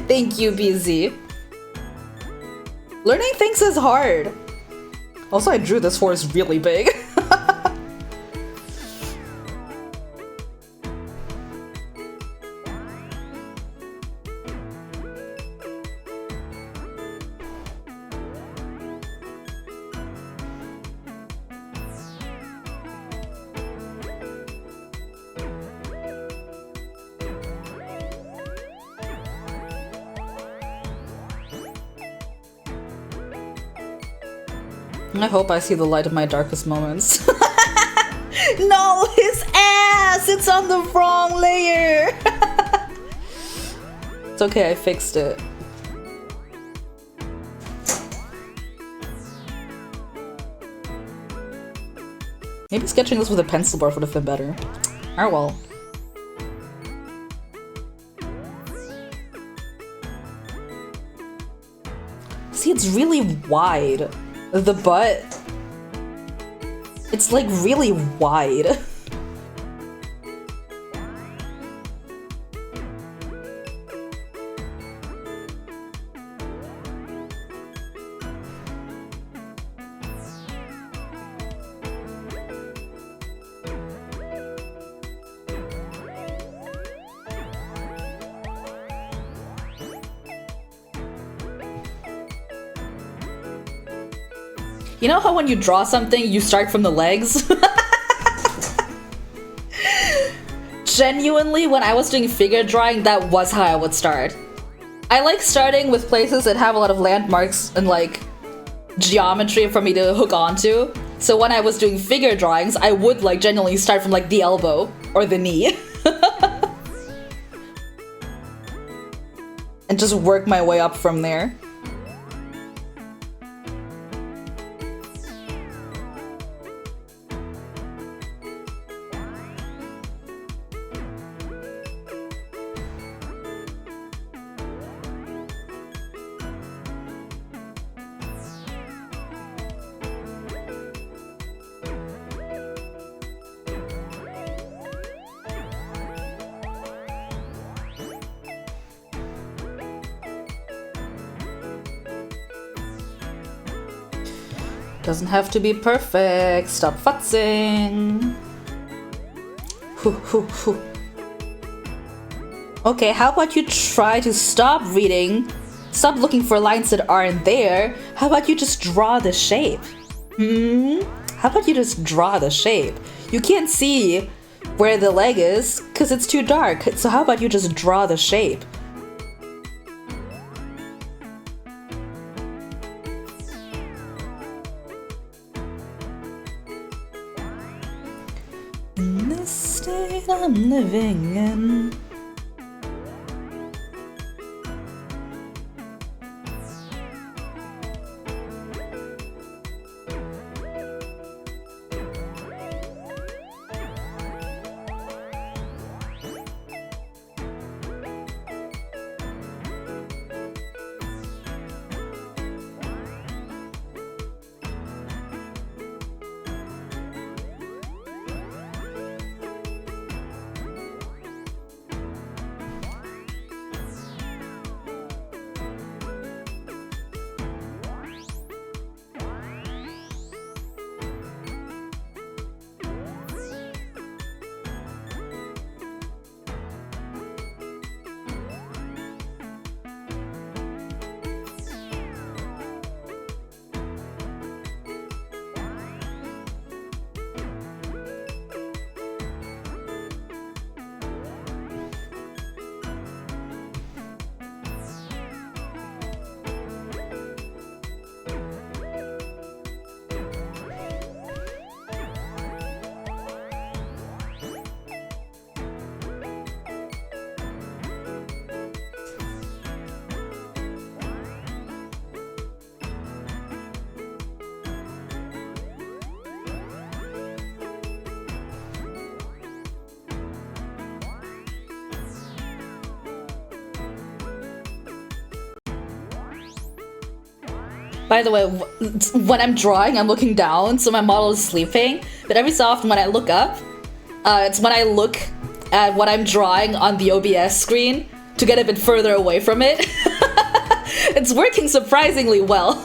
Thank you, BZ. Learning things is hard. Also, I drew this horse really big. I hope I see the light of my darkest moments. No, his ass! It's on the wrong layer! It's okay, I fixed it. Maybe sketching this with a pencil bar would have been better. Oh well. See, it's really wide. The butt, it's like really wide. You know how when you draw something, you start from the legs? Genuinely, when I was doing figure drawing, that was how I would start. I like starting with places that have a lot of landmarks and like geometry for me to hook onto. So when I was doing figure drawings, I would like genuinely start from like the elbow or the knee. And just work my way up from there. Doesn't have to be perfect. Stop futzing. Okay, how about you try to stop reading? Stop looking for lines that aren't there. How about you just draw the shape? How about you just draw the shape? You can't see where the leg is because it's too dark. So how about you just draw the shape? In this state I'm living in. By the way, when I'm drawing, I'm looking down, so my model is sleeping. But every so often when I look up, it's when I look at what I'm drawing on the OBS screen to get a bit further away from it. It's working surprisingly well.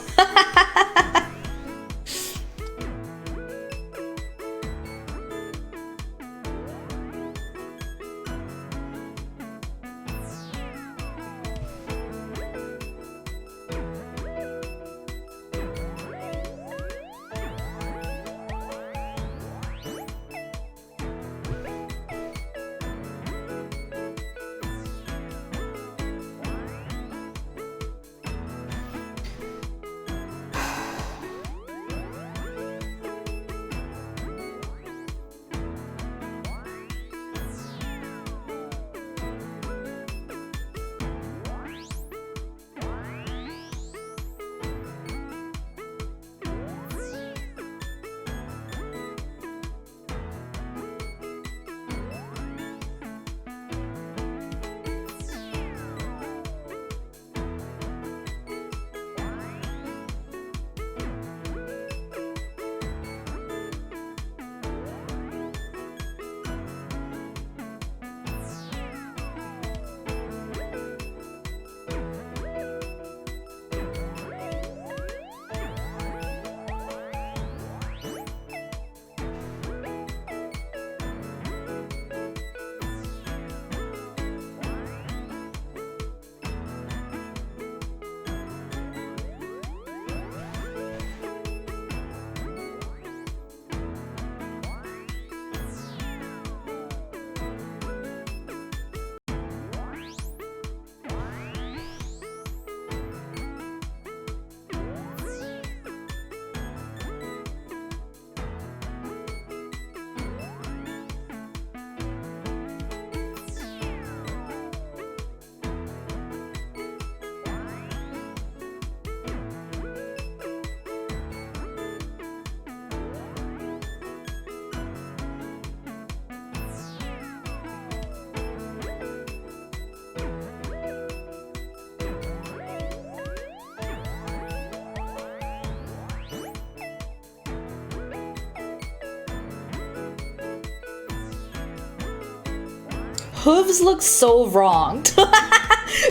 Hooves look so wrong.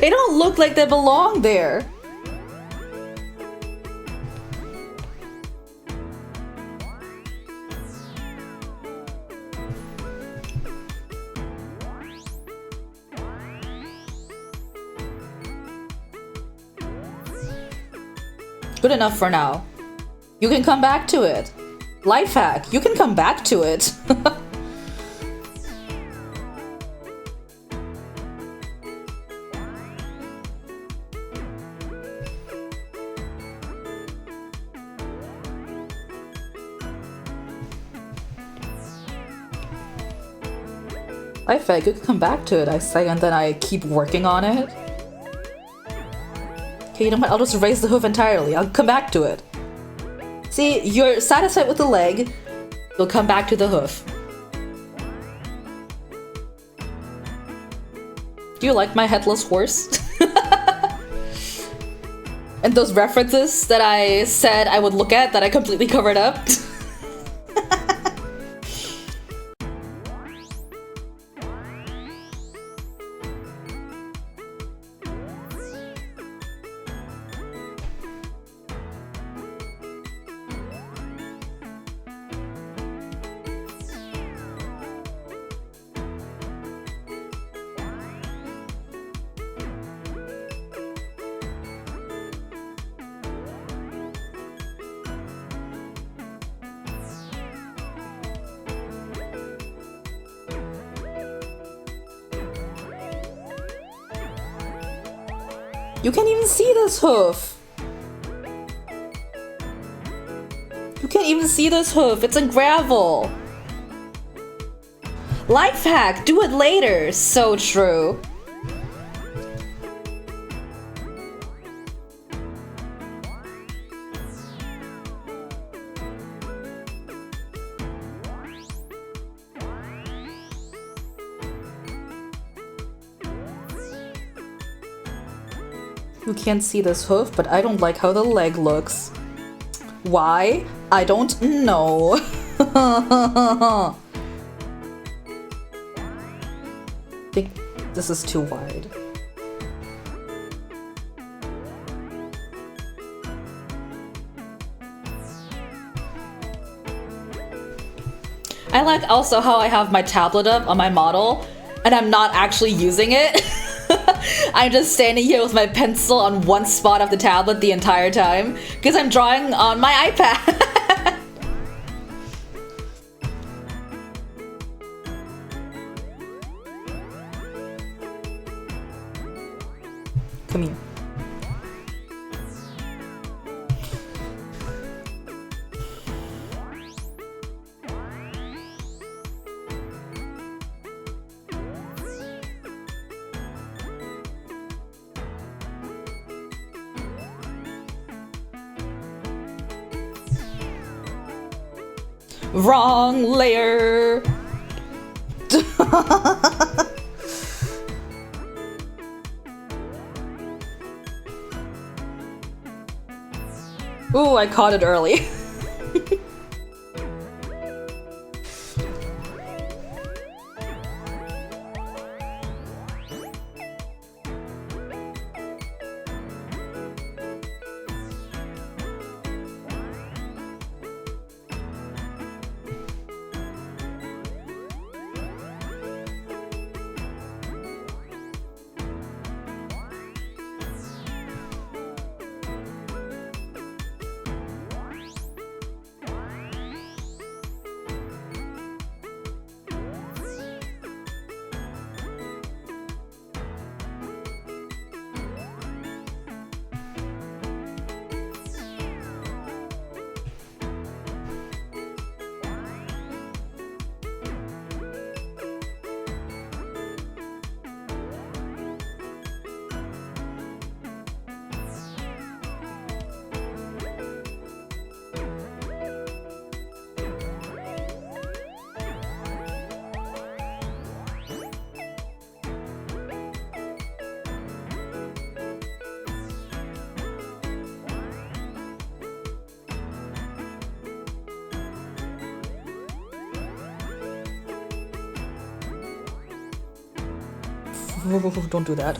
They don't look like they belong there. Good enough for now. You can come back to it. Life hack, you can come back to it. I think you can come back to it, I say, and then I keep working on it. Okay, you know what? I'll just erase the hoof entirely. I'll come back to it. See, you're satisfied with the leg. You'll come back to the hoof. Do you like my headless horse? And those references that I said I would look at that I completely covered up? You can't even see this hoof. You can't even see this hoof. It's in gravel. Life hack. Do it later. So true. You can't see this hoof, but I don't like how the leg looks. Why? I don't know. I think this is too wide. I like also how I have my tablet up on my model and I'm not actually using it. I'm just standing here with my pencil on one spot of the tablet the entire time because I'm drawing on my iPad. Come here. Wrong layer. Ooh, I caught it early. Don't do that.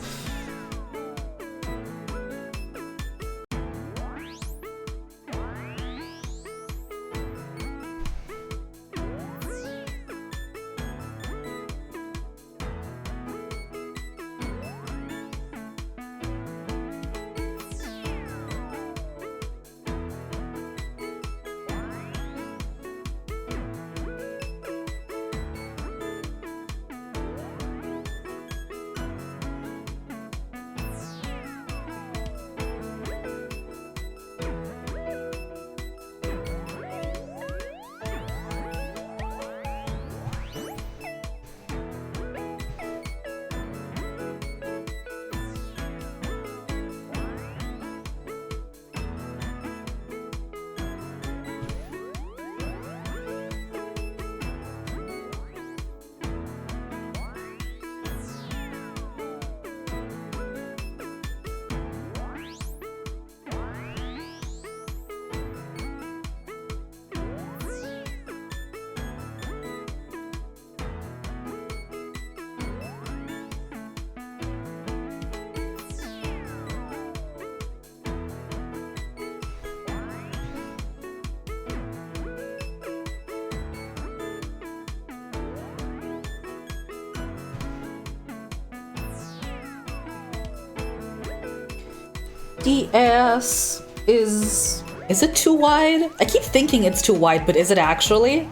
The ass is it too wide? I keep thinking it's too wide, but is it actually?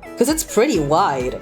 Because it's pretty wide.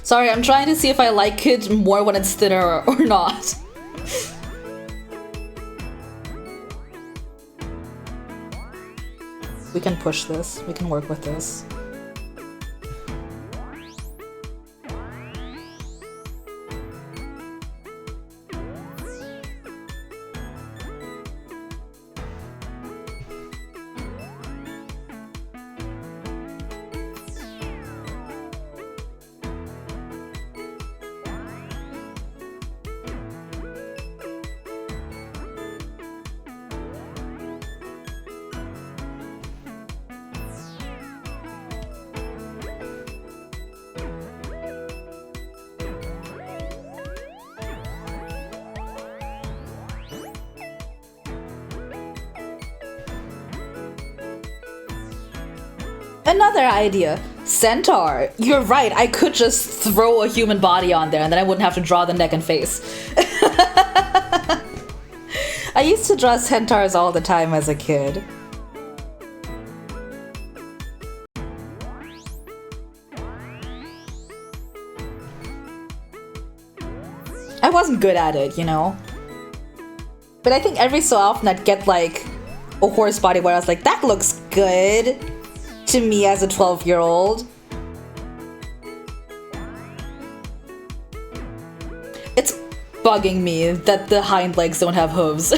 Sorry, I'm trying to see if I like it more when it's thinner or not. We can push this. We can work with this. Another idea. Centaur. You're right, I could just throw a human body on there and then I wouldn't have to draw the neck and face. I used to draw centaurs all the time as a kid. I wasn't good at it, you know? But I think every so often I'd get like a horse body where I was like, that looks good to me as a 12-year-old. It's bugging me that the hind legs don't have hooves.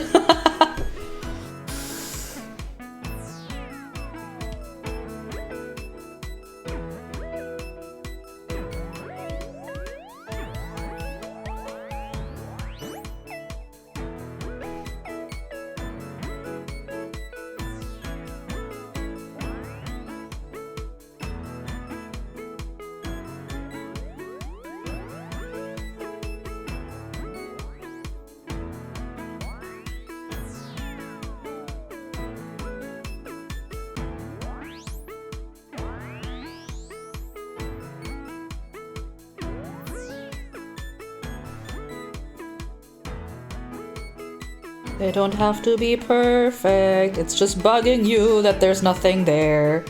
They don't have to be perfect. It's just bugging you that there's nothing there.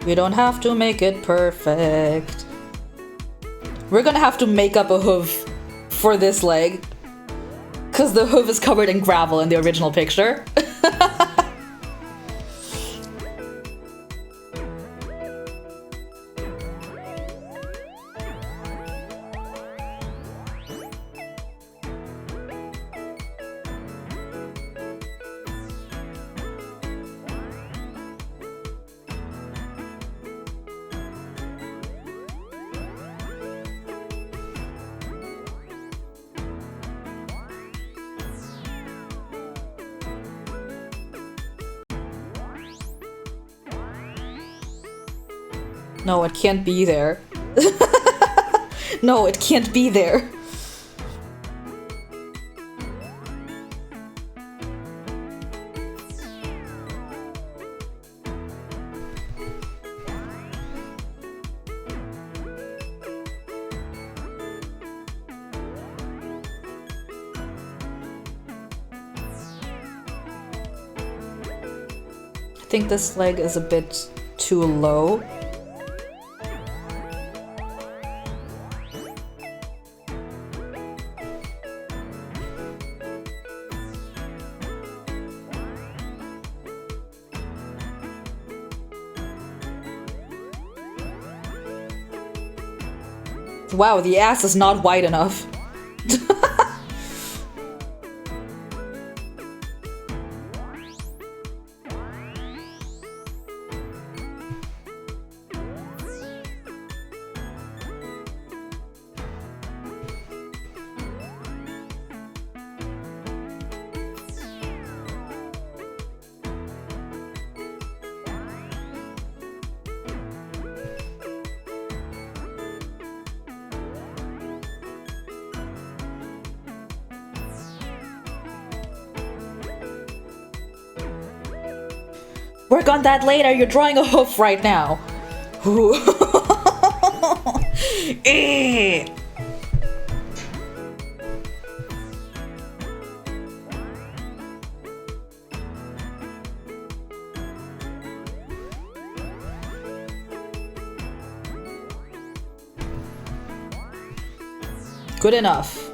We don't have to make it perfect. We're gonna have to make up a hoof for this leg, because the hoof is covered in gravel in the original picture. No, it can't be there. No, it can't be there. I think this leg is a bit too low. Wow, the ass is not wide enough. Work on that later, you're drawing a hoof right now. Eh. Good enough.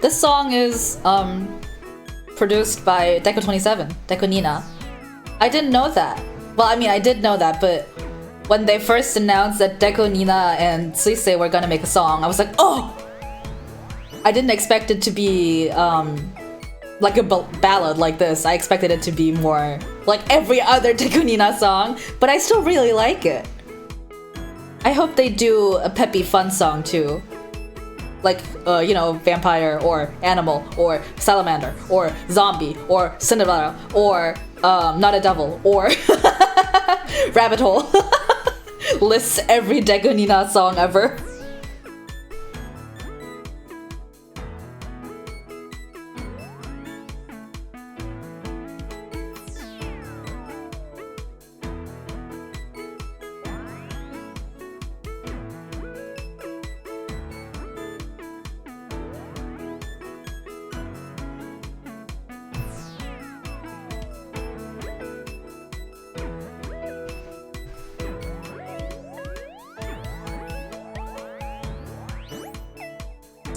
This song is produced by Deku27, Deku Nina. I didn't know that. Well, I mean, I did know that, but when they first announced that Deku Nina and Suisei were gonna make a song, I was like, oh! I didn't expect it to be like a ballad like this. I expected it to be more like every other Deku Nina song, but I still really like it. I hope they do a peppy fun song too. Like, you know, vampire, or animal, or salamander, or zombie, or Cinderella, or not a devil, or rabbit hole. Lists every Deku Nina song ever.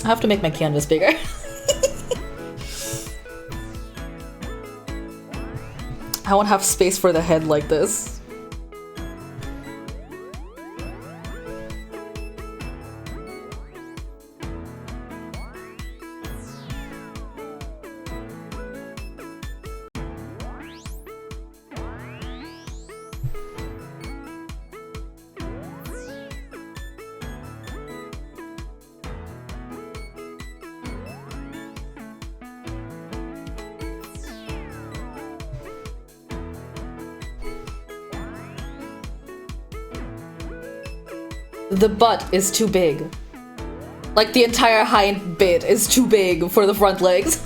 I have to make my canvas bigger. I won't have space for the head like this. The butt is too big. Like the entire hind bit is too big for the front legs.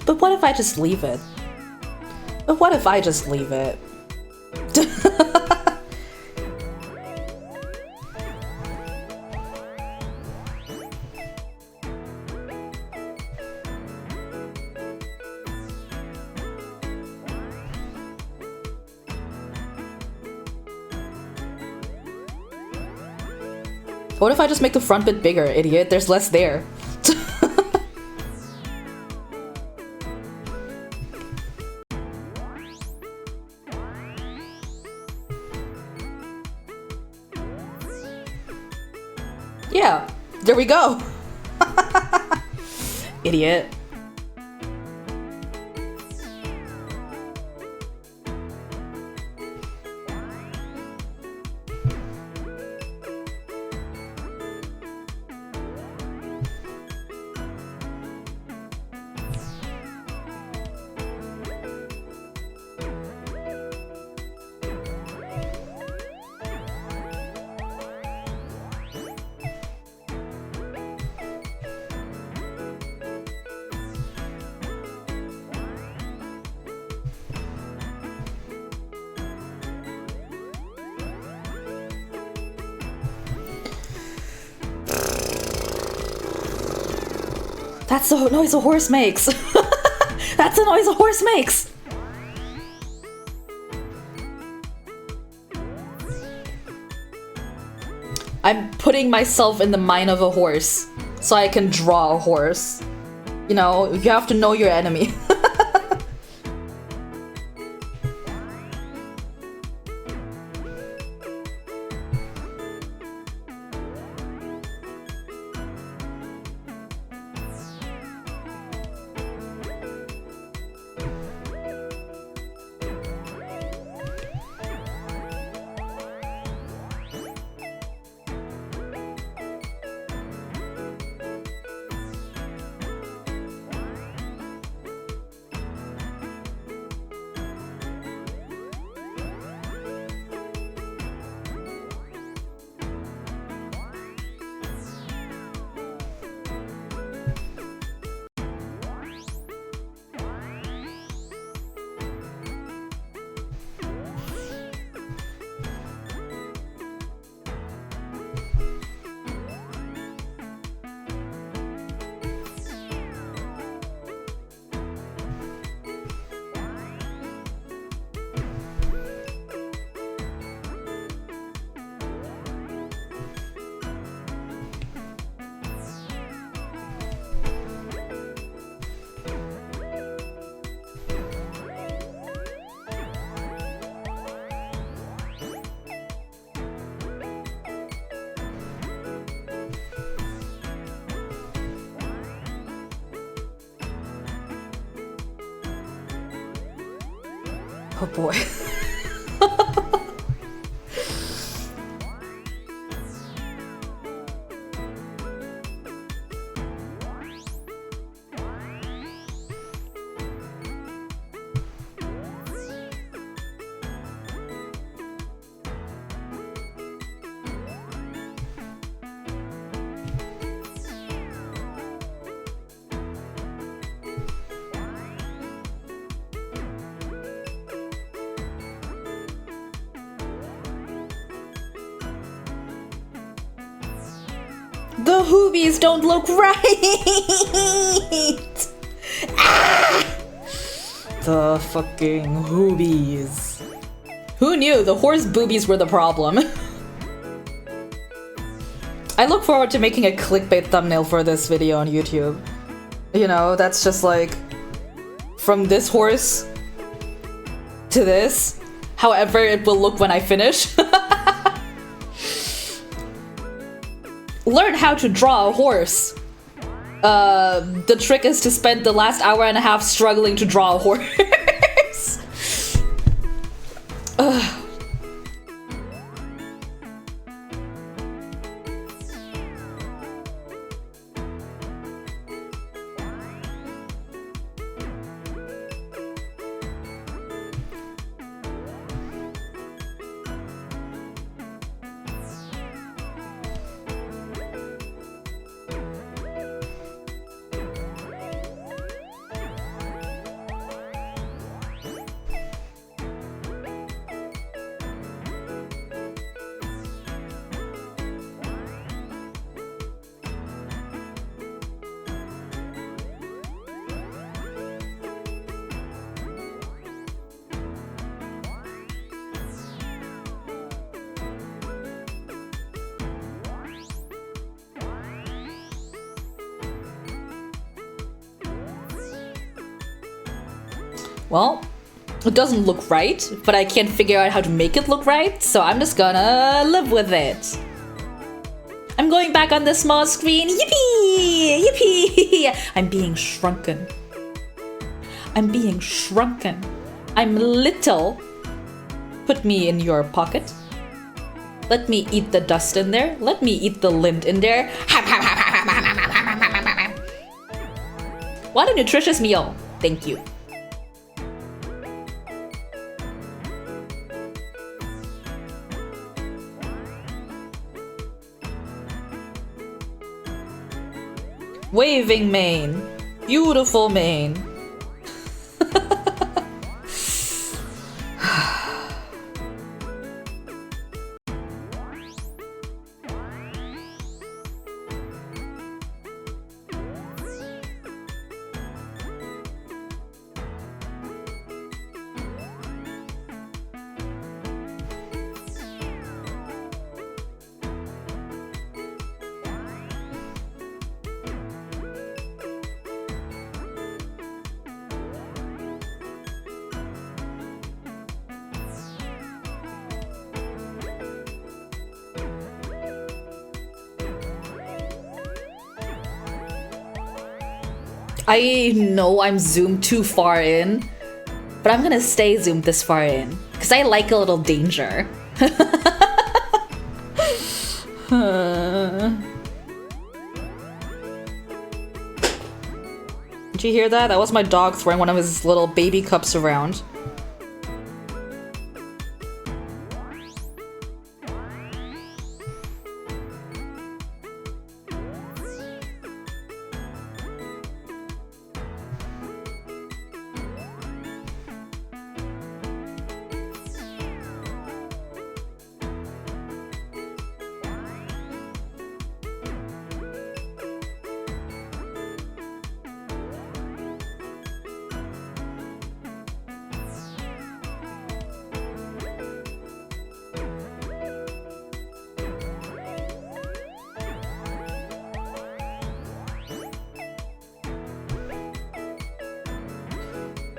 But what if I just leave it? But what if I just leave it? What if I just make the front bit bigger, idiot? There's less there. Yeah, there we go. Idiot. That's the noise a horse makes. That's the noise a horse makes. I'm putting myself in the mind of a horse so I can draw a horse. You know, you have to know your enemy. Oh boy. The hoobies don't look right! Ah! The fucking hoobies. Who knew the horse boobies were the problem? I look forward to making a clickbait thumbnail for this video on YouTube. You know, that's just like, from this horse to this, however it will look when I finish. Learn how to draw a horse. The trick is to spend the last hour and a half struggling to draw a horse. Ugh. Well, it doesn't look right, but I can't figure out how to make it look right, so I'm just gonna live with it. I'm going back on the small screen. Yippee! Yippee! I'm being shrunken. I'm being shrunken. I'm little. Put me in your pocket. Let me eat the dust in there. Let me eat the lint in there. What a nutritious meal. Thank you. Waving mane. Beautiful mane. I know I'm zoomed too far in, but I'm gonna stay zoomed this far in because I like a little danger. Did you hear that? That was my dog throwing one of his little baby cups around.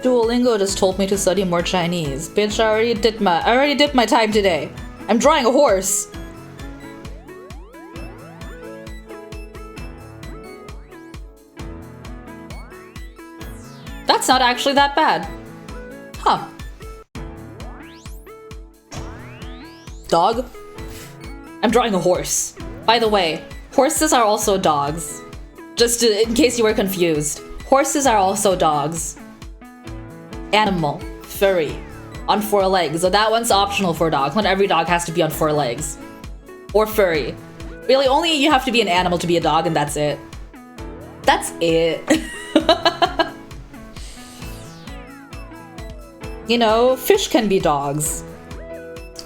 Duolingo just told me to study more Chinese. Bitch, I already did my time today. I'm drawing a horse. That's not actually that bad. Huh. Dog? I'm drawing a horse. By the way, horses are also dogs. Just in case you were confused. Horses are also dogs. Animal, furry, on 4 legs. So that one's optional for dogs. Not every dog has to be on 4 legs. Or furry. Really, only you have to be an animal to be a dog, and that's it. That's it. You know, fish can be dogs.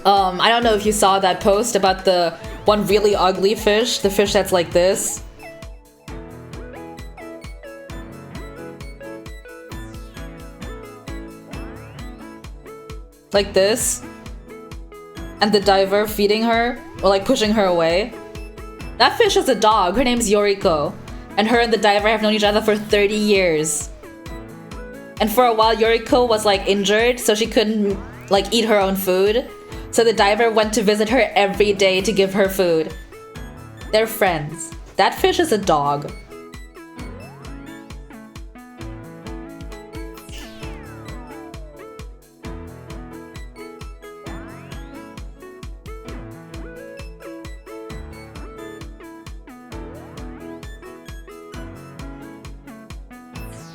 I don't know if you saw that post about the one really ugly fish, the fish that's like this. Like this. And the diver feeding her, or like pushing her away. That fish is a dog. Her name's Yoriko. And her and the diver have known each other for 30 years. And for a while, Yoriko was like injured, so she couldn't like eat her own food. So the diver went to visit her every day to give her food. They're friends. That fish is a dog.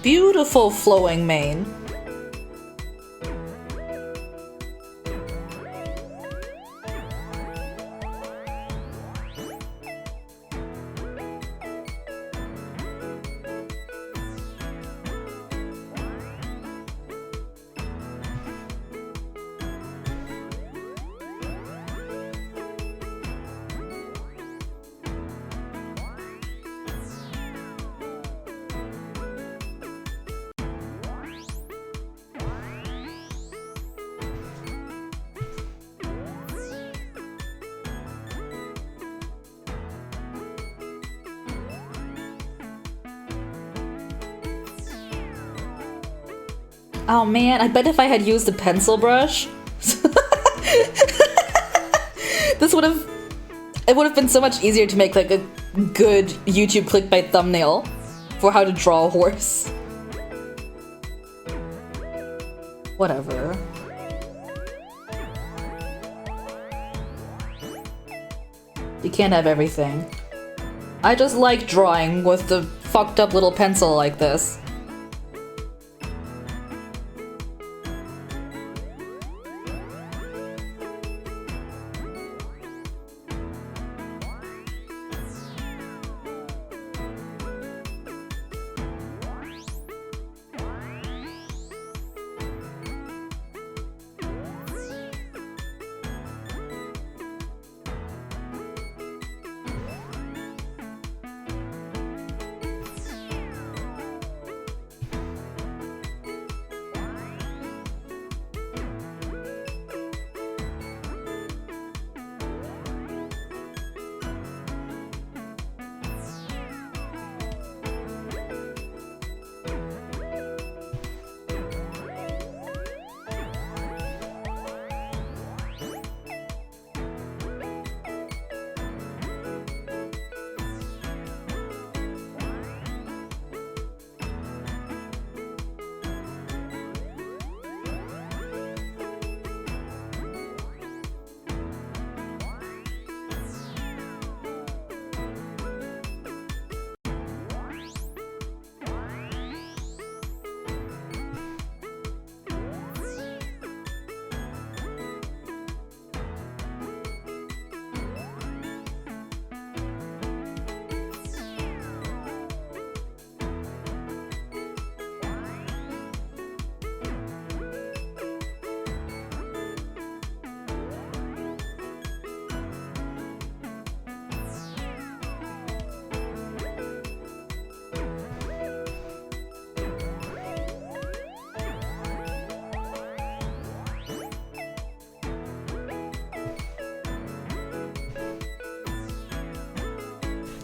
Beautiful flowing mane. Oh man, I bet if I had used a pencil brush, this would have... It would have been so much easier to make like a good YouTube clickbait thumbnail for how to draw a horse. Whatever. You can't have everything. I just like drawing with the fucked up little pencil like this.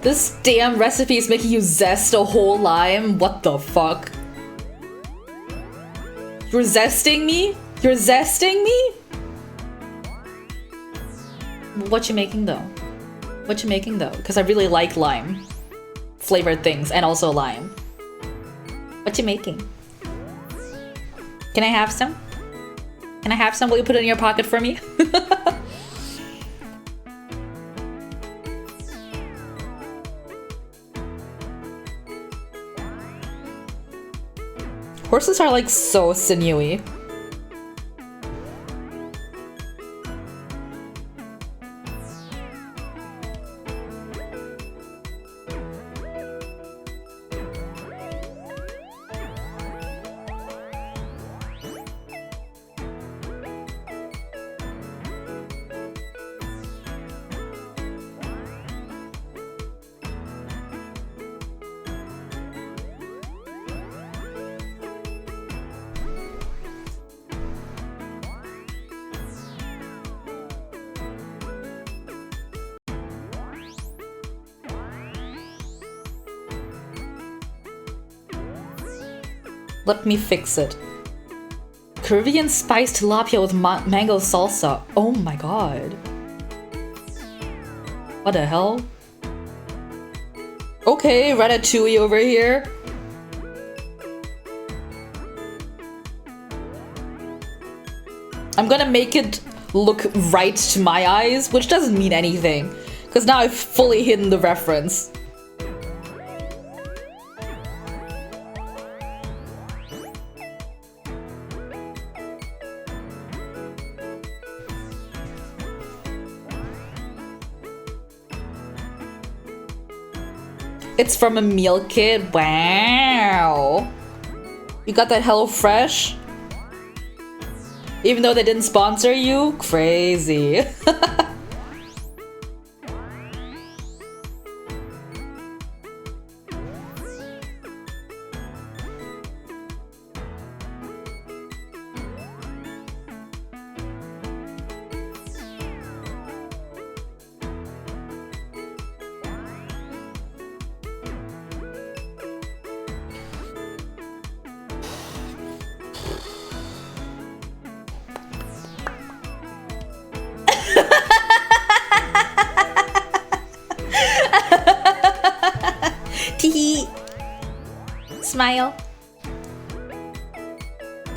This damn recipe is making you zest a whole lime? What the fuck? You're zesting me? You're zesting me? What you making though? What you making though? Because I really like lime flavored things and also lime. What you making? Can I have some? Can I have some? Will you put it in your pocket for me? Horses are like so sinewy. Let me fix it. Caribbean spiced tilapia with mango salsa. Oh my god. What the hell? Okay, ratatouille over here. I'm gonna make it look right to my eyes, which doesn't mean anything. Because now I've fully hidden the reference. It's from a meal kit. Wow. You got that HelloFresh? Even though they didn't sponsor you? Crazy. smile.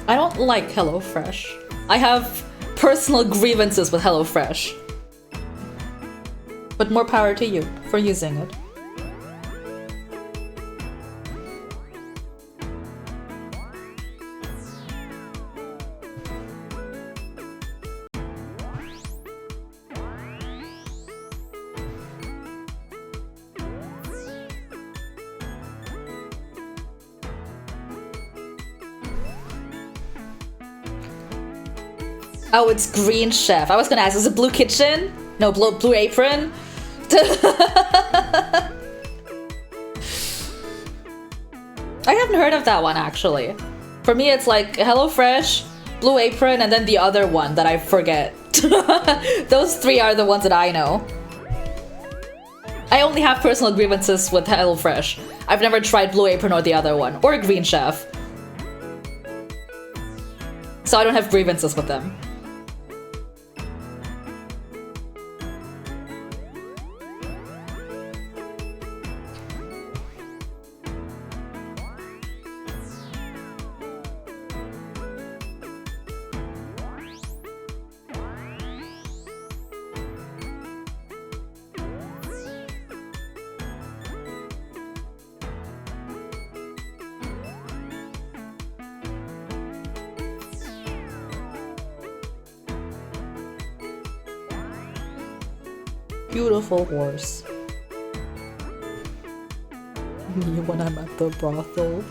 I don't like HelloFresh. I have personal grievances with HelloFresh. But more power to you for using it. Oh, it's Green Chef. I was gonna ask, is it Blue Kitchen? No, Blue Apron? I haven't heard of that one, actually. For me, it's like HelloFresh, Blue Apron, and then the other one that I forget. Those three are the ones that I know. I only have personal grievances with HelloFresh. I've never tried Blue Apron or the other one, or Green Chef. So I don't have grievances with them. Beautiful horse. Me when I'm at the brothel.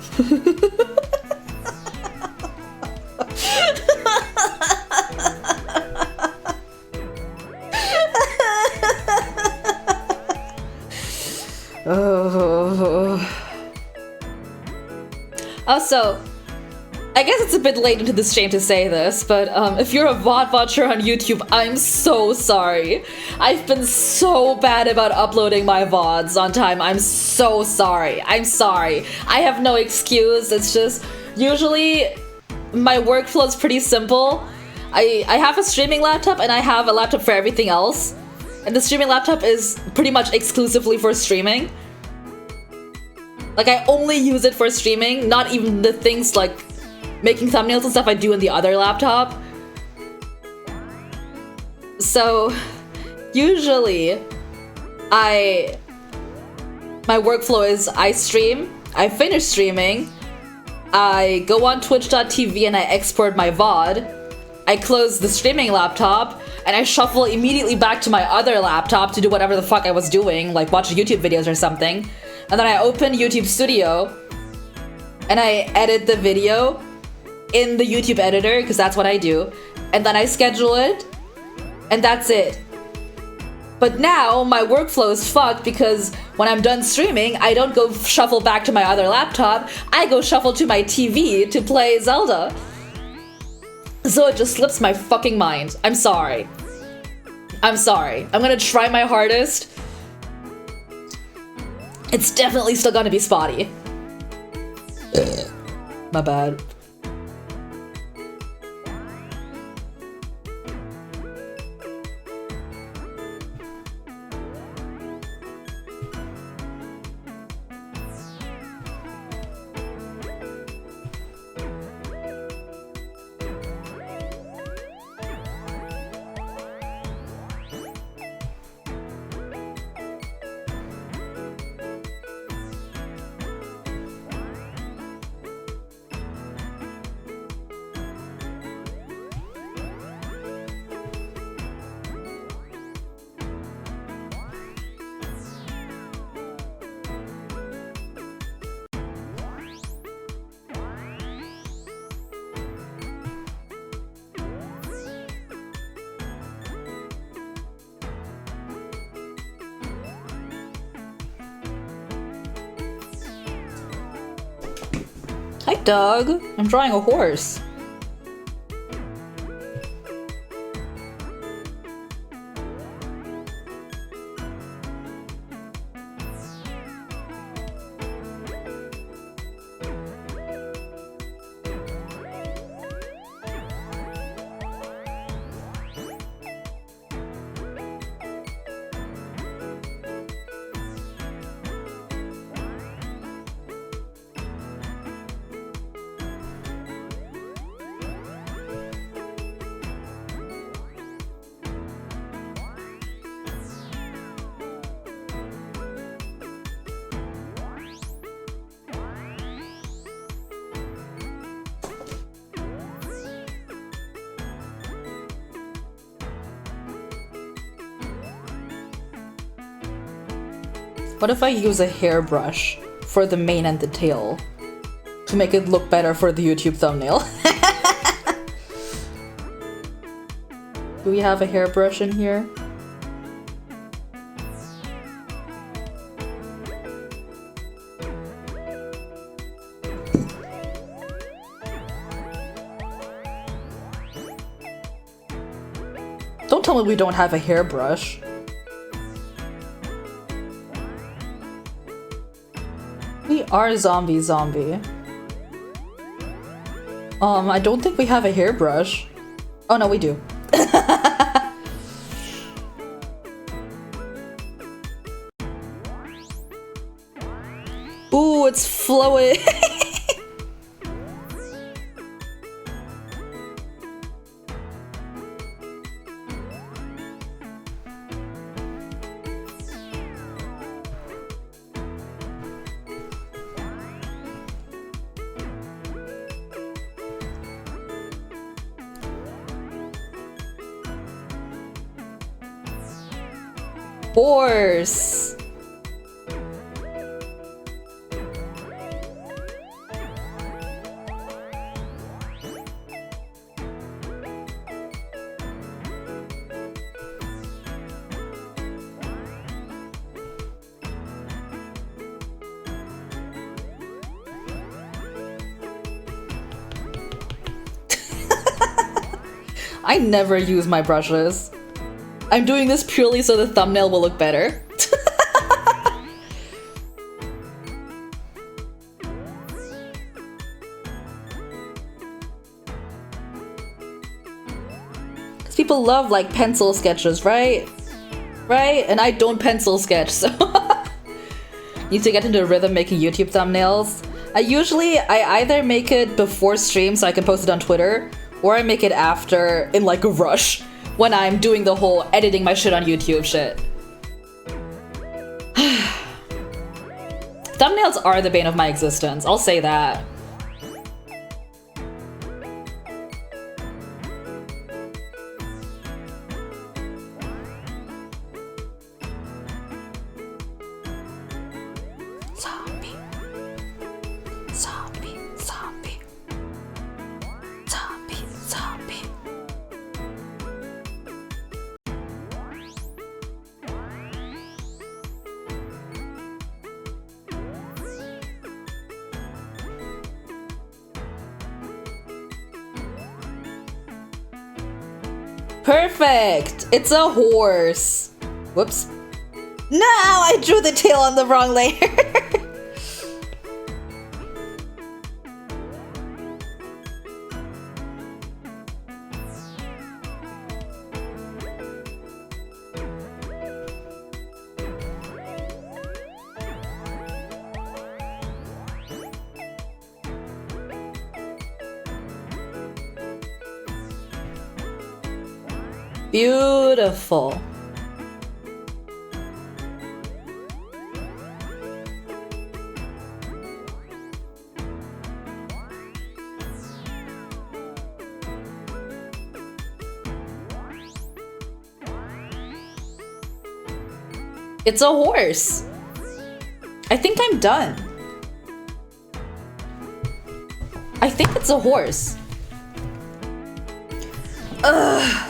Also, I guess it's a bit late into the stream to say this, but if you're a VOD watcher on YouTube, I'm so sorry. I've been so bad about uploading my VODs on time. I'm so sorry. I'm sorry. I have no excuse. It's just, usually my workflow is pretty simple. I have a streaming laptop and I have a laptop for everything else. And the streaming laptop is pretty much exclusively for streaming. Like, I only use it for streaming, not even the things like making thumbnails and stuff I do in the other laptop. So, usually, my workflow is I stream, I finish streaming, I go on twitch.tv and I export my VOD, I close the streaming laptop, and I shuffle immediately back to my other laptop to do whatever the fuck I was doing, like watch YouTube videos or something. And then I open YouTube Studio, and I edit the video in the YouTube editor, because that's what I do. And then I schedule it, and that's it. But now, my workflow is fucked because when I'm done streaming, I don't go shuffle back to my other laptop, I go shuffle to my TV to play Zelda. So it just slips my fucking mind. I'm sorry. I'm sorry. I'm gonna try my hardest. It's definitely still gonna be spotty. My bad. Hi, Doug. I'm drawing a horse. What if I use a hairbrush for the mane and the tail to make it look better for the YouTube thumbnail? Do we have a hairbrush in here? Don't tell me we don't have a hairbrush. We are zombie. I don't think we have a hairbrush. Oh no, we do. Ooh, it's flowing. Horse. I never use my brushes. I'm doing this purely so the thumbnail will look better. Because people love like pencil sketches, right? Right? And I don't pencil sketch, so need to get into the rhythm making YouTube thumbnails. I either make it before stream so I can post it on Twitter, or I make it after in like a rush when I'm doing the whole editing my shit on YouTube shit. Thumbnails are the bane of my existence, I'll say that. Zombie. Zombie. Zombie. Zombie. Zombie. Perfect! It's a horse. Whoops. No, I drew the tail on the wrong layer. Beautiful. It's a horse. I think I'm done. I think it's a horse. Ugh.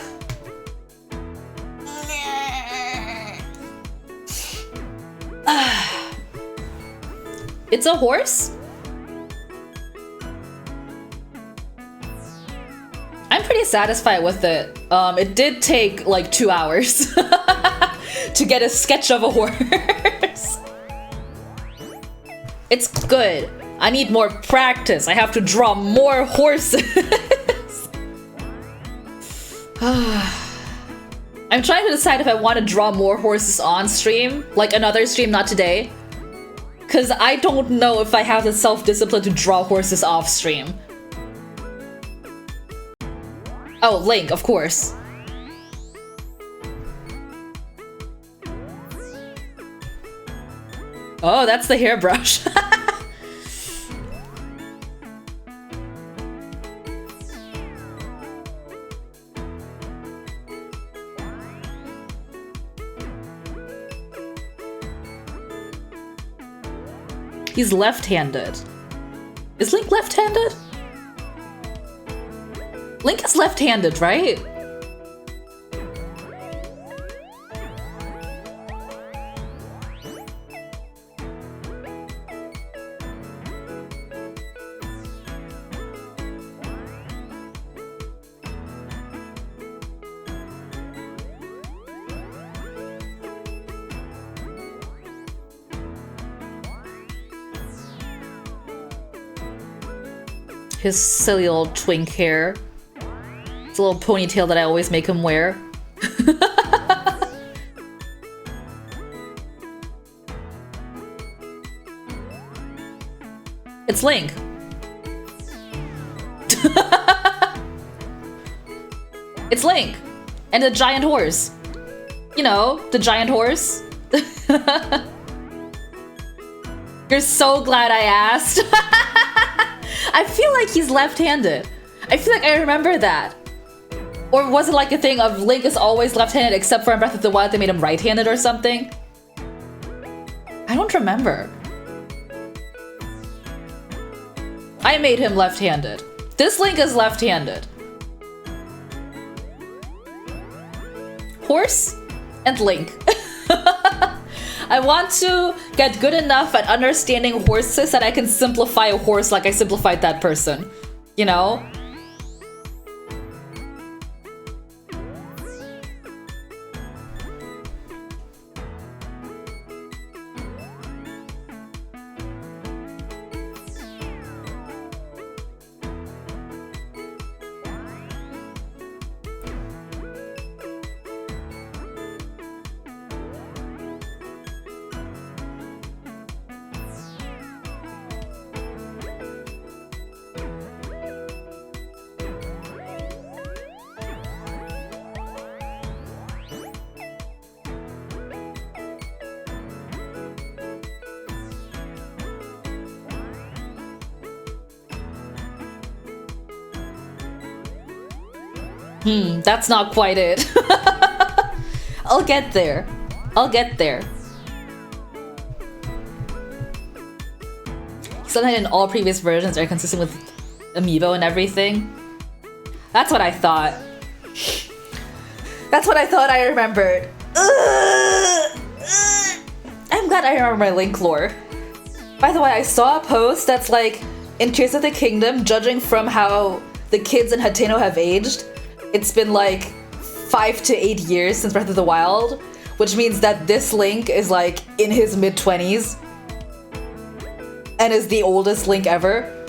It's a horse? I'm pretty satisfied with it. It did take like 2 hours to get a sketch of a horse. It's good. I need more practice. I have to draw more horses. I'm trying to decide if I want to draw more horses on stream, like another stream, not today. Because I don't know if I have the self-discipline to draw horses off stream. Oh, Link, of course. Oh, that's the hairbrush. He's left-handed. Is Link left-handed? Link is left-handed, right? His silly little twink hair. It's a little ponytail that I always make him wear. It's Link. It's Link. And the giant horse. You know, the giant horse. You're so glad I asked. I feel like he's left-handed. I feel like I remember that. Or was it like a thing of Link is always left-handed except for in Breath of the Wild they made him right-handed or something? I don't remember. I made him left-handed. This Link is left-handed. Horse and Link. I want to get good enough at understanding horses that I can simplify a horse like I simplified that person. You know? That's not quite it. I'll get there. I'll get there. Something in all previous versions are consistent with Amiibo and everything. That's what I thought. That's what I thought I remembered. I'm glad I remember my Link lore. By the way, I saw a post that's like, in Tears of the Kingdom, judging from how the kids in Hateno have aged, it's been like 5 to 8 years since Breath of the Wild, which means that this Link is like in his mid-20s and is the oldest Link ever.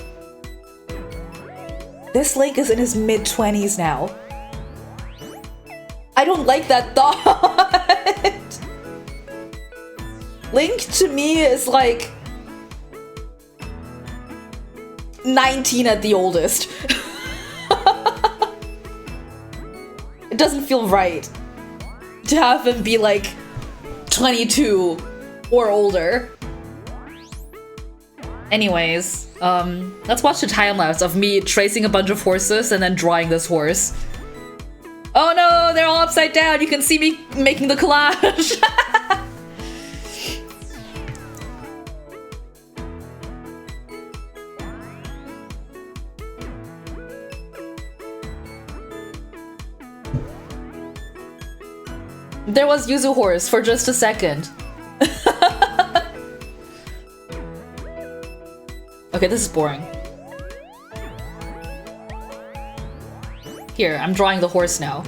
This Link is in his mid-20s now. I don't like that thought. Link to me is like 19 at the oldest. It doesn't feel right to have him be like 22 or older. Anyways, let's watch the time lapse of me tracing a bunch of horses and then drawing this horse. Oh no, they're all upside down. You can see me making the collage. There was Yuzu Horse for just a second. Okay, this is boring. Here, I'm drawing the horse now.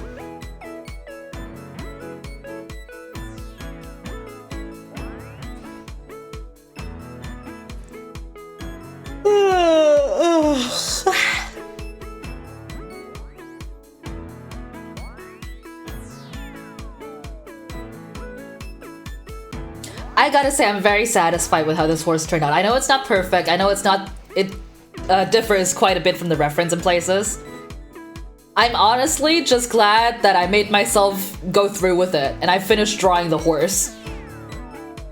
I gotta say, I'm very satisfied with how this horse turned out. I know it's not perfect. I know it's not. It differs quite a bit from the reference in places. I'm honestly just glad that I made myself go through with it and I finished drawing the horse.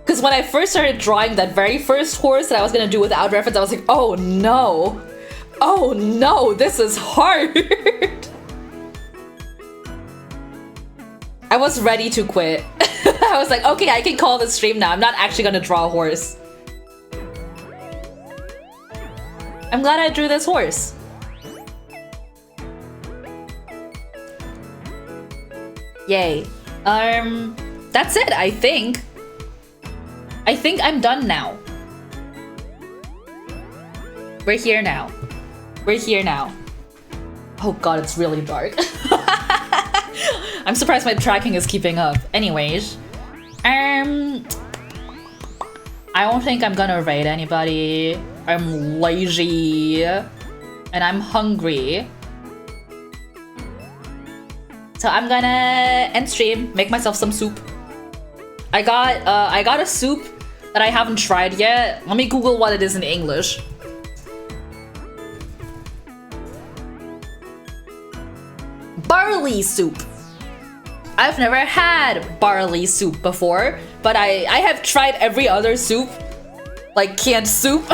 Because when I first started drawing that very first horse that I was gonna do without reference, I was like, oh no. Oh no, this is hard. I was ready to quit. I was like, okay, I can call this stream now. I'm not actually gonna draw a horse. I'm glad I drew this horse. Yay. That's it, I think. I think I'm done now. We're here now. We're here now. Oh god, it's really dark. I'm surprised my tracking is keeping up. Anyways, I don't think I'm gonna raid anybody. I'm lazy and I'm hungry. So I'm gonna end stream, make myself some soup. I got a soup that I haven't tried yet. Let me Google what it is in English. Barley soup. I've never had barley soup before, but I have tried every other soup, like canned soup,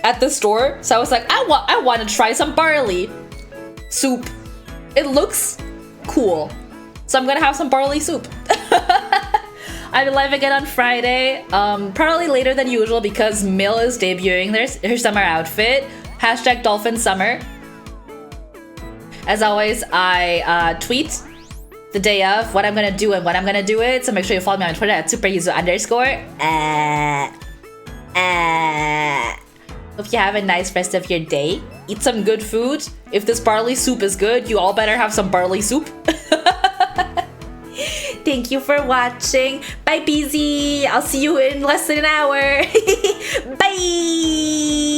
at the store. So I was like, I want to try some barley soup. It looks cool, so I'm gonna have some barley soup. I'll be live again on Friday, probably later than usual because Mill is debuting her summer outfit. Hashtag Dolphin Summer. As always, I tweet the day of what I'm gonna do and when I'm gonna do it. So make sure you follow me on Twitter at superuser_. Hope you have a nice rest of your day. Eat some good food. If this barley soup is good, you all better have some barley soup. Thank you for watching. Bye, BZ. I'll see you in less than an hour. Bye.